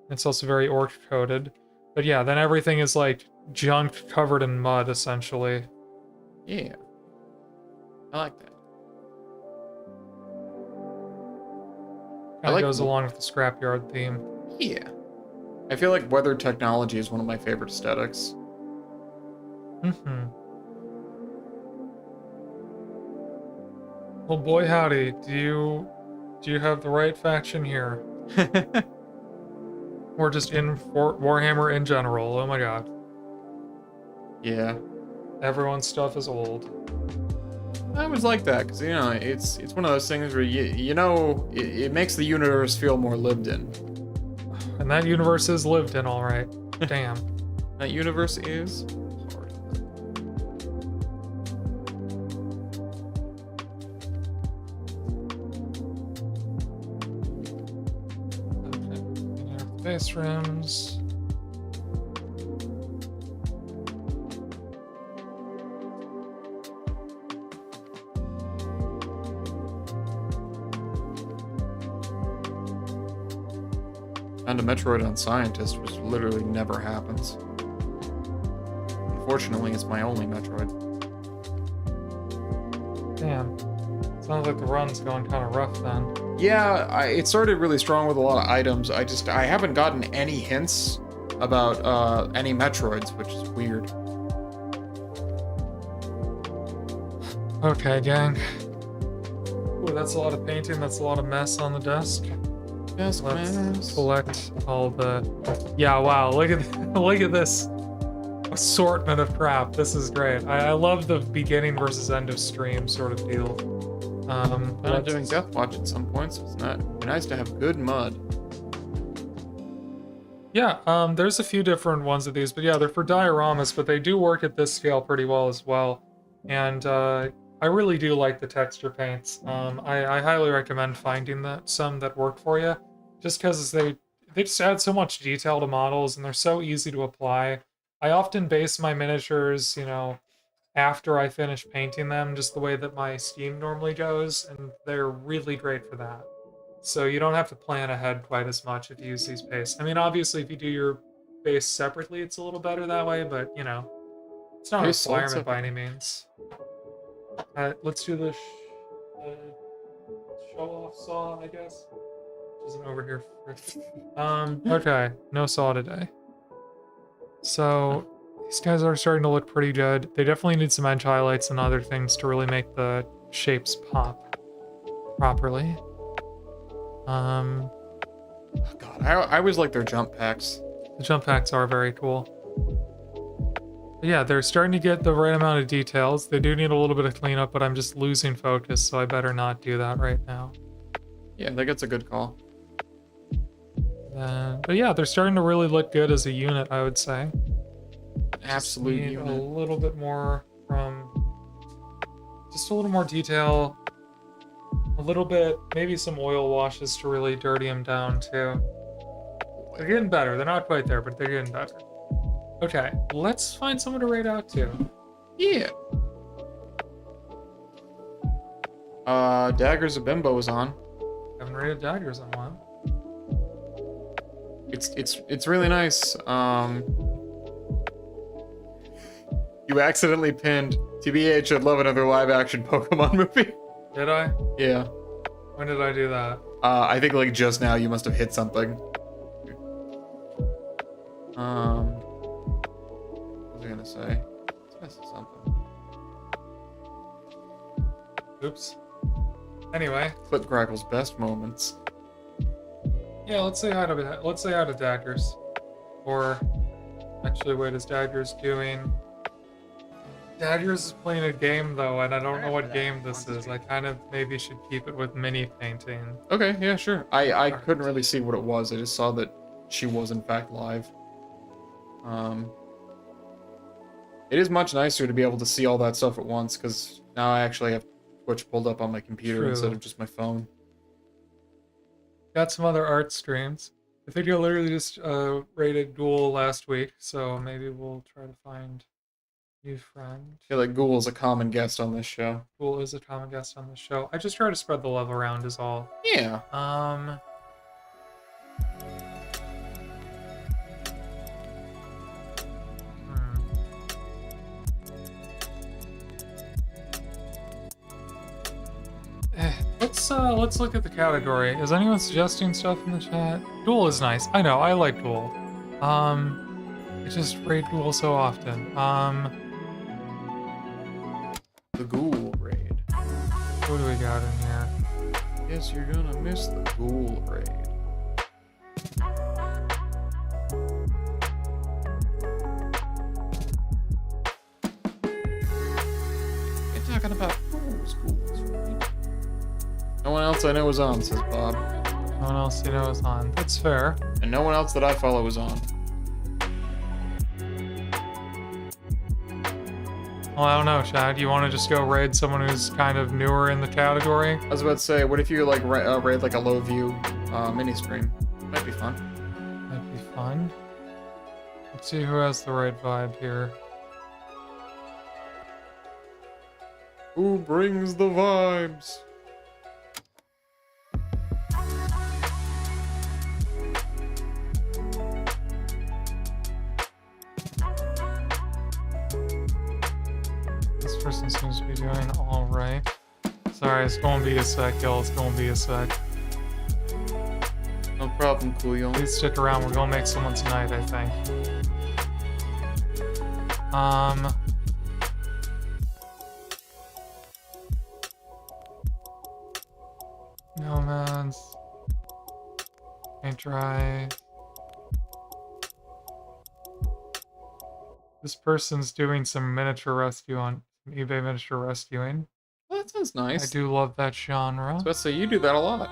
Speaker 1: It's also very orc coded. But yeah, then everything is like junked, covered in mud, essentially.
Speaker 2: Yeah. I like that.
Speaker 1: Kind of goes along with the scrapyard theme.
Speaker 2: Yeah. I feel like weather technology is one of my favorite aesthetics.
Speaker 1: Mm-hmm. Well, boy howdy, do you have the right faction here? Or just in Warhammer in general? Oh my god.
Speaker 2: Yeah.
Speaker 1: Everyone's stuff is old.
Speaker 2: I always like that, because, it's one of those things where, it makes the universe feel more lived in.
Speaker 1: And that universe is lived in, alright. Damn.
Speaker 2: That universe is hard.
Speaker 1: Okay. Base rims.
Speaker 2: And a Metroid on Scientist, which literally never happens. Unfortunately, it's my only Metroid.
Speaker 1: Damn. Sounds like the run's going kind of rough then.
Speaker 2: Yeah, it started really strong with a lot of items. I haven't gotten any hints about any Metroids, which is weird.
Speaker 1: Okay, gang. Ooh, that's a lot of painting, that's a lot of mess on the desk.
Speaker 2: Yes,
Speaker 1: Let's collect all the... Yeah, wow, look at this assortment of crap. This is great. I love the beginning versus end of stream sort of deal.
Speaker 2: I'm
Speaker 1: let's-
Speaker 2: doing Death Watch at some points. It's not it'd be nice to have good mud.
Speaker 1: Yeah, there's a few different ones of these, but yeah, they're for dioramas, but they do work at this scale pretty well as well. And I really do like the texture paints. I highly recommend finding some that work for you, just because they just add so much detail to models, and they're so easy to apply. I often base my miniatures, after I finish painting them, just the way that my Steam normally goes, and they're really great for that. So you don't have to plan ahead quite as much if you use these pastes. I mean, obviously, if you do your base separately, it's a little better that way, but, it's not a
Speaker 2: Paste sold
Speaker 1: requirement by
Speaker 2: separately.
Speaker 1: any means. Let's do the uh, show-off saw, I guess. Which isn't over here first. Okay, no saw today. So, these guys are starting to look pretty good. They definitely need some edge highlights and other things to really make the shapes pop properly.
Speaker 2: Oh, God, I always like their jump packs.
Speaker 1: The jump packs are very cool. But yeah, they're starting to get the right amount of details. They do need a little bit of cleanup, but I'm just losing focus, so I better not do that right now.
Speaker 2: Yeah, I think it's a good call.
Speaker 1: But yeah, they're starting to really look good as a unit, I would say.
Speaker 2: Absolute
Speaker 1: Need
Speaker 2: unit.
Speaker 1: a little bit more just a little more detail. A little bit, maybe some oil washes to really dirty them down too. They're getting better. They're not quite there, but they're getting better. Okay, let's find someone to raid out to.
Speaker 2: Yeah. Daggers of Bimbo is on.
Speaker 1: Haven't raided daggers in a while.
Speaker 2: It's really nice. You accidentally pinned TBH. I'd love another live action Pokemon movie.
Speaker 1: Did I?
Speaker 2: Yeah.
Speaker 1: When did I do that?
Speaker 2: I think like just now you must have hit something. What was I gonna say? Let's mess with something.
Speaker 1: Oops. Anyway,
Speaker 2: Clip Crackle's best moments.
Speaker 1: yeah, let's say hi to daggers. Or actually, wait, is daggers doing? Daggers is playing a game though, and I don't know what game this is. I kind of maybe should keep it with mini painting.
Speaker 2: Okay, yeah, sure. I couldn't really see what it was. I just saw that she was in fact live. It is much nicer to be able to see all that stuff at once, because now I actually have Twitch pulled up on my computer
Speaker 1: True.
Speaker 2: instead of just my phone.
Speaker 1: Got some other art streams. I think I literally just rated Ghoul last week, so maybe we'll try to find new friend.
Speaker 2: I feel like Ghoul is a common guest on this show.
Speaker 1: Ghoul is a common guest on the show. I just try to spread the love around is all.
Speaker 2: Yeah.
Speaker 1: Let's look at the category. Is anyone suggesting stuff in the chat? Duel is nice. I know, I like Duel. I just raid Duel so often.
Speaker 2: The Ghoul raid.
Speaker 1: What do we got in here?
Speaker 2: Guess you're gonna miss the Ghoul raid. You're talking about ghouls, right? No one else I know is on, says Bob.
Speaker 1: No one else you know is on. That's fair.
Speaker 2: And no one else that I follow is on.
Speaker 1: Well, I don't know, Chad. You want to just go raid someone who's kind of newer in the category?
Speaker 2: I was about to say, what if you like raid like a low view mini stream? Might be fun.
Speaker 1: Might be fun. Let's see who has the right vibe here.
Speaker 2: Who brings the vibes?
Speaker 1: This person seems to be doing all right. Sorry, it's gonna be a sec, y'all. It's gonna be a sec.
Speaker 2: No problem, Coolio.
Speaker 1: Please stick around. We're gonna make someone tonight, I think. Nomads. Paint dry. This person's doing some miniature rescue on eBay miniature rescuing.
Speaker 2: Well, that sounds
Speaker 1: I
Speaker 2: nice.
Speaker 1: do love that genre.
Speaker 2: So let's say you do that a lot.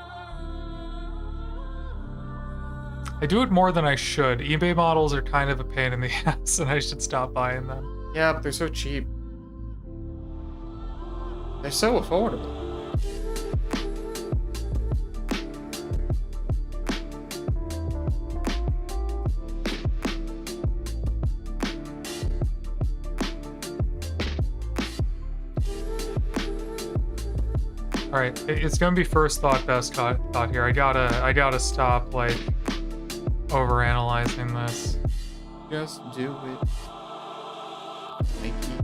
Speaker 1: I do it more than I should. eBay models are kind of a pain in the ass, and I should stop buying them.
Speaker 2: Yeah, but they're so cheap. They're so affordable.
Speaker 1: All right, it's gonna be first thought, best thought here. I gotta stop like overanalyzing this.
Speaker 2: Just do it. Thank you.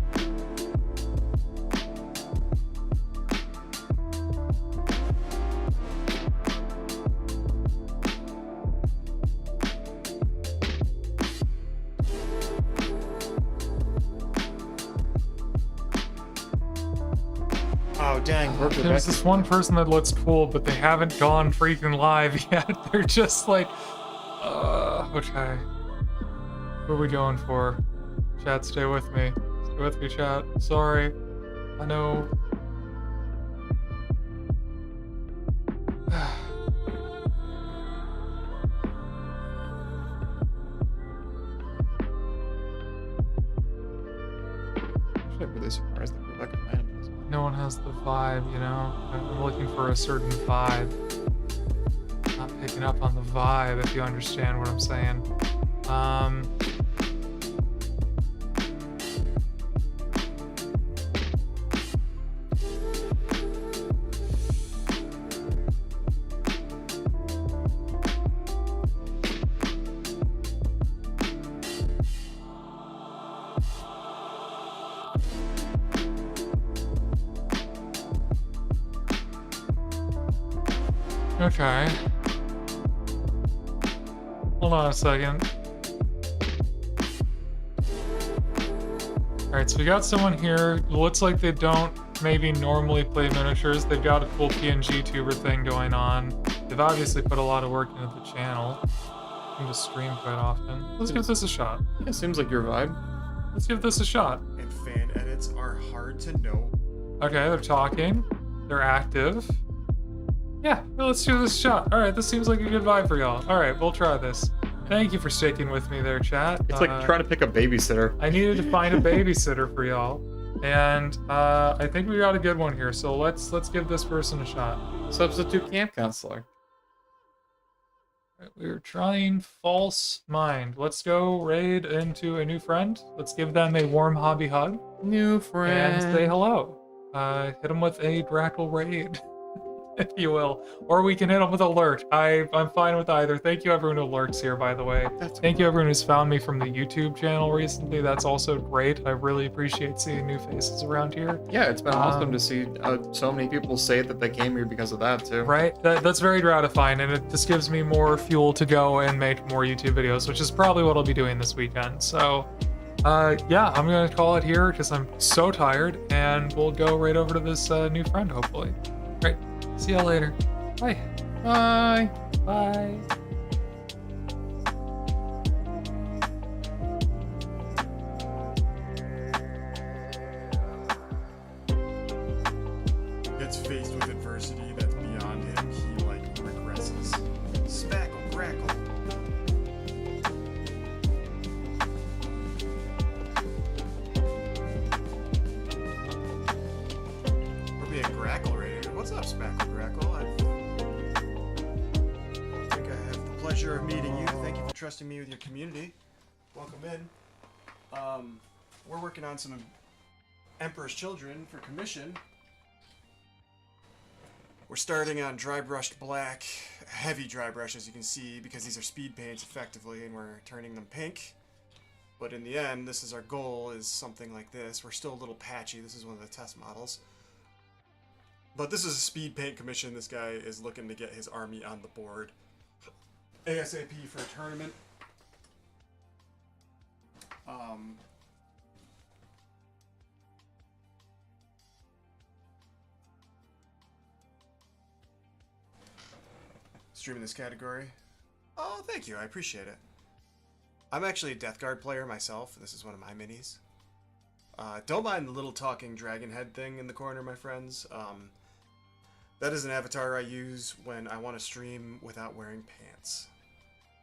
Speaker 2: Oh dang,
Speaker 1: There's this one person that looks cool, but they haven't gone freaking live yet. They're just like, okay. Who are we going for? Chat, stay with me. Stay with me, chat. Sorry. I know.
Speaker 2: I'm really surprised that Rebecca landed.
Speaker 1: No one has the vibe, you know? I'm looking for a certain vibe. Not picking up on the vibe, if you understand what I'm saying. Okay. Hold on a second. Alright, so we got someone here. Looks like they don't maybe normally play miniatures. They've got a cool PNG tuber thing going on. They've obviously put a lot of work into the channel. I just stream quite often. Let's give this a shot.
Speaker 2: Yeah, seems like your vibe.
Speaker 1: Let's give this a shot.
Speaker 4: And fan edits are hard to know.
Speaker 1: Okay, they're talking. They're active. Yeah, well, let's do this shot. All right, this seems like a good vibe for y'all. All right, we'll try this. Thank you for sticking with me there, chat.
Speaker 2: It's like trying to pick a babysitter.
Speaker 1: I needed to find a babysitter for y'all, and I think we got a good one here. So let's give this person a shot.
Speaker 2: Substitute camp counselor.
Speaker 1: All right, we were trying false mind. Let's go raid into a new friend. Let's give them a warm hobby hug
Speaker 2: New friend.
Speaker 1: and say hello. Hit them with a Drackle raid. If you will, or we can hit them with alert. I'm fine with either. Thank you everyone who lurks here, by the way. Thank you everyone who's found me from the YouTube channel recently. That's also great. I really appreciate seeing new faces around here.
Speaker 2: Yeah, it's been awesome to see so many people say that they came here because of that too.
Speaker 1: Right? That's very gratifying, and it just gives me more fuel to go and make more YouTube videos, which is probably what I'll be doing this weekend. So, yeah, I'm gonna call it here because I'm so tired, and we'll go right over to this new friend, hopefully. Great. See y'all later. Bye.
Speaker 2: Bye.
Speaker 1: Bye.
Speaker 4: Gets faced with adversity that's beyond him. He like regresses. Spackle, crackle. We're being grackle rated. What's up, Spackle Grackle? I think I have the pleasure of meeting you. Thank you for trusting me with your community. Welcome in. We're working on some Emperor's Children for commission. We're starting on dry brushed black, heavy dry brush as you can see, because these are speed paints effectively, and we're turning them pink. But in the end, this is our goal, is something like this. We're still a little patchy. This is one of the test models. But this is a speed paint commission. This guy is looking to get his army on the board ASAP for a tournament. Streaming this category. Oh, thank you. I appreciate it. I'm actually a Death Guard player myself. This is one of my minis. Don't mind the little talking dragon head thing in the corner, my friends. That is an avatar I use when I want to stream without wearing pants.